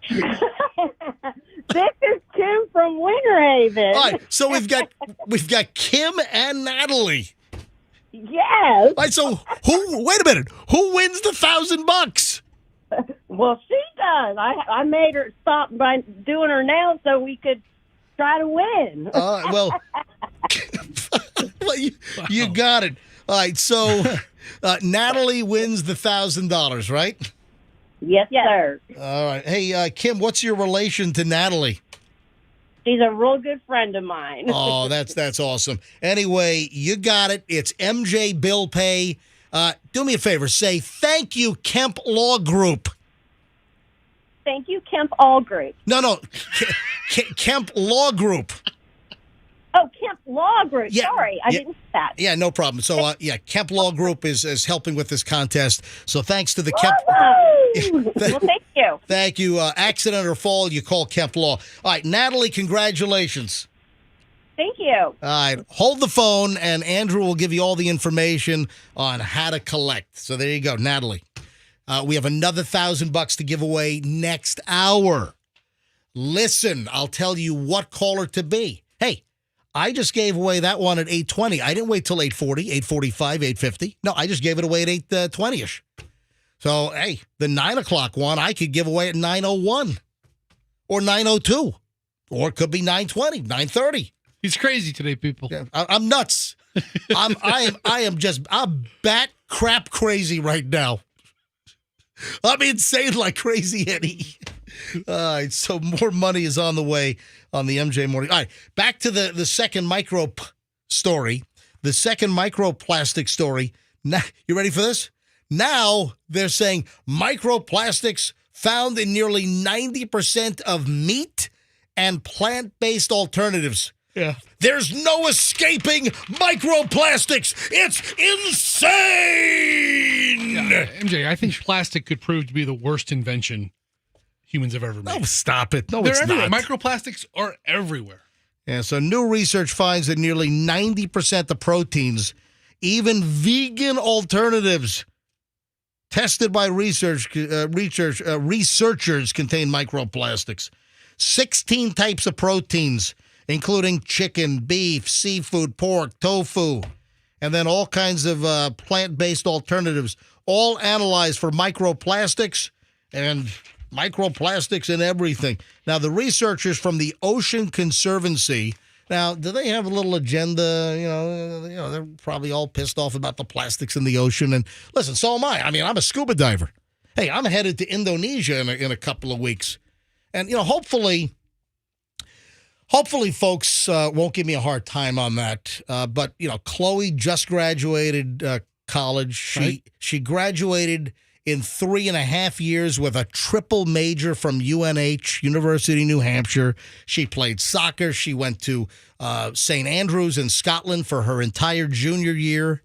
This is Kim from Winter Haven. All right, so we've got Kim and Natalie. Yes. All right, so wait a minute. Who wins the $1,000? Well, she does. I made her stop by doing her nails so we could try to win. Well, you got it. All right, so Natalie wins the $1,000, right? Yes, sir. All right. Hey, Kim, what's your relation to Natalie? She's a real good friend of mine. Oh, that's awesome. Anyway, you got it. It's MJ Bill Pay. Do me a favor. Say thank you, Kemp Law Group. Thank you, Kemp All Group. No. Kemp Law Group. Oh, Kemp Law Group. Yeah, Sorry, I didn't see that. Yeah, no problem. So, Kemp Law Group is helping with this contest. So, thanks to the Kemp. Well, thank you. Thank you. Accident or fall, you call Kemp Law. All right, Natalie, congratulations. Thank you. All right, hold the phone, and Andrew will give you all the information on how to collect. So there you go, Natalie. We have another $1,000 to give away next hour. Listen, I'll tell you what caller to be. Hey, I just gave away that one at 8:20. I didn't wait till 8:40, 8:45, 8:50. No, I just gave it away at 8:20-ish. So, hey, the 9 o'clock one I could give away at 9:01 or 9:02, or it could be 9:20, 9:30. He's crazy today, people. Yeah, I'm nuts. I'm bat crap crazy right now. I'm insane like crazy Eddie. All right, so more money is on the way on the MJ Morning. All right, back to the second story. The second microplastic story. Now, you ready for this? Now they're saying microplastics found in nearly 90% of meat and plant-based alternatives. Yeah. There's no escaping microplastics. It's insane. Yeah, MJ, I think plastic could prove to be the worst invention humans have ever made. No, stop it. No, They're it's everywhere. not. Microplastics are everywhere. Yeah, so new research finds that nearly 90% of proteins, even vegan alternatives, tested by researchers contain microplastics. 16 types of proteins, including chicken, beef, seafood, pork, tofu, and then all kinds of plant-based alternatives, all analyzed for microplastics and microplastics in everything. Now, the researchers from the Ocean Conservancy, now, do they have a little agenda? You know, they're probably all pissed off about the plastics in the ocean. And listen, so am I. I mean, I'm a scuba diver. Hey, I'm headed to Indonesia in a couple of weeks. And, hopefully folks won't give me a hard time on that. But, Chloe just graduated college. Right. She graduated in 3.5 years with a triple major from UNH, University of New Hampshire. She played soccer. She went to St. Andrews in Scotland for her entire junior year.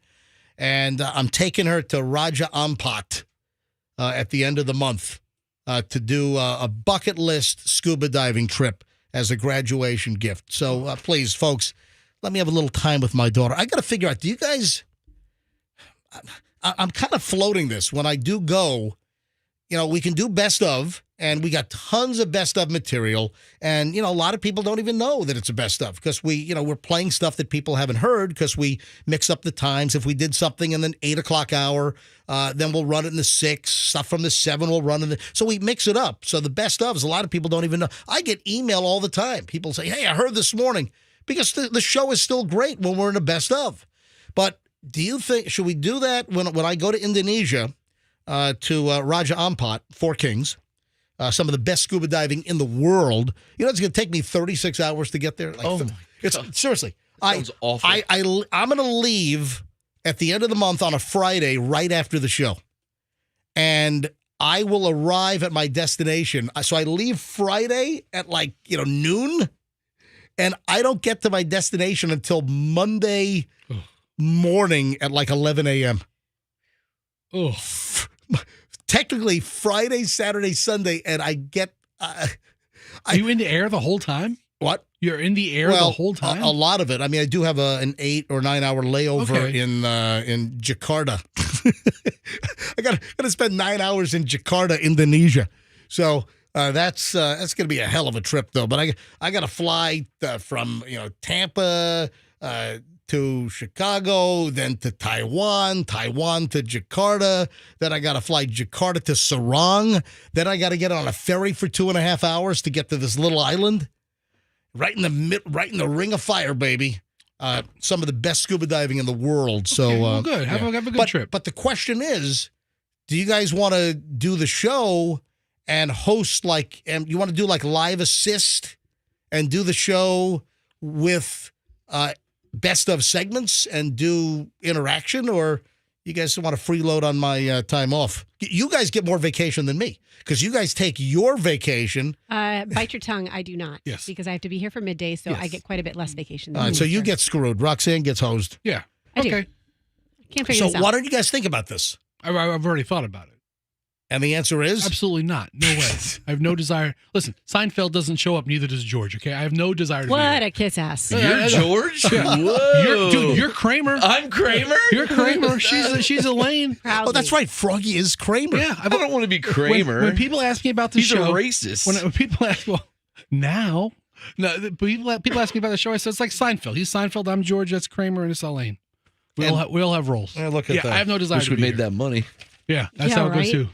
And I'm taking her to Raja Ampat at the end of the month to do a bucket list scuba diving trip as a graduation gift. So please, folks, let me have a little time with my daughter. I got to figure out, do you guys... I'm kind of floating this. When I do go, we can do best of, and we got tons of best of material. And, a lot of people don't even know that it's a best of because we're playing stuff that people haven't heard because we mix up the times. If we did something in the 8 o'clock hour, then we'll run it in the 6. Stuff from the 7 we'll run in the... So we mix it up. So the best ofs, a lot of people don't even know. I get email all the time. People say, hey, I heard this morning, because the show is still great when we're in a best of. But do you think, should we do that when I go to Indonesia to Raja Ampat, Four Kings, some of the best scuba diving in the world? It's going to take me 36 hours to get there. Seriously. Sounds awful. I'm going to leave at the end of the month on a Friday right after the show. And I will arrive at my destination. So I leave Friday at noon. And I don't get to my destination until Monday morning at 11 a.m. Oh, Technically Friday, Saturday, Sunday, and I get... Are you in the air the whole time? What? You're in the air the whole time? A lot of it. I mean, I do have an 8 or 9 hour layover in Jakarta. I gotta spend 9 hours in Jakarta, Indonesia. So that's going to be a hell of a trip, though. But I got to fly from Tampa to Chicago, then to Taiwan to Jakarta. Then I got to fly Jakarta to Sarang. Then I got to get on a ferry for 2.5 hours to get to this little island, right in the ring of fire, baby. Some of the best scuba diving in the world. So good. Have a good trip. But the question is, do you guys want to do the show and host and you want to do live assist and do the show with best of segments and do interaction, or you guys want to freeload on my time off? You guys get more vacation than me because you guys take your vacation. Bite your tongue. I do not. Yes. Because I have to be here for midday, so I get quite a bit less vacation than All right, so you get screwed. Roxanne gets hosed. Yeah. I do. Can't figure this out. So why don't you guys think about this? I've already thought about it. And the answer is? Absolutely not. No way. I have no desire. Listen, Seinfeld doesn't show up, neither does George, okay? I have no desire to What a kiss ass. You're George? Yeah. Whoa. You're Kramer. I'm Kramer? You're Kramer. She's Elaine. Oh, that's right. Froggy is Kramer. Yeah. I don't want to be Kramer. When people ask me about the He's show. a racist. When people ask, now? No, people ask me about the show, I say, it's like Seinfeld. He's Seinfeld, I'm George, that's Kramer, and it's Elaine. We all have roles. Yeah, look at that. I have no desire Wish to we be made here. that money. Yeah, that's how it goes too.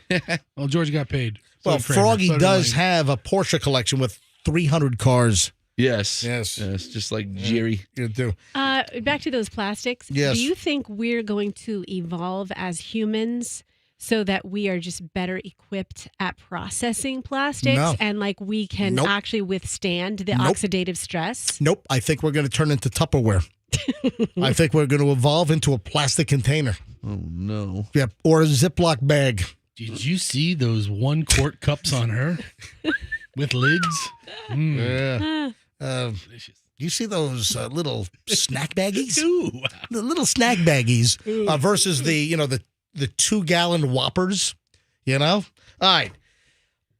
Well, George got paid. Well, So did Kramer. Froggy So did does Elaine. have a Porsche collection with 300 cars. Yes. Yes. Just like Jerry. You do. Back to those plastics. Yes. Do you think we're going to evolve as humans so that we are just better equipped at processing plastics No. and we can Nope. actually withstand the Nope. oxidative stress? Nope. I think we're going to turn into Tupperware. I think we're going to evolve into a plastic container. Oh, no. Yep. Or a Ziploc bag. Did you see those 1 quart cups on her with lids? Yeah. You see those little snack baggies? The little snack baggies versus the 2-gallon Whoppers. All right.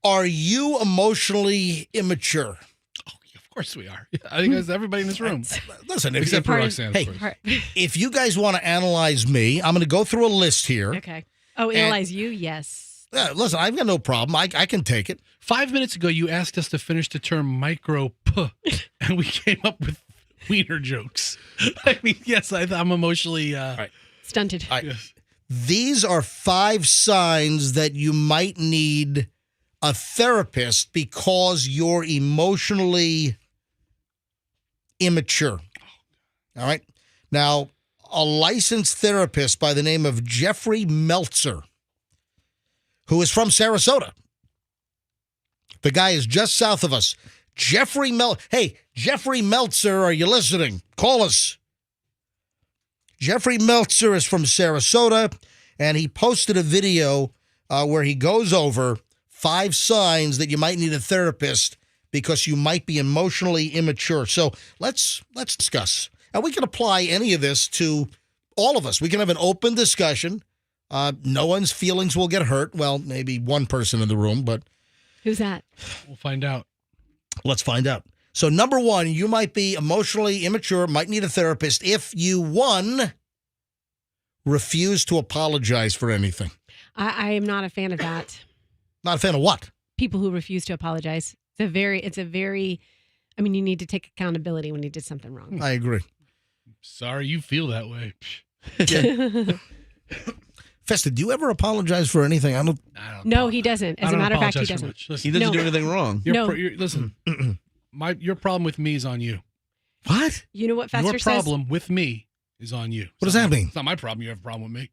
Are you emotionally immature? Of course we are. I think it's everybody in this room. Listen, Except for Roxanne, of hey, course. if you guys want to analyze me, I'm going to go through a list here. Okay. Oh, analyze you? Yes. Listen, I've got no problem. I can take it. 5 minutes ago, you asked us to finish the term micro p, and we came up with wiener jokes. I mean, yes, I'm emotionally stunted. All right. These are 5 signs that you might need a therapist because you're emotionally immature. All right. Now, a licensed therapist by the name of Jeffrey Meltzer, who is from Sarasota. The guy is just south of us. Hey, Jeffrey Meltzer, are you listening? Call us. Jeffrey Meltzer is from Sarasota, and he posted a video where he goes over 5 signs that you might need a therapist because you might be emotionally immature. So let's discuss. And we can apply any of this to all of us. We can have an open discussion. No one's feelings will get hurt. Well, maybe one person in the room, but Who's that? We'll find out. Let's find out. So, number 1, you might be emotionally immature, might need a therapist if you, 1, refuse to apologize for anything. I am not a fan of that. Not a fan of what? People who refuse to apologize. It's a very, I mean, you need to take accountability when you did something wrong. I agree. Sorry you feel that way. Festa, do you ever apologize for anything? I don't. No, he doesn't. As a matter of fact, he doesn't. He doesn't do anything wrong. Listen, your problem with me is on you. What? You know what Fester Your problem with me is on you. What does that mean? It's not my problem. You have a problem with me.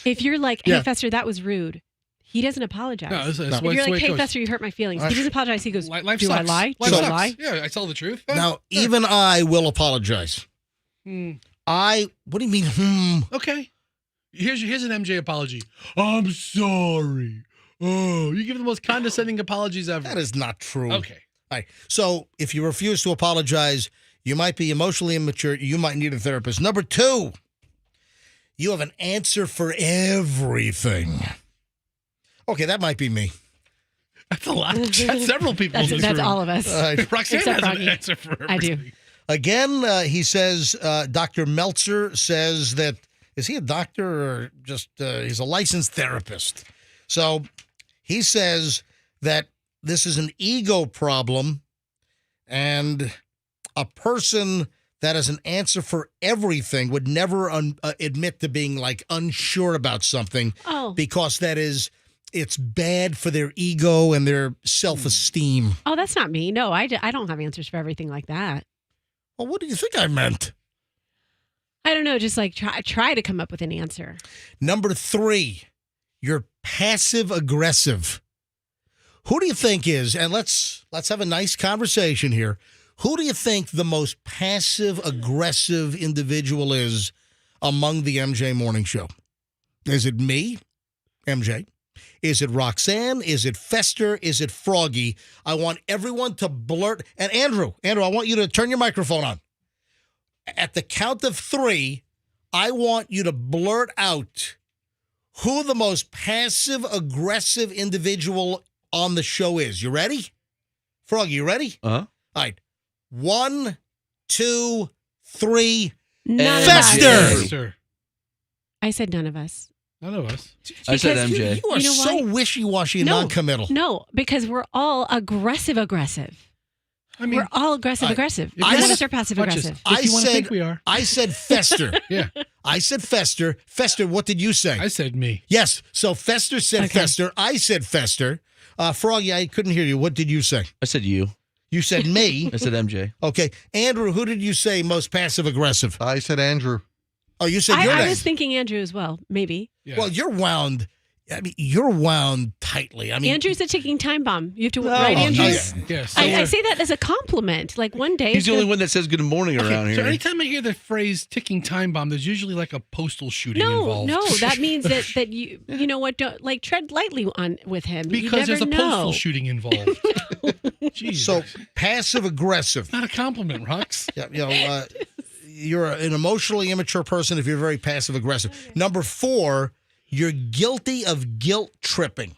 If you're like, hey, Yeah. Fester, that was rude. He doesn't apologize. No, that's if the way you're like, it hey, goes. Fester, you hurt my feelings. All He right. doesn't apologize. He goes, Life do I sucks. lie? Life Do I sucks. lie? Yeah, I tell the truth. Now, even I will apologize. What do you mean, Okay. Here's an MJ apology. I'm sorry. Oh, you give the most condescending apologies ever. That is not true. Okay. All right. So if you refuse to apologize, you might be emotionally immature. You might need a therapist. Number 2, you have an answer for everything. Okay, that might be me. That's a lot. That's several people in this That's room. all of us. Roxanne Except has Froggy. an answer for I do. everything. Again, he says, Dr. Meltzer says that, is he a doctor or just, he's a licensed therapist. So he says that this is an ego problem and a person that has an answer for everything would never admit to being like unsure about something because it's bad for their ego and their self-esteem. Oh, that's not me. No, I don't have answers for everything like that. Well, what do you think I meant? I don't know. Just like try to come up with an answer. Number 3, you're passive aggressive. Who do you think is, and let's have a nice conversation here. Who do you think the most passive aggressive individual is among the MJ Morning Show? Is it me, MJ? Is it Roxanne? Is it Fester? Is it Froggy? I want everyone to blurt. And Andrew, I want you to turn your microphone on. At the count of 3, I want you to blurt out who the most passive-aggressive individual on the show is. You ready? Froggy, you ready? Uh-huh. All right. 1, 2, 3. None of Fester. I said none of us. None of us. I said Because MJ. You are You know so why? wishy-washy and non-committal. No, because we're all aggressive. I mean, We're all aggressive. If None you of wanna- us are passive watch aggressive. this. If you want to think we are. I said Fester. Yeah. I said Fester. Fester, what did you say? I said me. Yes. So Fester said Okay. Fester. I said Fester. Froggy, I couldn't hear you. What did you say? I said you. You said me. I said MJ. Okay. Andrew, who did you say most passive-aggressive? I said Andrew. Oh, you said your I name. was thinking Andrew as well. Maybe. Yeah. Well, you're wound. I mean, you're wound tightly. I mean, Andrew's a ticking time bomb. You have to No. right, Oh, Andrews? Yeah, so I say that as a compliment. Like one day. He's the only it's one that says good morning around So here. anytime I hear the phrase "ticking time bomb," there's usually like a postal shooting involved. No, that means that you know what? Don't like tread lightly on with him. You Because there's never a postal know. shooting involved. Jeez. so passive-aggressive. Not a compliment, Rox. Yeah, you know, you're an emotionally immature person if you're very passive-aggressive. Number 4, you're guilty of guilt tripping.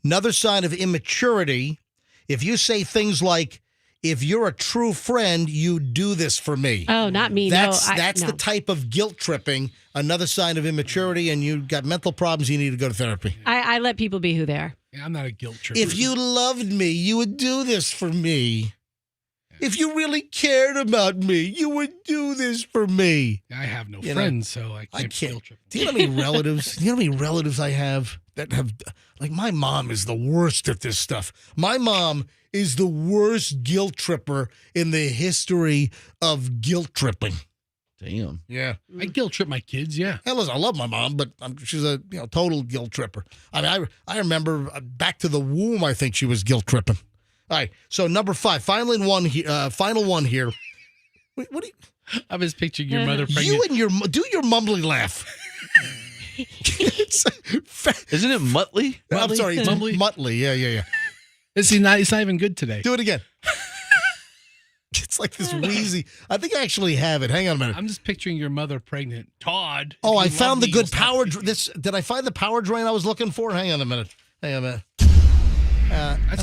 Another sign of immaturity, if you say things like, if you're a true friend, you do this for me. Oh, not me. That's no, the type of guilt tripping, another sign of immaturity, and you've got mental problems, you need to go to therapy. I let people be who they are. Yeah, I'm not a guilt tripper. If you loved me, you would do this for me. If you really cared about me, you would do this for me. I have no You know, friends, so I I can't can't. guilt trip. Do you know how many relatives? Do you know how many relatives I have that have, like, my mom is the worst at this stuff. My mom is the worst guilt tripper in the history of guilt tripping. Damn. Yeah. I guilt trip my kids, yeah. Hey, listen, I love my mom, but she's a total guilt tripper. I mean, I remember back to the womb, I think she was guilt tripping. All right, so number 5, final one here. Wait, what do you? I was picturing your mother pregnant. You and your do your mumbly laugh. Isn't it Muttley? I'm sorry, it's Mumbly? Muttley. Yeah. It's not even good today. Do it again. It's like this wheezy. I think I actually have it. Hang on a minute. I'm just picturing your mother pregnant. Todd. Oh, if I you found love the me, good you'll stop power. picking- Did I find the power drain I was looking for? Hang on a minute. That's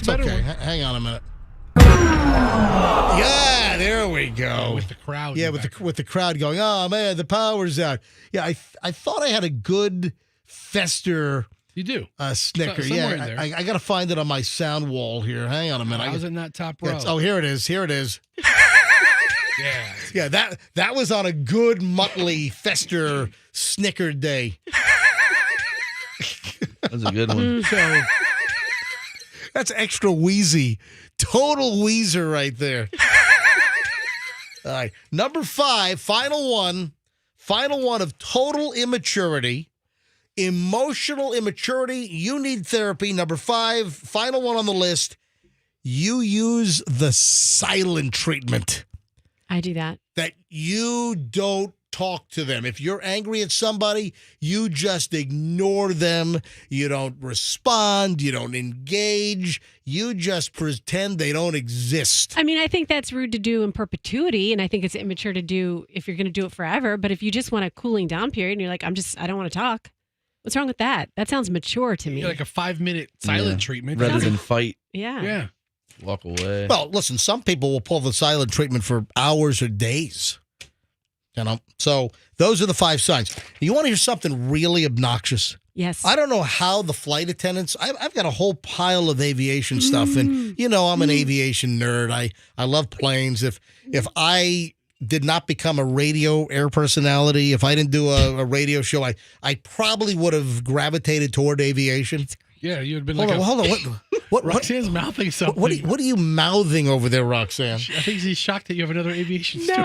a better okay. one. Hang on a minute. Yeah, there we go. With the crowd. Yeah, in the with the crowd going, oh man, the power's out. Yeah, I thought I had a good Fester You do. snicker. Somewhere in Yeah, there. I got to find it on my sound wall here. Hang on a minute. How's it not top row? Oh, here it is. Here it is. Yeah. Yeah, that was on a good Muttley Fester snicker day. That's a good one. So that's extra wheezy. Total wheezer right there. All right. Number 5, final one of total immaturity. Emotional immaturity. You need therapy. Number 5, final one on the list. You use the silent treatment. I do that. That you don't talk to them. If you're angry at somebody, you just ignore them. You don't respond. You don't engage. You just pretend they don't exist. I mean, I think that's rude to do in perpetuity, and I think it's immature to do if you're going to do it forever. But if you just want a cooling down period and you're like, I don't want to talk. What's wrong with that? That sounds mature to me. Like a 5-minute silent treatment. Rather than fight. Yeah. Yeah. Walk away. Well, listen, some people will pull the silent treatment for hours or days. So those are the 5 signs. You want to hear something really obnoxious? Yes. I don't know how the flight attendants, I've got a whole pile of aviation stuff. And, I'm an aviation nerd. I love planes. If I did not become a radio air personality, if I didn't do a radio show, I probably would have gravitated toward aviation. Yeah, you would have been Hold on. What Roxanne's mouthing something. What are you mouthing over there, Roxanne? I think he's shocked that you have another aviation story.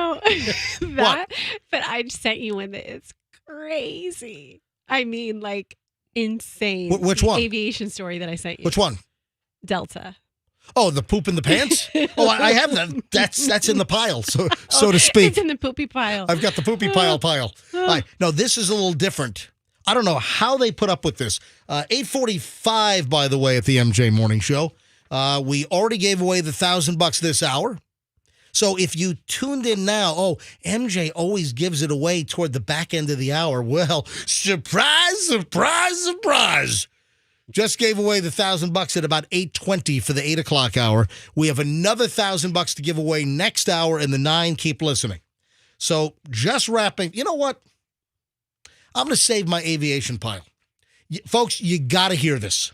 No, but I sent you one that is crazy. I mean, like insane. Which one? Aviation story that I sent you. Which one? Delta. Oh, the poop in the pants? I have that. That's in the pile, so to speak. It's in the poopy pile. I've got the poopy pile. All right. No, this is a little different. I don't know how they put up with this. 8:45, by the way, at the MJ Morning Show. We already gave away the $1,000 this hour. So if you tuned in now, MJ always gives it away toward the back end of the hour. Well, surprise, surprise, surprise. Just gave away the $1,000 at about 8:20 for the 8 o'clock hour. We have another $1,000 to give away next hour in the 9. Keep listening. So just wrapping. You know what? I'm going to save my aviation pile. Folks, you got to hear this.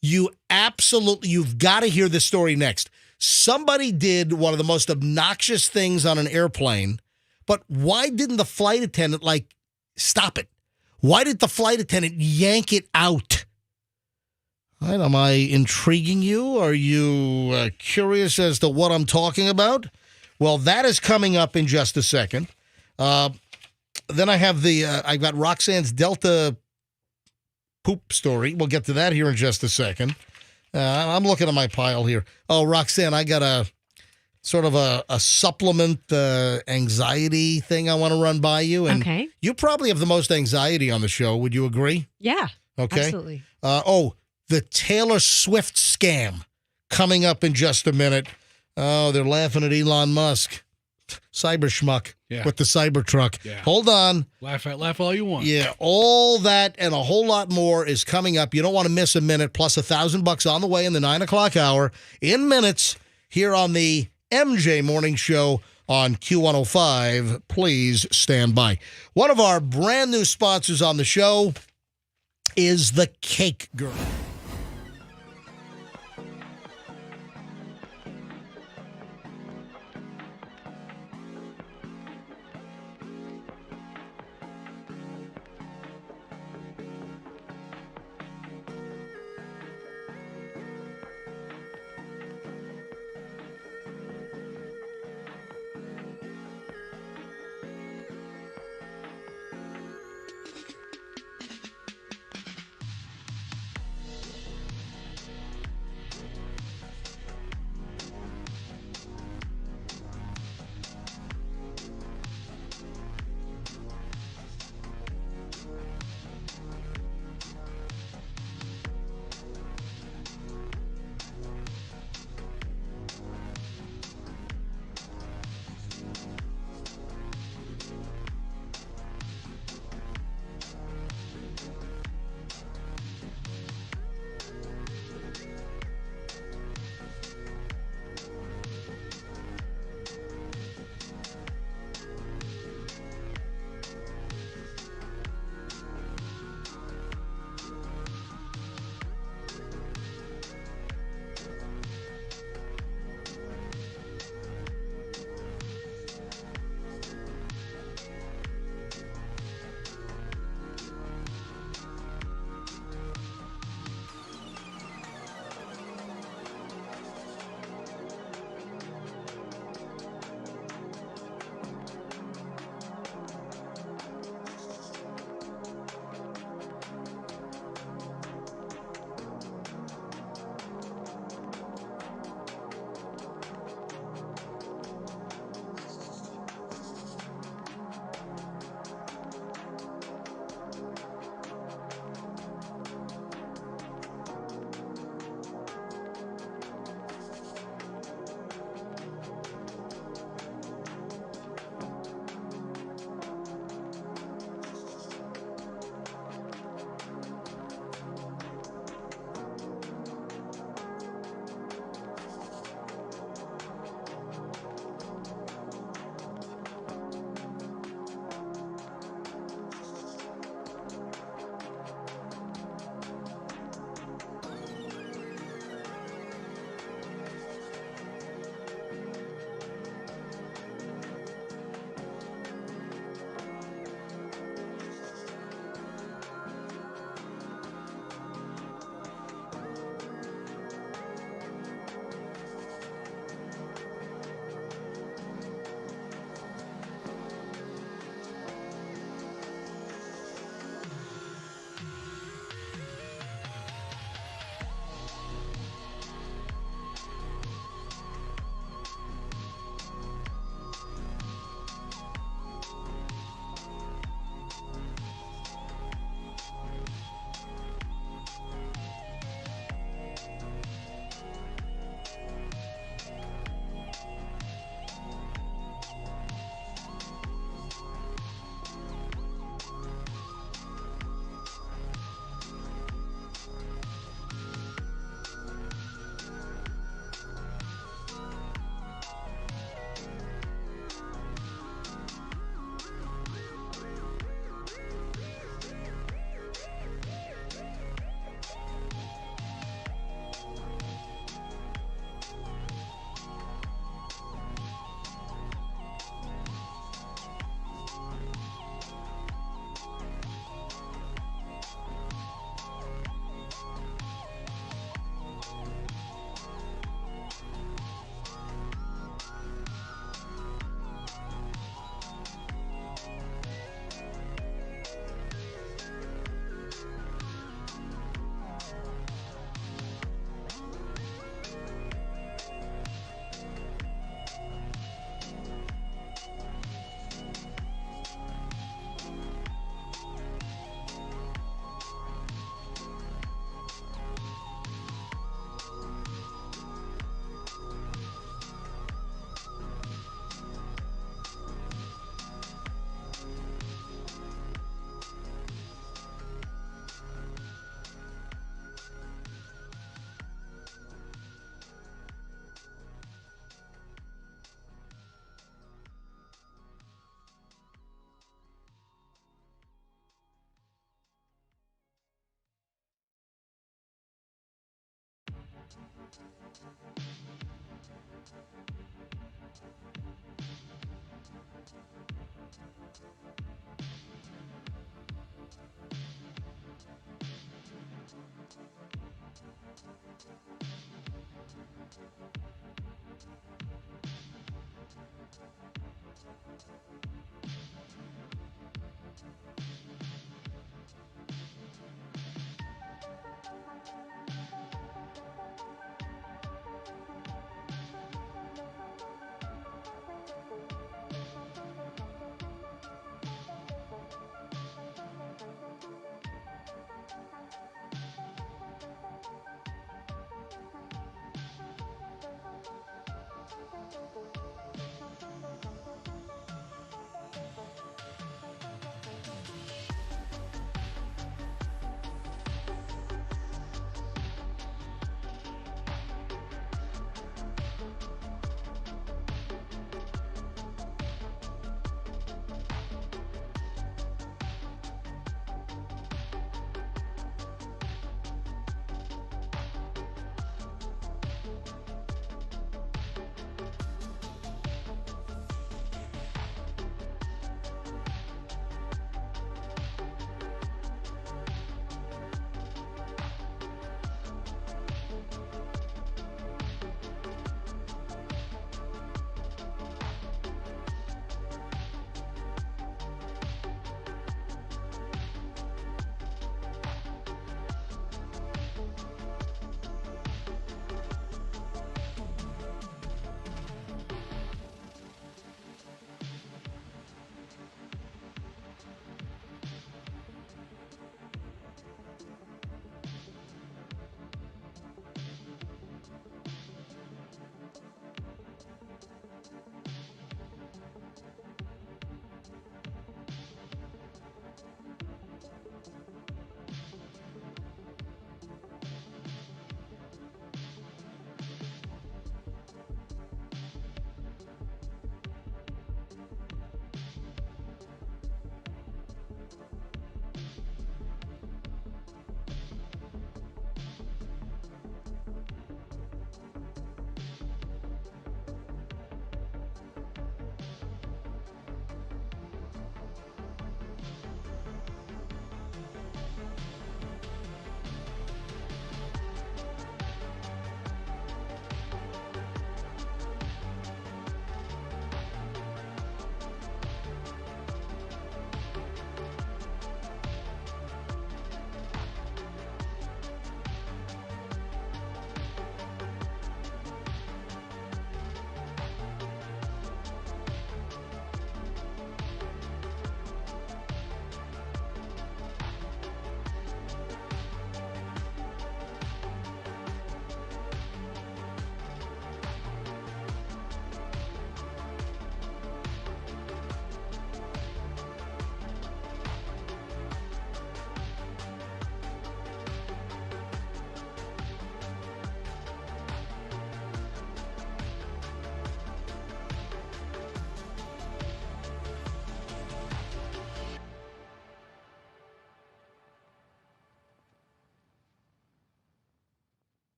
You've got to hear this story next. Somebody did one of the most obnoxious things on an airplane, but why didn't the flight attendant, stop it? Why did the flight attendant yank it out? Right, am I intriguing you? Are you curious as to what I'm talking about? Well, that is coming up in just a second. Then I have I got Roxanne's Delta poop story. We'll get to that here in just a second. I'm looking at my pile here. Oh, Roxanne, I got a sort of a supplement anxiety thing I want to run by you. And okay. You probably have the most anxiety on the show. Would you agree? Yeah. Okay. Absolutely. The Taylor Swift scam coming up in just a minute. Oh, they're laughing at Elon Musk. Cyber schmuck with the Cybertruck. Yeah. Hold on. Laugh all you want. Yeah, all that and a whole lot more is coming up. You don't want to miss a minute, plus $1,000 on the way in the 9 o'clock hour in minutes here on the MJ Morning Show on Q105. Please stand by. One of our brand new sponsors on the show is the Cake Girl.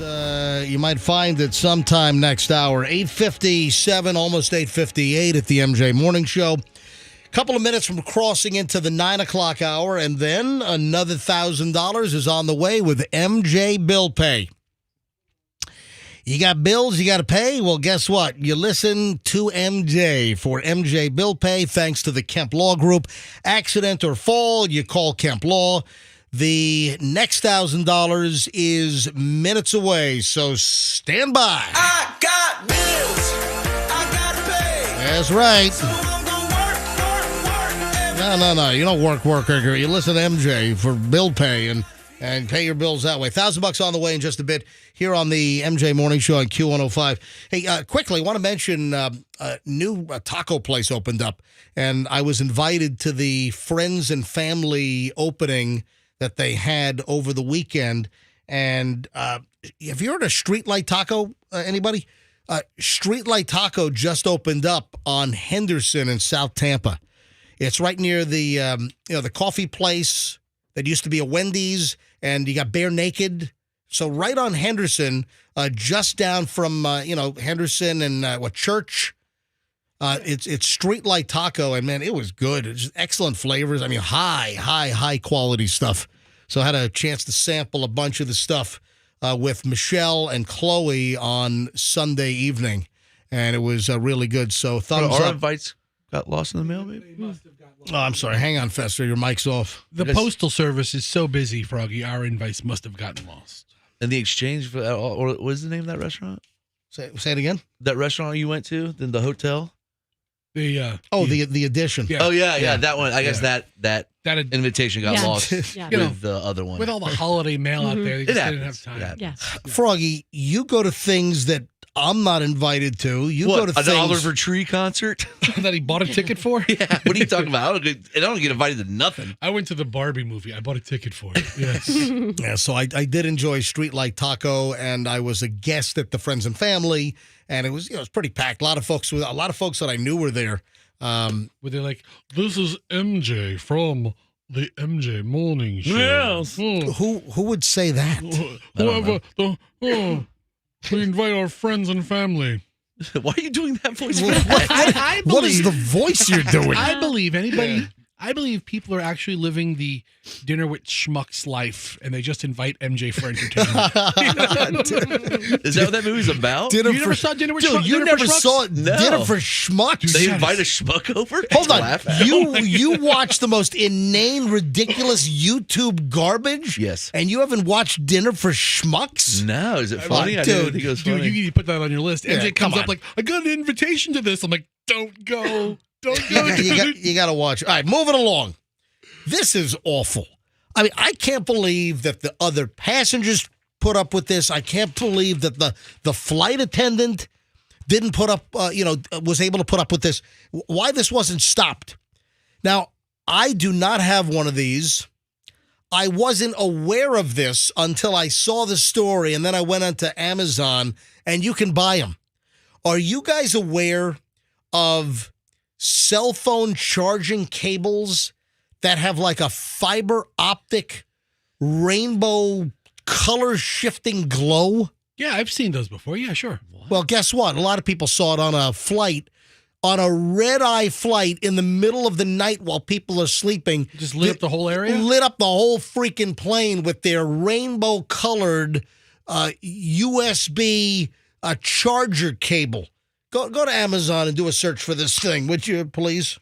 You might find it sometime next hour. 8:57, almost 8:58 at the MJ Morning Show. Couple of minutes from crossing into the 9 o'clock hour, and then another $1,000 is on the way with MJ Bill Pay. You got bills you got to pay? Well, guess what? You listen to MJ for MJ Bill Pay, thanks to the Kemp Law Group. Accident or fall, you call Kemp Law. The next $1,000 is minutes away, so stand by. I got bills. I gotta pay. That's right. So I'm gonna work. No. You don't work. You listen to MJ for bill pay and pay your bills that way. $1,000 on the way in just a bit here on the MJ Morning Show on Q105. Hey, quickly, I want to mention a new taco place opened up, and I was invited to the friends and family opening that they had over the weekend. And have you heard of Streetlight Taco? Anybody? Streetlight Taco just opened up on Henderson in South Tampa. It's right near the the coffee place that used to be a Wendy's, and you got Bare Naked. So right on Henderson, just down from Henderson and Church. It's Streetlight Taco, and man, it was good. It's just excellent flavors. I mean, high quality stuff. So I had a chance to sample a bunch of the stuff with Michelle and Chloe on Sunday evening, and it was really good. So thumbs Our up. invites got lost in the mail, maybe? Oh, I'm sorry. Hang on, Fester. Your mic's off. The Postal Service is so busy, Froggy. Our invites must have gotten lost. And the exchange for, or what is the name of that restaurant? Say it again. That restaurant you went to, then the hotel. The addition. Yeah. Oh yeah, that one. I guess that invitation got lost with the other one. With all the holiday mail out there, they just didn't have time. Yeah. Froggy, you go to things that I'm not invited to. You What, go to an things. Oliver Tree concert that he bought a ticket for? Yeah. What are you talking about? I don't get invited to nothing. I went to the Barbie movie. I bought a ticket for it. Yes. Yeah, so I did enjoy Streetlight Taco, and I was a guest at the Friends and Family, and it was it was pretty packed. A lot of folks that I knew were there. Were they like, this is MJ from the MJ Morning Show? Yes. Who would say that? Whoever. We invite our friends and family. Why are you doing that voice? What is the voice you're doing? I believe I believe people are actually living the dinner with schmucks life, and they just invite MJ for entertainment. Is that what that movie's about? You never saw Dinner with Schmucks? You never saw No. Dinner for Schmucks? They invite a schmuck over? Hold on. Laugh at. You watch the most inane, ridiculous YouTube garbage? Yes. And you haven't watched Dinner for Schmucks? No, is it funny? I Dude, didn't think it was Dude, funny. you need to put that on your list. Yeah, MJ come comes on. up like, I got an invitation to this. I'm like, don't go. Don't go. you got to watch. All right, moving along. This is awful. I mean, I can't believe that the other passengers put up with this. I can't believe that the flight attendant didn't put up, was able to put up with this. Why this wasn't stopped. Now, I do not have one of these. I wasn't aware of this until I saw the story, and then I went onto Amazon, and you can buy them. Are you guys aware of cell phone charging cables that have like a fiber optic rainbow color shifting glow? Yeah, I've seen those before. Yeah, sure. Well, guess what? A lot of people saw it on a flight, on a red-eye flight in the middle of the night while people are sleeping. Just lit up the whole area? Lit up the whole freaking plane with their rainbow-colored USB charger cable. Go to Amazon and do a search for this thing, would you, please?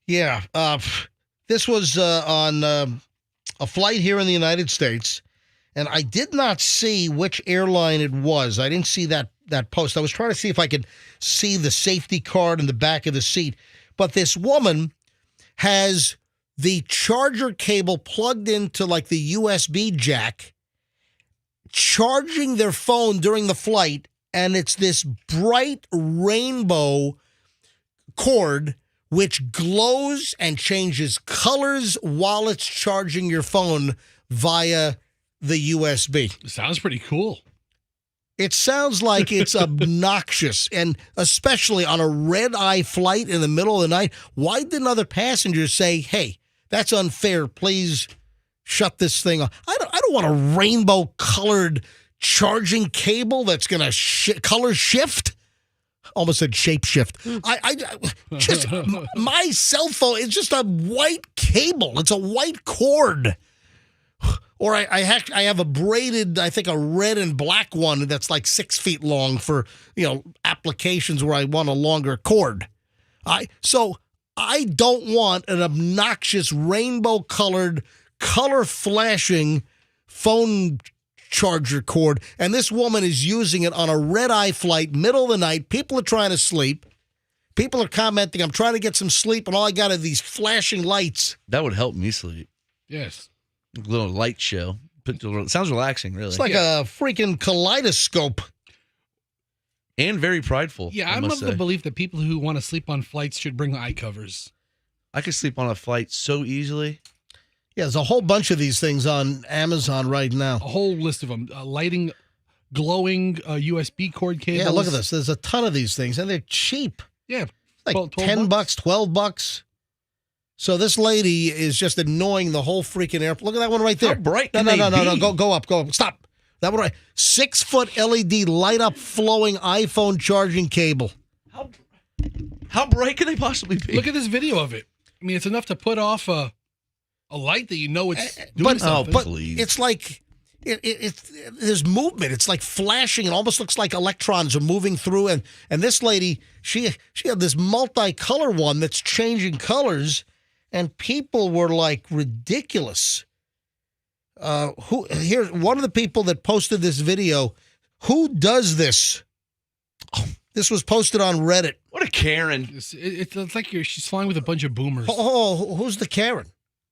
Yeah, this was on a flight here in the United States, and I did not see which airline it was. I didn't see that post. I was trying to see if I could see the safety card in the back of the seat, but this woman has the charger cable plugged into like the USB jack, charging their phone during the flight, and it's this bright rainbow cord which glows and changes colors while it's charging your phone via the USB. Sounds pretty cool. It sounds like it's obnoxious, and especially on a red-eye flight in the middle of the night. Why didn't other passengers say, hey, that's unfair, please shut this thing off? I don't want a rainbow-colored charging cable that's going to color shift. Almost said shape shift. I just my cell phone is just a white cable. It's a white cord. Or I have a braided, I think a red and black one that's like 6 feet long for, applications where I want a longer cord. So I don't want an obnoxious rainbow-colored, color-flashing phone charger cord. And this woman is using it on a red-eye flight, middle of the night. People are trying to sleep. People are commenting, I'm trying to get some sleep, and all I got are these flashing lights. That would help me sleep. Yes. A little light show. It sounds relaxing, really. It's like a freaking kaleidoscope. And very prideful. Yeah, I'm of the belief that people who want to sleep on flights should bring eye covers. I could sleep on a flight so easily. Yeah, there's a whole bunch of these things on Amazon right now. A whole list of them. Lighting, glowing USB cord cables. Yeah, look at this. There's a ton of these things, and they're cheap. Yeah. Like $10, $12. So this lady is just annoying the whole freaking airport. Look at that one right there. How bright No, can they be? Go up. Stop. That one right. 6-foot LED light-up flowing iPhone charging cable. How bright can they possibly be? Look at this video of it. I mean, it's enough to put off a light that you know it's doing something. But it's like there's movement. It's like flashing. It almost looks like electrons are moving through. And this lady, she had this multicolor one that's changing colors, and people were like ridiculous. Here's one of the people that posted this video. Who does this? This was posted on Reddit. What a Karen. It's like she's flying with a bunch of boomers. Oh, who's the Karen?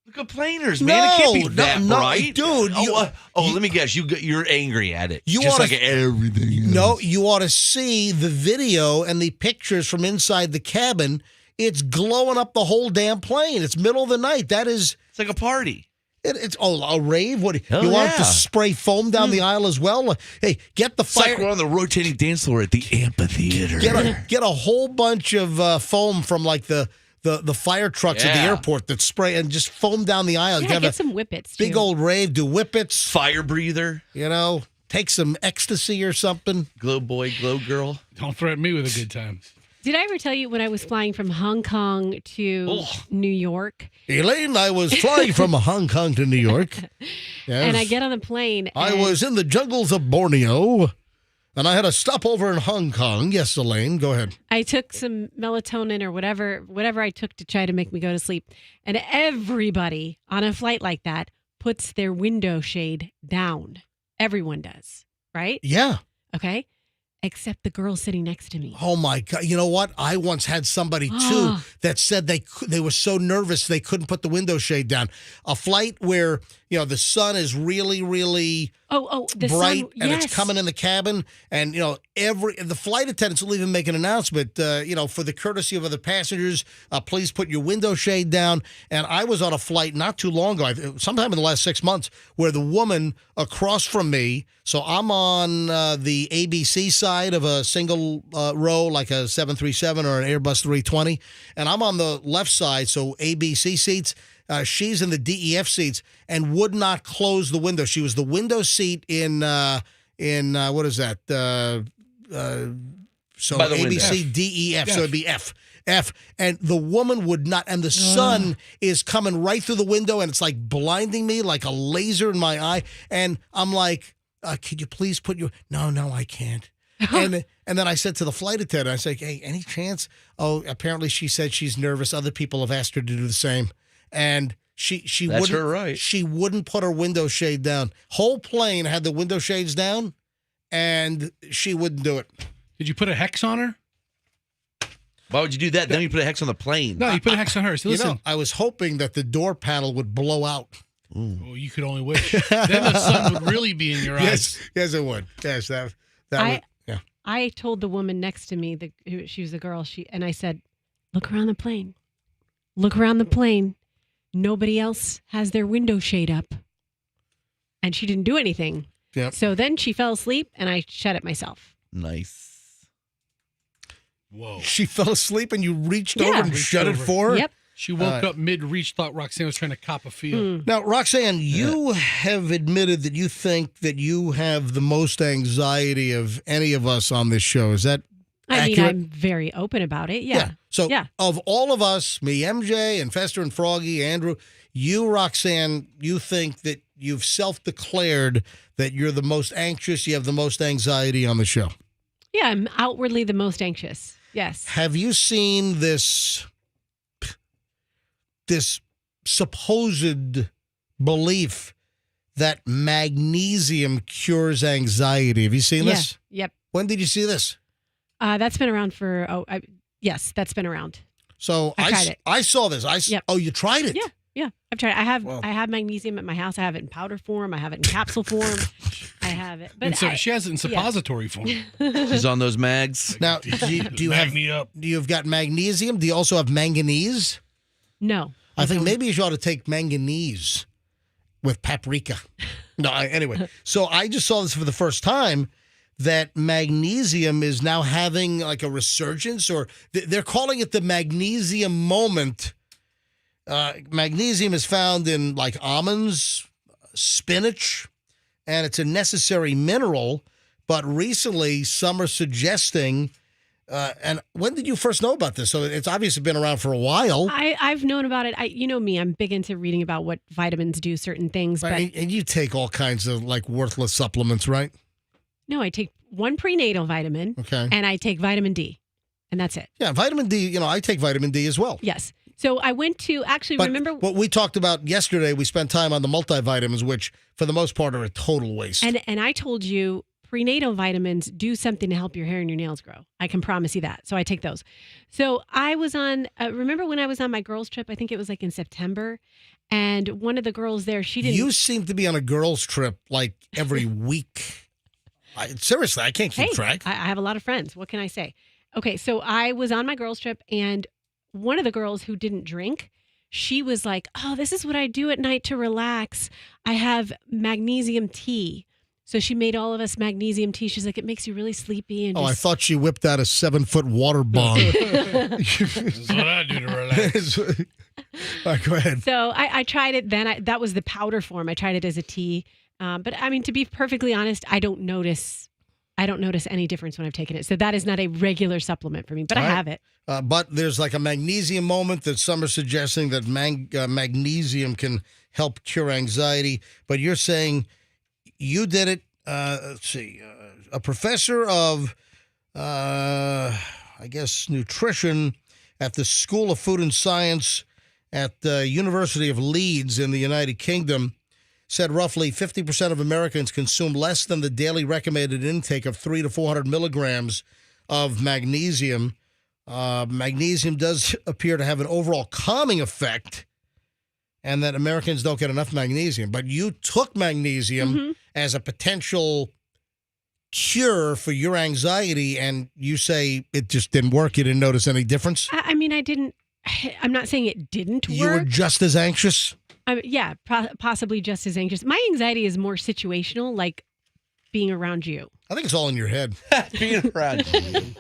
The complainers, man. It can't be that bright. Dude. Let me guess. You're angry at it. You just oughta- like everything else. No, you ought to see the video and the pictures from inside the cabin. It's glowing up the whole damn plane. It's middle of the night. It's like a party. It's a rave. What Hell you want it to yeah. spray foam down the aisle as well? Hey, get the It's fire. like we're on the rotating dance floor at the amphitheater. Get a whole bunch of foam from like the fire trucks at the Yeah. airport that spray and just foam down the aisle. Yeah, Have get a some whippets, big too. old rave. Do whippets. Fire breather. Take some ecstasy or something. Glow boy, glow girl. Don't threaten me with a good time. Did I ever tell you when I was flying from Hong Kong to New York? Elaine, I was flying from Hong Kong to New York. Yes. And I get on the plane. I was in the jungles of Borneo, and I had a stopover in Hong Kong. Yes, Elaine, go ahead. I took some melatonin or whatever I took to try to make me go to sleep. And everybody on a flight like that puts their window shade down. Everyone does, right? Yeah. Okay. Except the girl sitting next to me. Oh, my God. You know what? I once had somebody, too, that said they were so nervous they couldn't put the window shade down. A flight where, the sun is really, really the bright, sun, and yes. it's coming in the cabin. And, the flight attendants will even make an announcement, for the courtesy of other passengers, please put your window shade down. And I was on a flight not too long ago, sometime in the last 6 months, where the woman across from me, so I'm on the ABC side of a single row, like a 737 or an Airbus 320, and I'm on the left side, so ABC seats. She's in the DEF seats and would not close the window. She was the window seat in what is that? So By the ABC, window. DEF, so it'd be F. And the woman would not, and the sun is coming right through the window, and it's like blinding me like a laser in my eye. And I'm like, could you please put your, no, I can't. And then I said to the flight attendant, I said, hey, any chance? Oh, apparently she said she's nervous. Other people have asked her to do the same. And she That's wouldn't, her right. She wouldn't put her window shade down. Whole plane had the window shades down, and she wouldn't do it. Did you put a hex on her? Why would you do that? Then you put a hex on the plane. No, you put a hex on her. So listen. I was hoping that the door panel would blow out. Oh, you could only wish. Then the sun would really be in your eyes. Yes, it would. Yes, that would. Yeah. I told the woman next to me, she was a girl, and I said, look around the plane. Look around the plane. Nobody else has their window shade up. And she didn't do anything. Yep. So then she fell asleep, and I shut it myself. Nice. Whoa. She fell asleep, and you reached over and Reached shut it over. for her? Yep. She woke up mid-reach, thought Roxanne was trying to cop a feel. Now, Roxanne, you have admitted that you think that you have the most anxiety of any of us on this show. Is that accurate? I'm very open about it. Yeah. So of all of us, me, MJ, and Fester and Froggy, Andrew, you, Roxanne, you think that you've self-declared that you're the most anxious, you have the most anxiety on the show. Yeah, I'm outwardly the most anxious. Yes. Have you seen this supposed belief that magnesium cures anxiety? Have you seen this? Yep. When did you see this? That's been around for, yes, that's been around. So I tried it. I saw this. Yep. Oh, you tried it? Yeah, I've tried it. I have magnesium at my house. I have it in powder form. I have it in capsule form. I have it. But And so she has it in suppository form. She's on those mags. Now, do you've got magnesium? Do you also have manganese? No. I think maybe you ought to take manganese with paprika. No, anyway. So I just saw this for the first time, that magnesium is now having like a resurgence, or they're calling it the magnesium moment. Magnesium is found in like almonds, spinach, and it's a necessary mineral. But recently, some are suggesting, and when did you first know about this? So it's obviously been around for a while. I've known about it. You know me, I'm big into reading about what vitamins do certain things. But And you take all kinds of like worthless supplements, right? no, I take one prenatal vitamin, and I take vitamin D, and that's it. Yeah, vitamin D, I take vitamin D as well. Yes. So I went to remember what we talked about yesterday, we spent time on the multivitamins, which for the most part are a total waste. And I told you prenatal vitamins do something to help your hair and your nails grow. I can promise you that. So I take those. So I was on, remember when I was on my girls' trip? I think it was like in September. And one of the girls there, she didn't. You seem to be on a girls' trip like every week. Seriously, I can't keep track. I have a lot of friends. What can I say? Okay, so I was on my girls' trip, and one of the girls who didn't drink, she was like, oh, this is what I do at night to relax. I have magnesium tea. So she made all of us magnesium tea. She's like, it makes you really sleepy. And I thought she whipped out a 7-foot water bomb. This is what I do to relax. All right, go ahead. So I tried it then. That was the powder form. I tried it as a tea. But I mean, to be perfectly honest, I don't notice any difference when I've taken it. So that is not a regular supplement for me, but I have it. But there's like a magnesium moment that some are suggesting that magnesium can help cure anxiety. But you're saying you did it. Let's see. A professor of, I guess, nutrition at the School of Food and Science at the University of Leeds in the United Kingdom said roughly 50% of Americans consume less than the daily recommended intake of 300 to 400 milligrams of magnesium. Magnesium does appear to have an overall calming effect, and that Americans don't get enough magnesium. But you took magnesium as a potential cure for your anxiety, and you say it just didn't work. You didn't notice any difference? I mean, I'm not saying it didn't work. You were just as anxious? Yeah, possibly just as anxious. My anxiety is more situational, like being around you. I think it's all in your head. Being around you.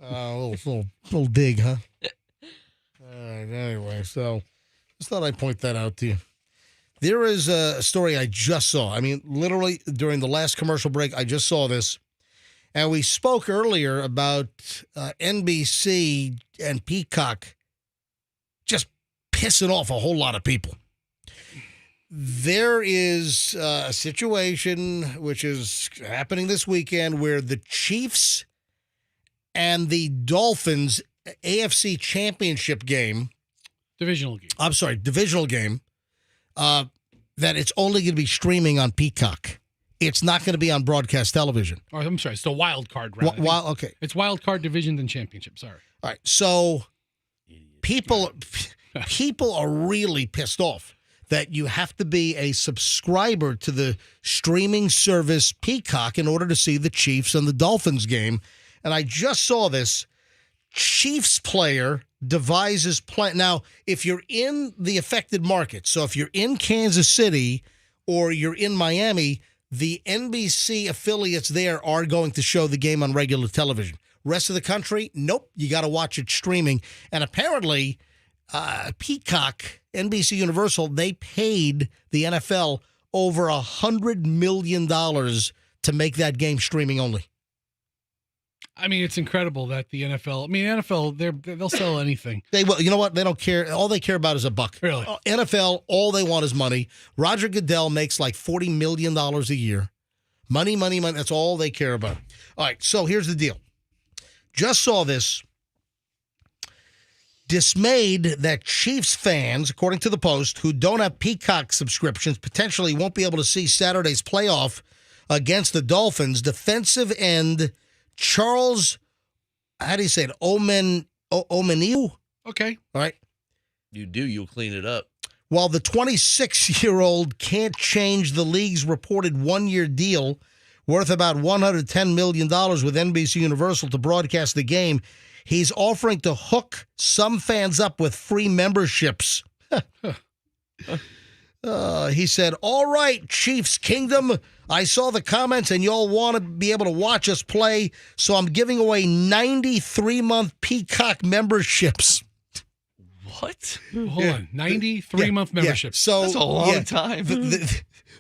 A little dig, huh? All right, anyway, so just thought I'd point that out to you. There is a story I just saw. I mean, literally during the last commercial break, I just saw this. And we spoke earlier about NBC and Peacock just pissing off a whole lot of people. There is a situation which is happening this weekend where the Chiefs and the Dolphins AFC Championship game. Divisional game. I'm sorry, divisional game. That it's only going to be streaming on Peacock. It's not going to be on broadcast television. Oh, I'm sorry. It's the wild card round. Okay. It's wild card, division, then championship. Sorry. All right. So people are really pissed off that you have to be a subscriber to the streaming service Peacock in order to see the Chiefs and the Dolphins game. And I just saw this. Chiefs player devises plan. Now, if you're in the affected market, so if you're in Kansas City or you're in Miami, the NBC affiliates there are going to show the game on regular television. Rest of the country, nope. You got to watch it streaming. And apparently, Peacock, NBC Universal, they paid the NFL over $100 million to make that game streaming only. I mean, it's incredible that the NFL. I mean, NFL, they'll sell anything. They will. You know what? They don't care. All they care about is a buck. Really? NFL, all they want is money. Roger Goodell makes like $40 million a year. Money, money, money. That's all they care about. All right. So here's the deal. Just saw this. Dismayed that Chiefs fans, according to the Post, who don't have Peacock subscriptions, potentially won't be able to see Saturday's playoff against the Dolphins. Defensive end Charles, how do you say it? Omeniu? Okay. All right. You'll clean it up. While the 26-year-old can't change the league's reported one-year deal worth about $110 million with NBC Universal to broadcast the game, he's offering to hook some fans up with free memberships. He said, all right, Chiefs Kingdom, I saw the comments and y'all want to be able to watch us play, so I'm giving away 93-month Peacock memberships. What? Hold on. 93-month membership. So, that's a long time.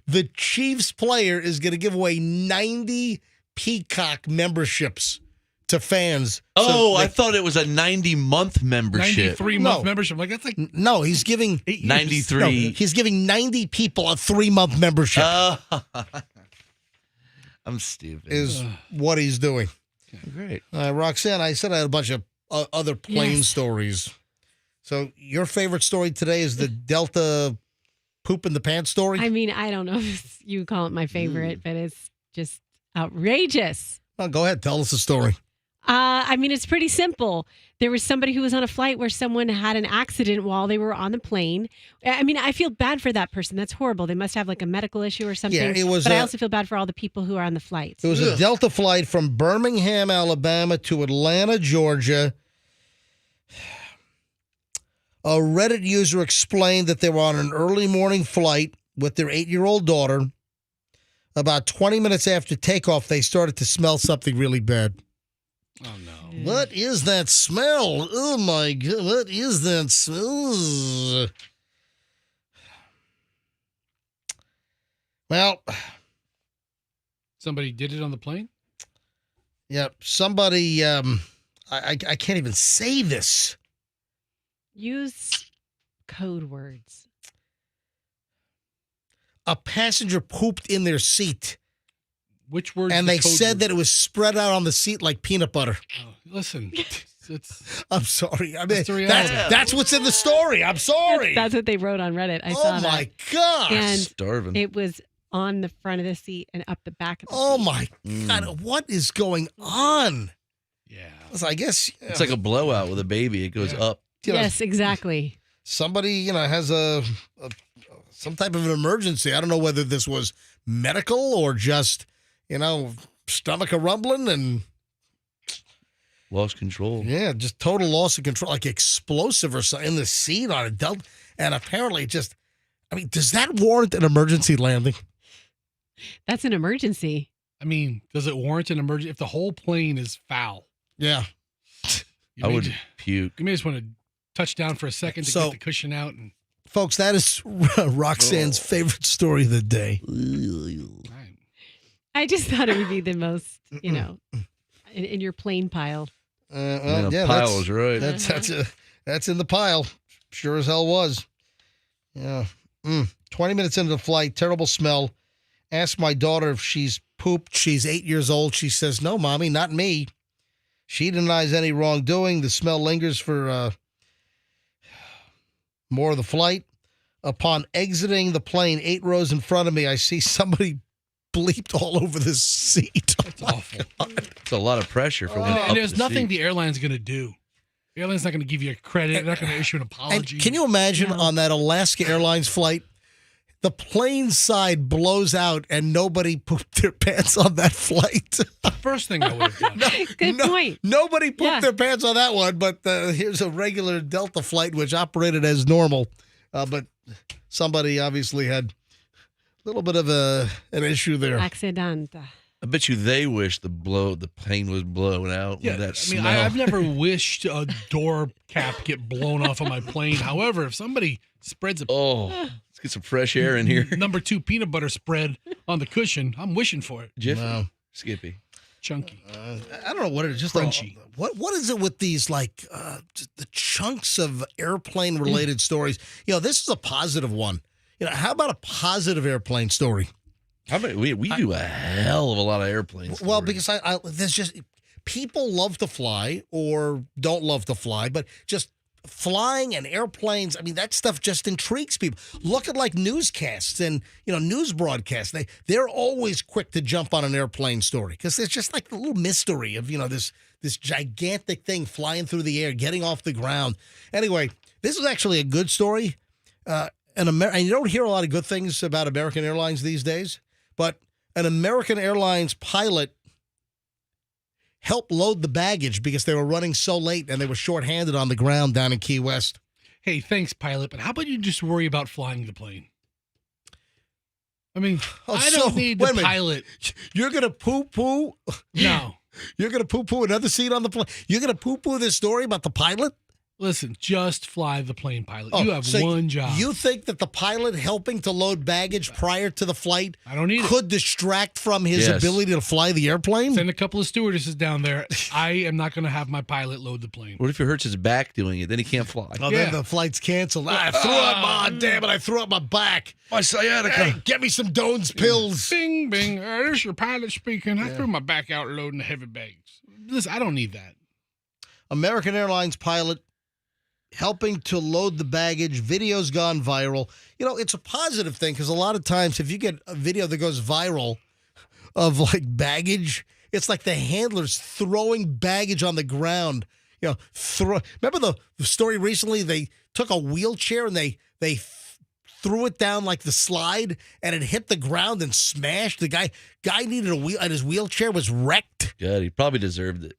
The Chiefs player is going to give away 90 Peacock memberships to fans. Oh, I thought it was a 90-month membership. 93-month membership. Like that's like no, he's giving 93. No, he's giving 90 people a 3-month membership. I'm stupid. Is what he's doing. Great. Roxanne, I said I had a bunch of other plane stories. So your favorite story today is the Delta poop in the pants story? I mean, I don't know if you call it my favorite, but it's just outrageous. Well, go ahead. Tell us the story. I mean, it's pretty simple. There was somebody who was on a flight where someone had an accident while they were on the plane. I mean, I feel bad for that person. That's horrible. They must have like a medical issue or something. Yeah, it was, but I also feel bad for all the people who are on the flights. It was a Delta flight from Birmingham, Alabama to Atlanta, Georgia. A Reddit user explained that they were on an early morning flight with their 8-year-old daughter. About 20 minutes after takeoff, they started to smell something really bad. Oh, no. What is that smell? Oh, my God. What is that smell? Well, somebody did it on the plane? Yeah, somebody, I can't even say this. Use code words. A passenger pooped in their seat. Which words? And they said that it was spread out on the seat like peanut butter. Oh, listen, it's I'm sorry. I mean, that's that's what's in the story. I'm sorry. That's what they wrote on Reddit. I saw that. Oh, my gosh. And starving. It was on the front of the seat and up the back of the Oh, seat. my God. What is going on? Yeah. So I guess. It's like a blowout with a baby. It goes up. Yes, exactly. Somebody, has some type of an emergency. I don't know whether this was medical or just, stomach a rumbling and lost control. Yeah, just total loss of control, like explosive or something in the seat on a Delta. And apparently does that warrant an emergency landing? That's an emergency. I mean, does it warrant an emergency if the whole plane is foul? Yeah. I would puke. You may just want to touch down for a second to get the cushion out. And folks, that is Roxanne's favorite story of the day. I just thought it would be the most, in your plane pile. Pile's right. That's in the pile. Sure as hell was. Yeah. 20 minutes into the flight, terrible smell. Asked my daughter if she's pooped. She's 8 years old. She says, "No, Mommy, not me." She denies any wrongdoing. The smell lingers for more of the flight. Upon exiting the plane, 8 rows in front of me, I see somebody bleeped all over the seat. That's awful. It's a lot of pressure for one. And there's nothing the airline's going to do. The airline's not going to give you a credit. They're not going to issue an apology. And can you imagine on that Alaska Airlines flight, the plane side blows out and nobody pooped their pants on that flight? The first thing I would have done. Good point. Nobody pooped their pants on that one, but here's a regular Delta flight which operated as normal. But somebody obviously had a little bit of an issue there. Accident. I bet you they wish the plane was blown out. Yeah, with that I mean, smell. I've never wished a door cap get blown off on my plane. However, if somebody spreads let's get some fresh air in here. number 2 peanut butter spread on the cushion, I'm wishing for it. Jiffy, Skippy, chunky. I don't know what it is. Just crunchy. What is it with these just the chunks of airplane related stories? This is a positive one. How about a positive airplane story? How many? We do a hell of a lot of airplanes. Well, because there's just people love to fly or don't love to fly, but just flying and airplanes. I mean, that stuff just intrigues people. Look at like newscasts and news broadcasts. They're always quick to jump on an airplane story because there's just like the little mystery of this gigantic thing flying through the air, getting off the ground. Anyway, this is actually a good story. And you don't hear a lot of good things about American Airlines these days. But an American Airlines pilot helped load the baggage because they were running so late and they were shorthanded on the ground down in Key West. Hey, thanks, pilot, but how about you just worry about flying the plane? I mean, I don't need the pilot. You're going to poo-poo? No. You're going to poo-poo another seat on the plane? You're going to poo-poo this story about the pilot? Listen, just fly the plane, pilot. You have one job. You think that the pilot helping to load baggage prior to the flight could distract from his ability to fly the airplane? Send a couple of stewardesses down there. I am not going to have my pilot load the plane. What if he hurts his back doing it? Then he can't fly. Oh, then the flight's canceled. I threw up my back. My sciatica. Hey, get me some Doan's pills. Bing, bing. This is your pilot speaking. I threw my back out loading the heavy bags. Listen, I don't need that. American Airlines pilot helping to load the baggage. Video's gone viral. It's a positive thing because a lot of times if you get a video that goes viral of like baggage, it's like the handlers throwing baggage on the ground. Remember the story recently? They took a wheelchair and they threw it down like the slide and it hit the ground and smashed. The guy needed a wheel and his wheelchair was wrecked. Good. He probably deserved it.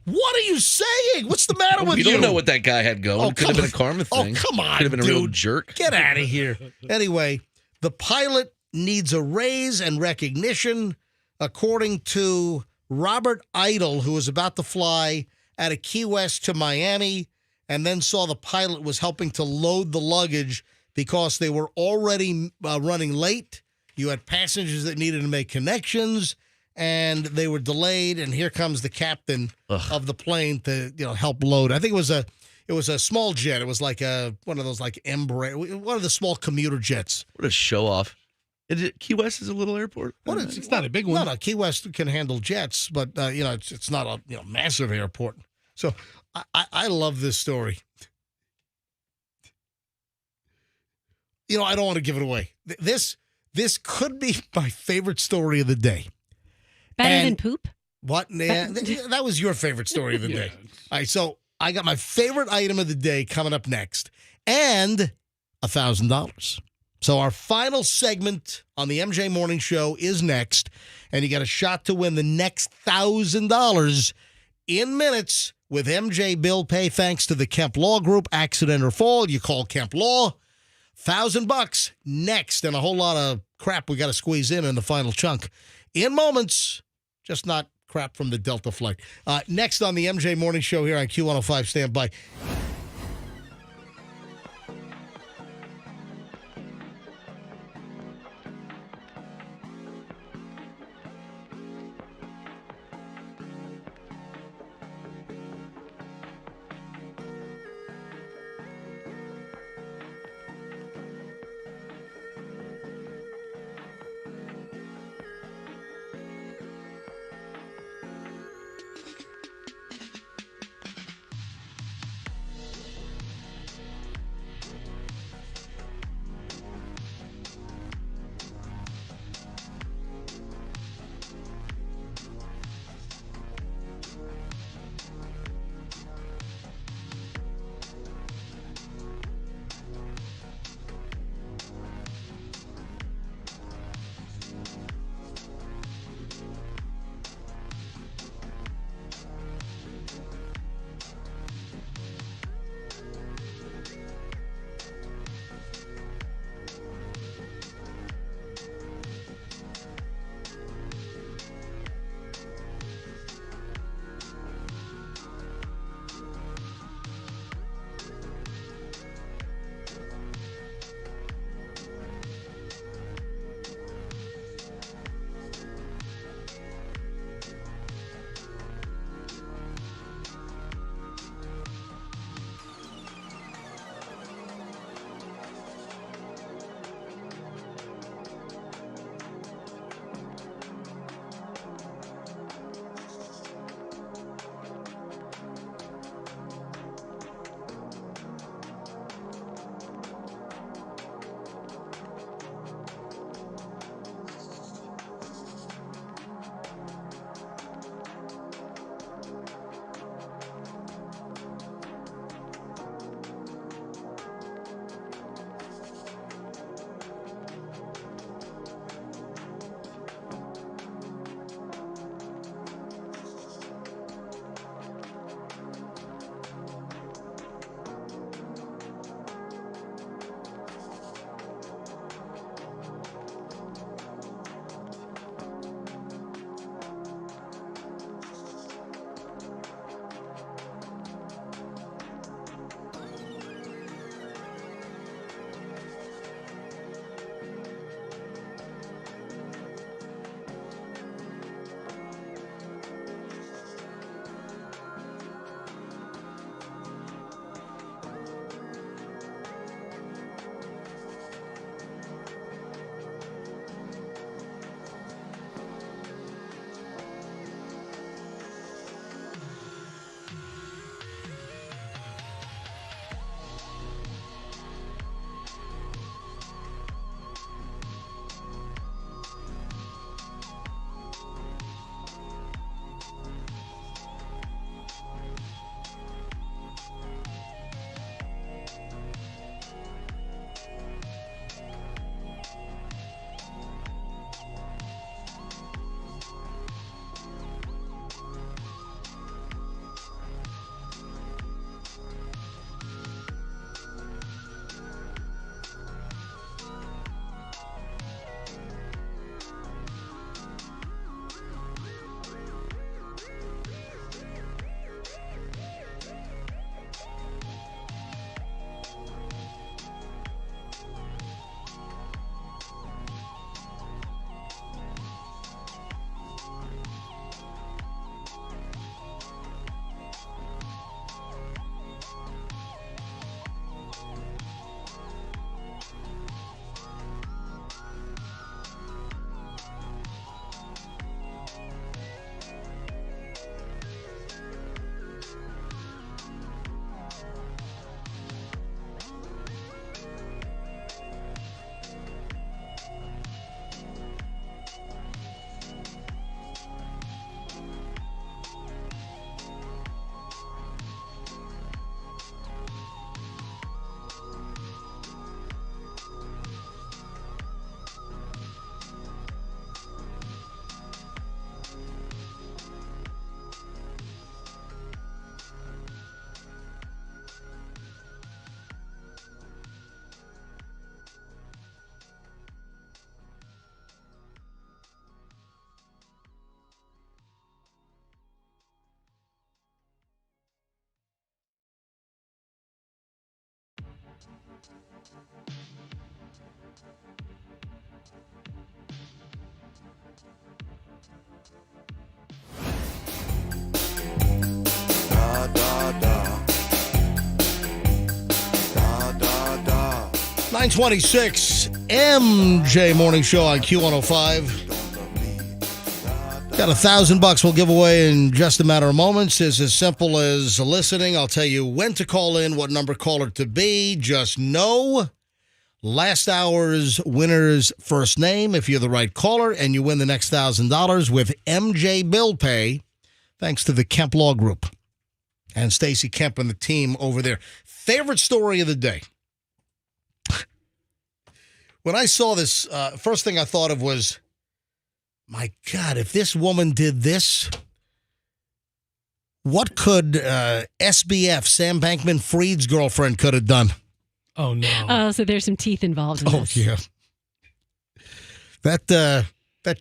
What are you saying? What's the matter with you? You don't know what that guy had going. It could have been a karma thing. Oh, come on, could have been a real dude. jerk. Get out of here. Anyway, the pilot needs a raise and recognition, according to Robert Idle, who was about to fly out of Key West to Miami and then saw the pilot was helping to load the luggage because they were already running late. You had passengers that needed to make connections, and they were delayed, and here comes the captain of the plane to help load. I think it was a small jet. It was like one of those like Embraer, one of the small commuter jets. What a show off! Key West is a little airport. It's not a big one. No, Key West can handle jets, but it's not a massive airport. So I love this story. I don't want to give it away. This could be my favorite story of the day. Better than poop? What? Yeah, that was your favorite story of the day. All right, so I got my favorite item of the day coming up next, and $1,000. So our final segment on the MJ Morning Show is next, and you got a shot to win the next $1,000 in minutes with MJ Bill Pay, thanks to the Kemp Law Group. Accident or fall, you call Kemp Law. $1,000 next, and a whole lot of crap we got to squeeze in the final chunk. In moments, just not crap from the Delta flight. Next on the MJ Morning Show here on Q105. Stand by. Da, da, da. Da, da, da. 926 MJ Morning Show on Q105. Got $1,000 we'll give away in just a matter of moments. It's as simple as listening. I'll tell you when to call in, what number caller to be. Just know last hour's winner's first name if you're the right caller, and you win the next $1,000 with MJ Bill Pay, thanks to the Kemp Law Group and Stacy Kemp and the team over there. Favorite story of the day. When I saw this, first thing I thought of was, my God, if this woman did this, what could SBF, Sam Bankman-Fried's girlfriend, could have done? Oh, no. Oh, so there's some teeth involved in this. Yeah. That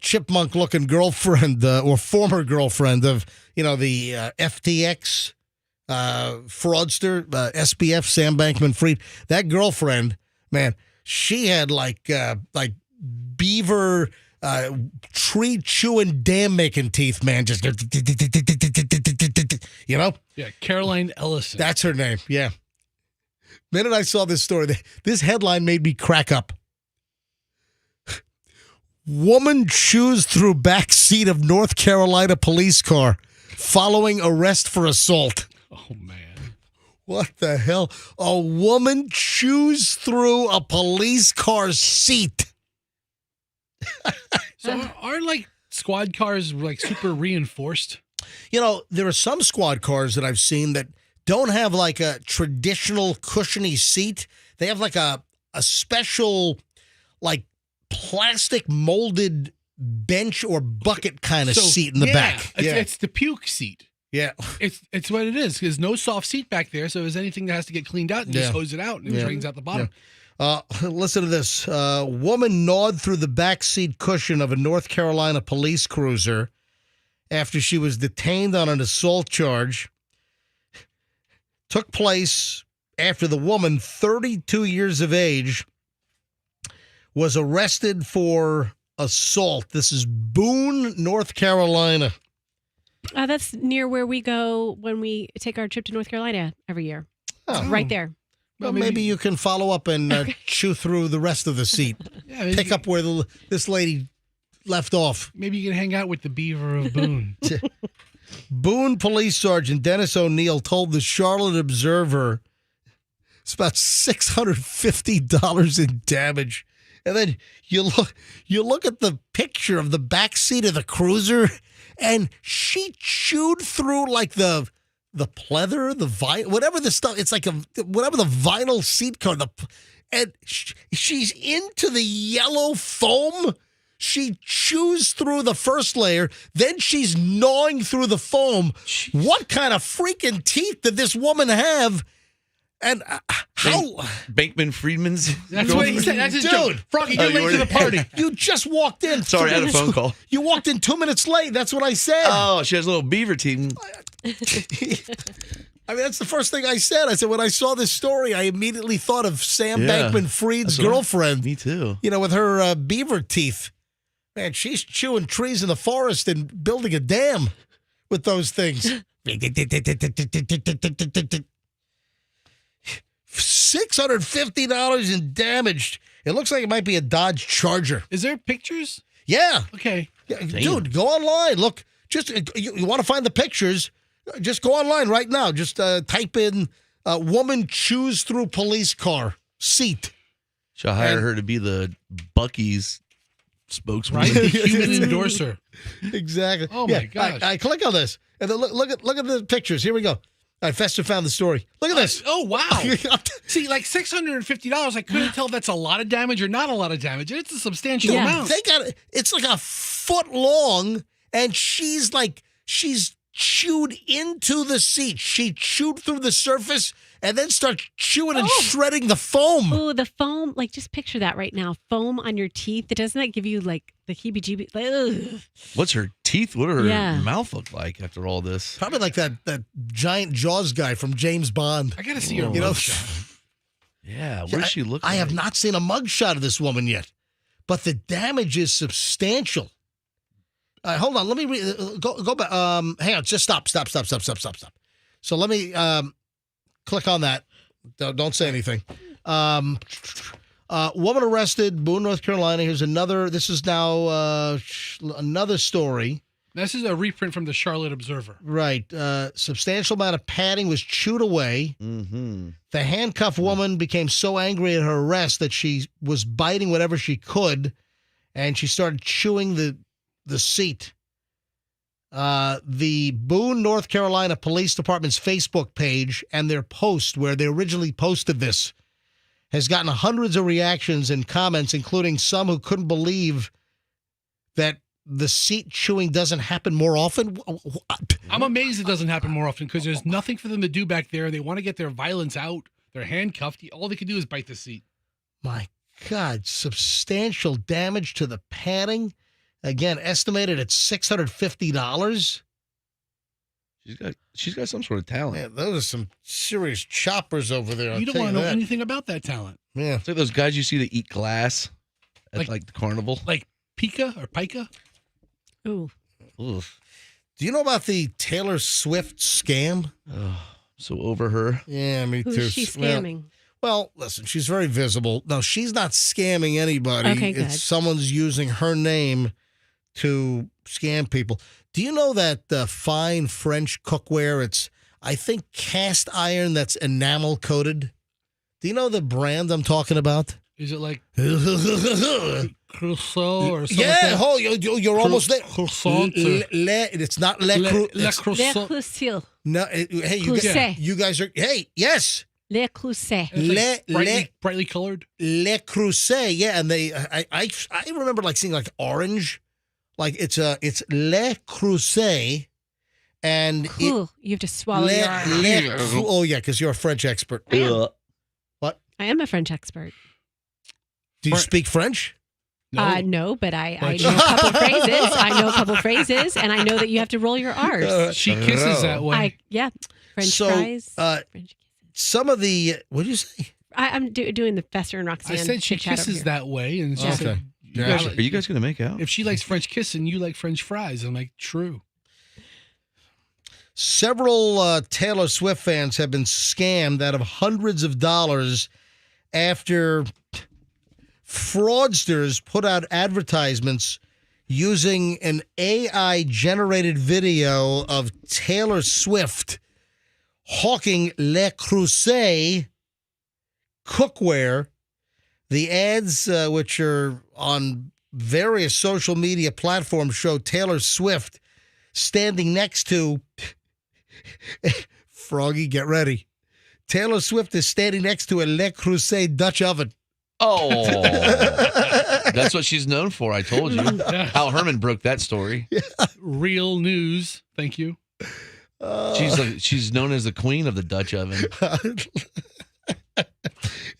chipmunk-looking girlfriend or former girlfriend of, the FTX fraudster, SBF, Sam Bankman-Fried, that girlfriend, man, she had like beaver tree chewing, dam making teeth, man. Just Yeah, Caroline Ellison. That's her name. Yeah. Minute I saw this story, this headline made me crack up. Woman chews through back seat of North Carolina police car following arrest for assault. Oh, man. What the hell? A woman chews through a police car seat. So are like squad cars like super reinforced? There are some squad cars that I've seen that don't have like a traditional cushiony seat. They have like a special like plastic molded bench or bucket kind of seat in the back. It's the puke seat. Yeah. It's what it is. There's no soft seat back there, so if there's anything that has to get cleaned out, you just hose it out and it drains out the bottom. Listen to this. Woman gnawed through the back seat cushion of a North Carolina police cruiser after she was detained on an assault charge. Took place after the woman, 32 years of age, was arrested for assault. This is Boone, North Carolina. That's near where we go when we take our trip to North Carolina every year. Oh. Right there. Well, maybe you can follow up and chew through the rest of the seat. Pick up where this lady left off. Maybe you can hang out with the beaver of Boone. Boone Police Sergeant Dennis O'Neill told the Charlotte Observer it's about $650 in damage. And then you look at the picture of the back seat of the cruiser, and she chewed through like the pleather, the vinyl, whatever the stuff. It's like whatever the vinyl seat cover. And she's into the yellow foam. She chews through the first layer, then she's gnawing through the foam. Jeez. What kind of freaking teeth did this woman have? And how? Bankman-Friedman's? That's what he said. That's his joke. Froggy, you're late to the party. You just walked in. Sorry, I had a phone call. You walked in 2 minutes late. That's what I said. Oh, she has little beaver teeth. I mean, that's the first thing I said. I said, when I saw this story, I immediately thought of Sam Bankman-Fried's girlfriend. Me too. With her beaver teeth. Man, she's chewing trees in the forest and building a dam with those things. $650 in damage. It looks like it might be a Dodge Charger. Is there pictures? Yeah. Okay. Yeah, dude, go online. Look, just you want to find the pictures, just go online right now. Just type in woman chews through police car seat. Should hire her to be the Buc-ee's spokesman. Right? The human endorser. Exactly. Oh, my gosh. I click on this. And then look at the pictures. Here we go. All right, Fester found the story. Look at this. Oh, wow. See, like $650, I couldn't tell if that's a lot of damage or not a lot of damage. It's a substantial amount. They got it's like a foot long, and she's chewed into the seat. She chewed through the surface and then starts chewing and shredding the foam. Oh, the foam. Like, just picture that right now. Foam on your teeth. Doesn't that give you, like, the heebie-jeebie? Like, what's her teeth? What do her mouth look like after all this? Probably like that giant Jaws guy from James Bond. I got to see her mugshot. Yeah, what does she look like? I have not seen a mugshot of this woman yet, but the damage is substantial. Hold on. Let me go back. Hang on. Just stop. So let me click on that. Don't say anything. Woman arrested, Boone, North Carolina. Here's another. This is now another story. This is a reprint from the Charlotte Observer. Right. Substantial amount of padding was chewed away. Mm-hmm. The handcuffed woman became so angry at her arrest that she was biting whatever she could, and she started chewing the seat. The Boone, North Carolina Police Department's Facebook page and their post where they originally posted this has gotten hundreds of reactions and comments, including some who couldn't believe that the seat chewing doesn't happen more often. I'm amazed it doesn't happen more often because there's nothing for them to do back there. They want to get their violence out. They're handcuffed. All they can do is bite the seat. My God, substantial damage to the padding. Again, estimated at $650. She's got some sort of talent. Man, those are some serious choppers over there. You don't want to know anything about that talent. Yeah. It's like those guys you see that eat glass at like the carnival. Like Pika or Pika? Ooh. Oof. Do you know about the Taylor Swift scam? Oh, so over her. Yeah, me too. Who's she scamming? Well, listen, she's very visible. No, she's not scamming anybody. Okay, good. It's someone's using her name to scam people. Do you know that fine French cookware, it's, I think, cast iron that's enamel coated? Do you know the brand I'm talking about? Is it like Crusoe or something? Yeah, you're almost there. Croissant. It's not Le Croissant. Le Crucial. No, hey, you guys are, hey, yes. Le Creuset. Brightly colored. Le Creuset, yeah, and I remember like seeing like orange, like it's Le Creuset, and cool. You have to swallow your R. Oh yeah, because you're a French expert. What? I am a French expert. Do you speak French? No, but I know a couple phrases. I know a couple phrases, and I know that you have to roll your R's. She kisses that way. French fries. French some of the, what did you say? I'm doing the Fester and Roxanne. I said she kisses that way, and she said, Are you guys going to make out? If she likes French kissing, you like French fries. I'm like, true. Several Taylor Swift fans have been scammed out of hundreds of dollars after fraudsters put out advertisements using an AI-generated video of Taylor Swift hawking Le Creuset cookware. The ads, which are on various social media platforms, show Taylor Swift standing next to Froggy, get ready. Taylor Swift is standing next to a Le Creuset Dutch oven. Oh, that's what she's known for. I told you. Hal Herman broke that story. Yeah. Real news. Thank you. She's known as the queen of the Dutch oven.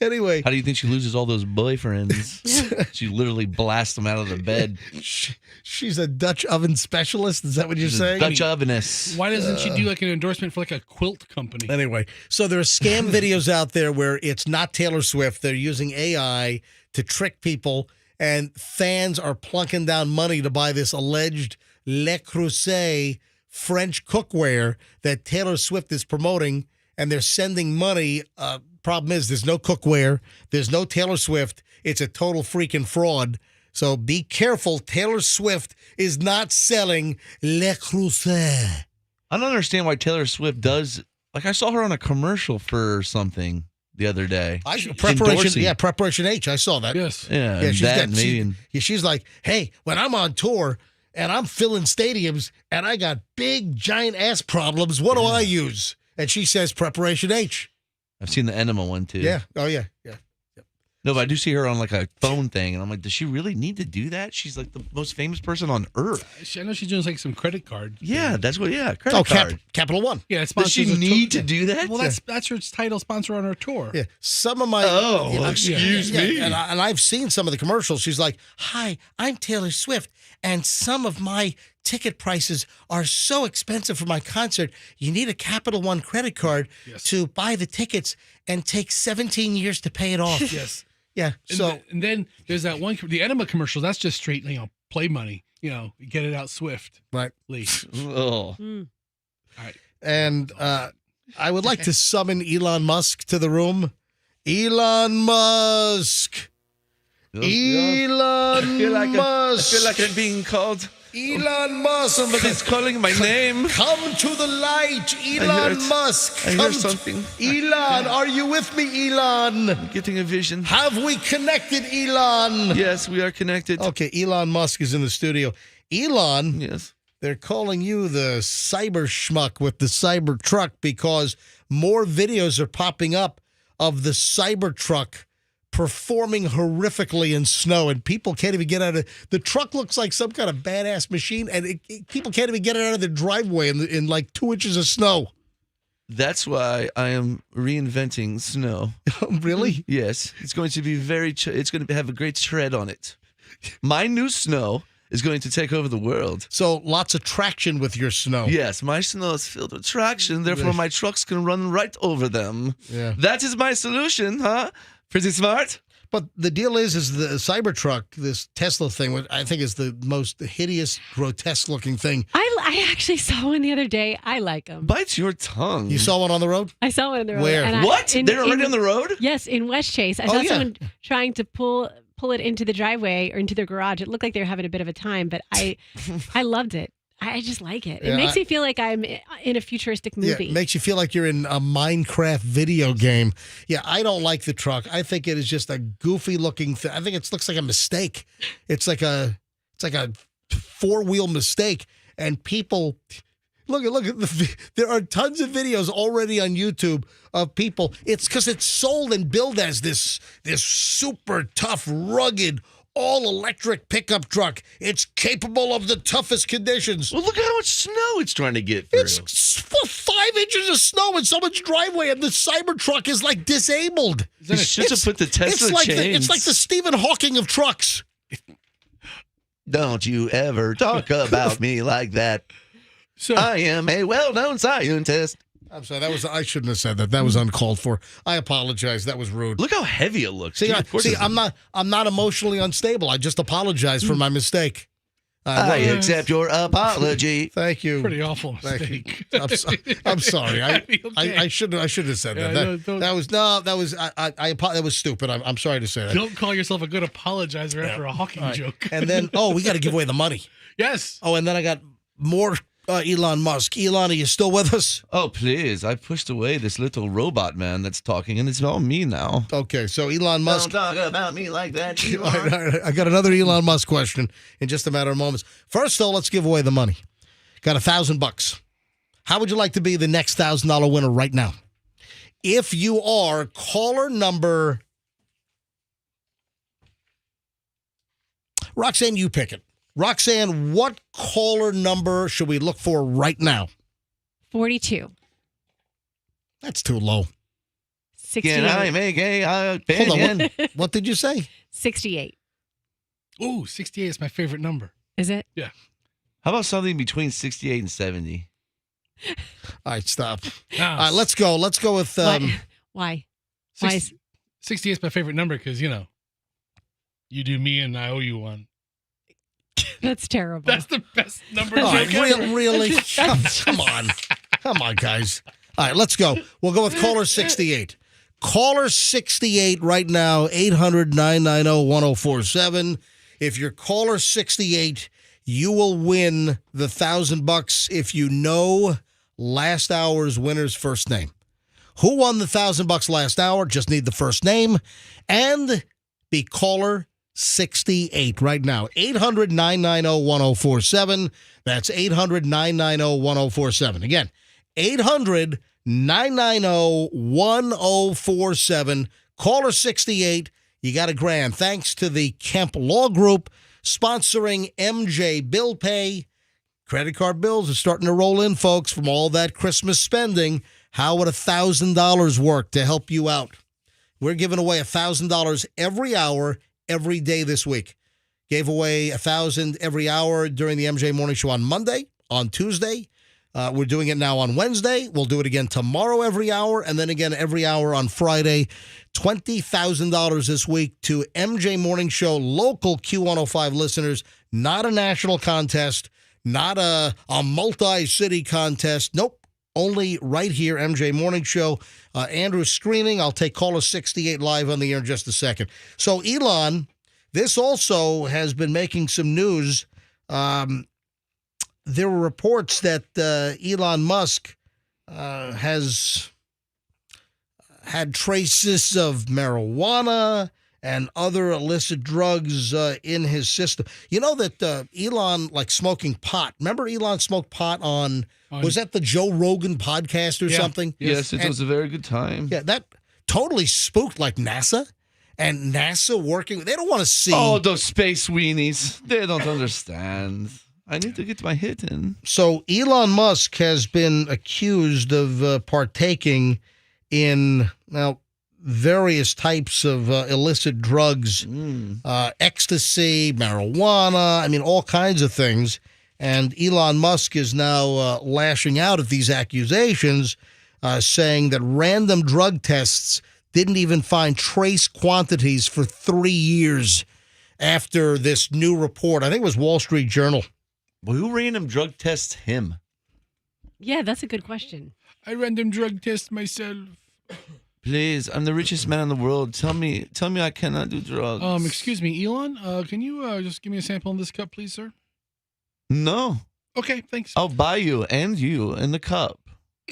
Anyway, how do you think she loses all those boyfriends? She literally blasts them out of the bed. She's a Dutch oven specialist. Is that what you're saying? Dutch ovenist. Why doesn't she do like an endorsement for like a quilt company? Anyway, so there are scam videos out there where it's not Taylor Swift. They're using AI to trick people, and fans are plunking down money to buy this alleged Le Creuset French cookware that Taylor Swift is promoting, and they're sending money. Problem is, there's no cookware. There's no Taylor Swift. It's a total freaking fraud. So be careful. Taylor Swift is not selling Le Creuset. I don't understand why Taylor Swift does. Like, I saw her on a commercial for something the other day. Preparation H. I saw that. Yes. Yeah, she's like, hey, when I'm on tour and I'm filling stadiums and I got big, giant ass problems, what do I use? And she says Preparation H. I've seen the enema one, too. Yeah. Oh, yeah. No, but I do see her on like a phone thing, and I'm like, does she really need to do that? She's like the most famous person on earth. I know she's doing like some credit card. Yeah, that's what. Yeah, credit card. Capital One. Yeah, it does she need to do that? Well, that's her title sponsor on her tour. Yeah, some of my. Excuse me. And I've seen some of the commercials. She's like, "Hi, I'm Taylor Swift, and some of my ticket prices are so expensive for my concert. You need a Capital One credit card to buy the tickets and take 17 years to pay it off." Yes. Yeah. And then there's that one, the enema commercial. That's just straight, play money. get it out swift. Right. Oh. All right. And I would like to summon Elon Musk to the room. Elon Musk. Elon Musk. I feel like I'm being called. Elon Musk. Somebody's calling my name. Come to the light, I Elon heard- Musk. I Come heard something. Elon, are you with me, Elon? I'm getting a vision. Have we connected, Elon? Yes, we are connected. Okay, Elon Musk is in the studio. Elon, Yes. they're calling you the cyber schmuck with the cyber truck because more videos are popping up of the cyber truck performing horrifically in snow, and people can't even get out of the truck. Looks like some kind of badass machine, and people can't even get it out of the driveway in like 2 inches of snow. That's why I am reinventing snow. Really? Yes. It's going to be it's going to have a great tread on it. My new snow is going to take over the world. So lots of traction with your snow. Yes, my snow is filled with traction, therefore my trucks can run right over them. Yeah. That is my solution, huh? Pretty smart? But the deal is the Cybertruck, this Tesla thing, which I think is the most hideous, grotesque-looking thing. I actually saw one the other day. I like them. Bite your tongue. You saw one on the road? I saw one on the road. Where? and What? They're already on the road? Yes, in West Chase. I Oh, saw yeah. someone trying to pull it into the driveway or into their garage. It looked like they were having a bit of a time, but I loved it. I just like it. It Yeah, makes me feel like I'm in a futuristic movie. Yeah, it makes you feel like you're in a Minecraft video game. Yeah, I don't like the truck. I think it is just a goofy-looking thing. I think it looks like a mistake. It's like a four-wheel mistake, and people. Look at there are tons of videos already on YouTube of people. It's because it's sold and billed as this super tough, rugged, all-electric pickup truck. It's capable of the toughest conditions. Well, look at how much snow it's trying to get through. It's 5 inches of snow in someone's driveway, and the Cybertruck is like disabled. You should have put the Tesla chains. It's like the Stephen Hawking of trucks. Don't you ever talk about me like that. So I am a well-known scientist. I'm sorry. I shouldn't have said that. That was uncalled for. I apologize. That was rude. Look how heavy it looks. See, Gee, I'm not emotionally unstable. I just apologize for my mistake. I accept your apology. Thank you. pretty awful Thank you. mistake. I'm sorry. Okay. I should have said that. Yeah, That was stupid. I'm sorry to say that. Don't call yourself a good apologizer after a Hawking All right. joke. And then we got to give away the money. Yes. Oh, and then I got more Elon Musk. Elon, are you still with us? Oh, please. I pushed away this little robot man that's talking, and it's all me now. Okay, so Elon Musk. Don't talk about me like that. All right. I got another Elon Musk question in just a matter of moments. First, though, let's give away the money. Got $1,000. How would you like to be the next $1,000 winner right now? If you are caller number... Roxanne, you pick it. Roxanne, what caller number should we look for right now? 42. That's too low. 68. Can I make a Hold opinion? on. What did you say? 68. Ooh, 68 is my favorite number. Is it? Yeah. How about something between 68 and 70? All right, stop. No, All right, let's go. Let's go with... Why? 68 is my favorite number because, you do me and I owe you one. That's terrible. That's the best number. All right, joke ever. really? Come on. Come on, guys. All right, let's go. We'll go with caller 68. Caller 68 right now, 800-990-1047. If you're caller 68, you will win the $1,000 if you know last hour's winner's first name. Who won the $1,000 last hour? Just need the first name and be caller 68 right now. 800-990-1047. That's 800-990-1047. Again, 800-990-1047. Caller 68. You got $1,000. Thanks to the Kemp Law Group sponsoring MJ Bill Pay. Credit card bills are starting to roll in, folks, from all that Christmas spending. How would $1,000 work to help you out? We're giving away $1,000 every hour, every day this week. Gave away $1,000 every hour during the MJ Morning Show on Monday, on Tuesday. We're doing it now on Wednesday. We'll do it again tomorrow every hour, and then again every hour on Friday. $20,000 this week to MJ Morning Show local Q105 listeners not a national contest, not a multi-city contest. Nope. Only right here, MJ Morning Show. Andrew's screening. I'll take caller 68 live on the air in just a second. So, Elon, this also has been making some news. There were reports that Elon Musk has had traces of marijuana and other illicit drugs in his system. You know that Elon, like smoking pot. Remember Elon smoked pot on was that the Joe Rogan podcast or something? Yes, it was a very good time. Yeah, that totally spooked like NASA. And NASA working, they don't want to see. Oh, those space weenies. They don't understand. I need to get my hit in. So Elon Musk has been accused of partaking in, various types of illicit drugs, ecstasy, marijuana, all kinds of things. And Elon Musk is now lashing out at these accusations, saying that random drug tests didn't even find trace quantities for 3 years after this new report. I think it was Wall Street Journal. Well, who random drug tests him? Yeah, that's a good question. I random drug test myself. Please, I'm the richest man in the world. Tell me I cannot do drugs. Excuse me, Elon. Can you just give me a sample in this cup, please, sir? No. Okay, thanks. I'll buy you and you in the cup.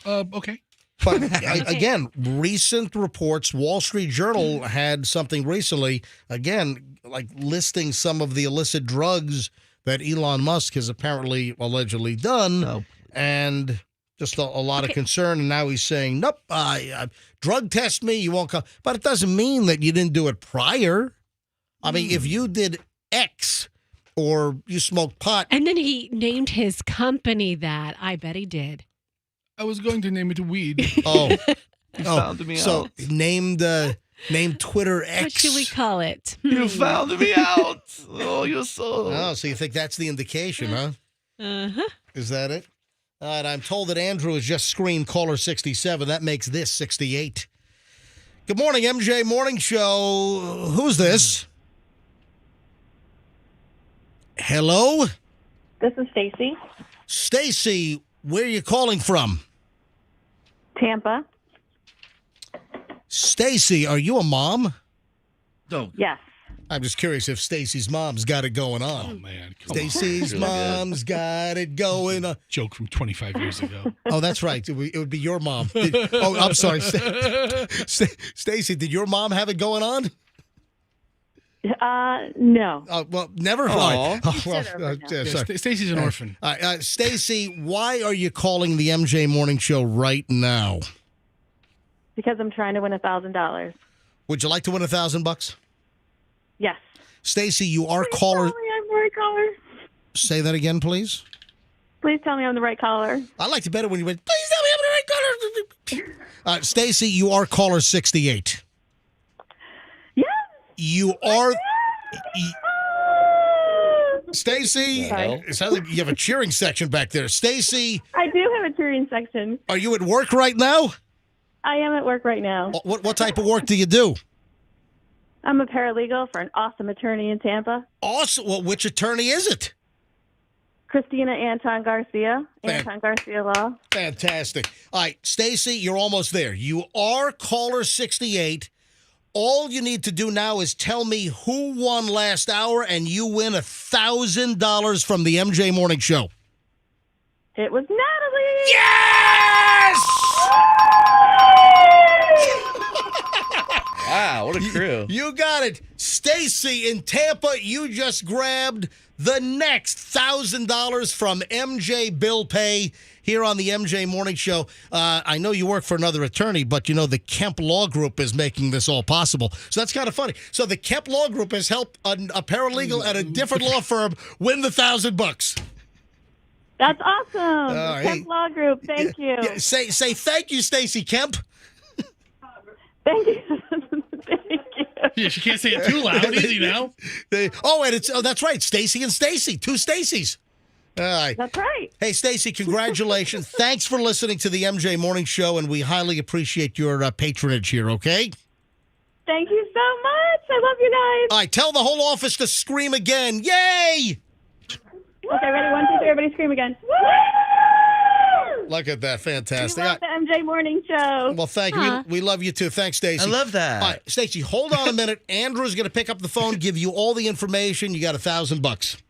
Okay. But again, recent reports, Wall Street Journal had something recently, again, like listing some of the illicit drugs that Elon Musk has allegedly done, and just a lot of concern. And now he's saying, nope, drug test me, you won't come. But it doesn't mean that you didn't do it prior. If you did X or you smoked pot. And then he named his company that. I bet he did. I was going to name it Weed. Oh. You found me so out. named Twitter X. What should we call it? You found me out. Oh, you're so. Oh, so you think that's the indication, huh? Uh-huh. Is that it? All right, I'm told that Andrew has just screened caller 67. That makes this 68. Good morning, MJ Morning Show. Who's this? Hello? This is Stacy. Stacy, where are you calling from? Tampa. Stacy, are you a mom? No. Yes. I'm just curious if Stacy's mom's got it going on. Oh, man. Stacy's mom's got it going on. Joke from 25 years ago. Oh, that's right. It would be your mom. I'm sorry. Stacy, did your mom have it going on? No. Well, never. Stacy's an orphan. Stacy, why are you calling the MJ Morning Show right now? Because I'm trying to win $1,000. Would you like to win $1,000? Yes. Stacy, you are caller. Please tell me I'm the right caller. Say that again, please. Please tell me I'm the right caller. I like to better when you went, please tell me I'm the right caller. Stacy, you are caller 68. Yes. You are. Stacy, it sounds like you have a cheering section back there. Stacy. I do have a cheering section. Are you at work right now? I am at work right now. What type of work do you do? I'm a paralegal for an awesome attorney in Tampa. Awesome. Well, which attorney is it? Christina Anton Garcia. Anton Garcia Law. Fantastic. All right, Stacy, you're almost there. You are caller 68. All you need to do now is tell me who won last hour, and you win $1,000 from the MJ Morning Show. It was Natalie. Yes! Wow, what a crew. You got it. Stacy in Tampa, you just grabbed the next $1,000 from MJ Bill Pay here on the MJ Morning Show. I know you work for another attorney, but you know the Kemp Law Group is making this all possible. So that's kind of funny. So the Kemp Law Group has helped a paralegal at a different law firm win the $1,000. That's awesome. Kemp Law Group, thank you. Yeah, say thank you, Stacy Kemp. Thank you. Yeah, she can't say it too loud. Easy now. That's right. Stacy and Stacy. Two Stacys. All right. That's right. Hey, Stacy, congratulations. Thanks for listening to the MJ Morning Show, and we highly appreciate your patronage here, okay? Thank you so much. I love you guys. All right, tell the whole office to scream again. Yay! Okay, ready? 1, 2, 3. Everybody scream again. Look at that. Fantastic. We love the MJ Morning Show. Well, thank you. We love you too. Thanks, Stacey. I love that. All right, Stacey, hold on a minute. Andrew's going to pick up the phone, give you all the information. You got $1,000.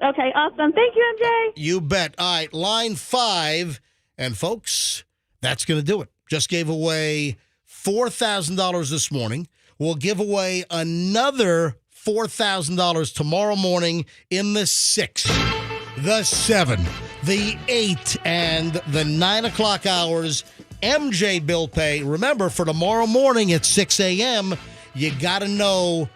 Okay, awesome. Thank you, MJ. You bet. All right, line 5. And folks, that's going to do it. Just gave away $4,000 this morning. We'll give away another $4,000 tomorrow morning in the 6, the 7, the 8, and the 9 o'clock hours. MJ bill pay. Remember, for tomorrow morning at 6 a.m., you got to know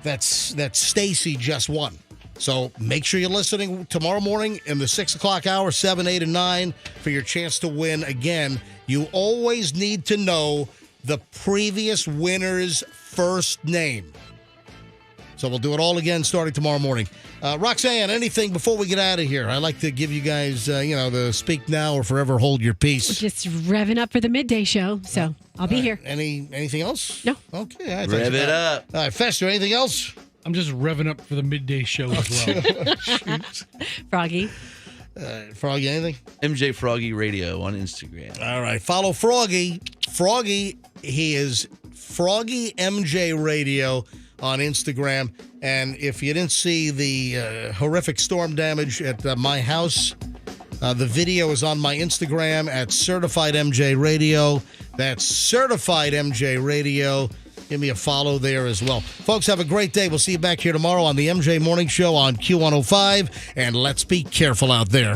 that Stacey just won. So make sure you're listening tomorrow morning in the 6 o'clock hour, 7, 8, and 9 for your chance to win. Again, you always need to know the previous winner's first name. So we'll do it all again starting tomorrow morning. Roxanne, anything before we get out of here? I like to give you guys, the speak now or forever hold your peace. Just revving up for the midday show, so I'll be here. Anything else? No. Okay. All right, Rev it up. All right, Fester, anything else? I'm just revving up for the midday show as well. Froggy. Froggy, anything? MJ Froggy Radio on Instagram. All right, follow Froggy. Froggy, he is Froggy MJ Radio on Instagram. And if you didn't see the horrific storm damage at my house, the video is on my Instagram at Certified MJ Radio. That's Certified MJ Radio. Give me a follow there as well. Folks, have a great day. We'll see you back here tomorrow on the MJ Morning Show on Q105. And let's be careful out there.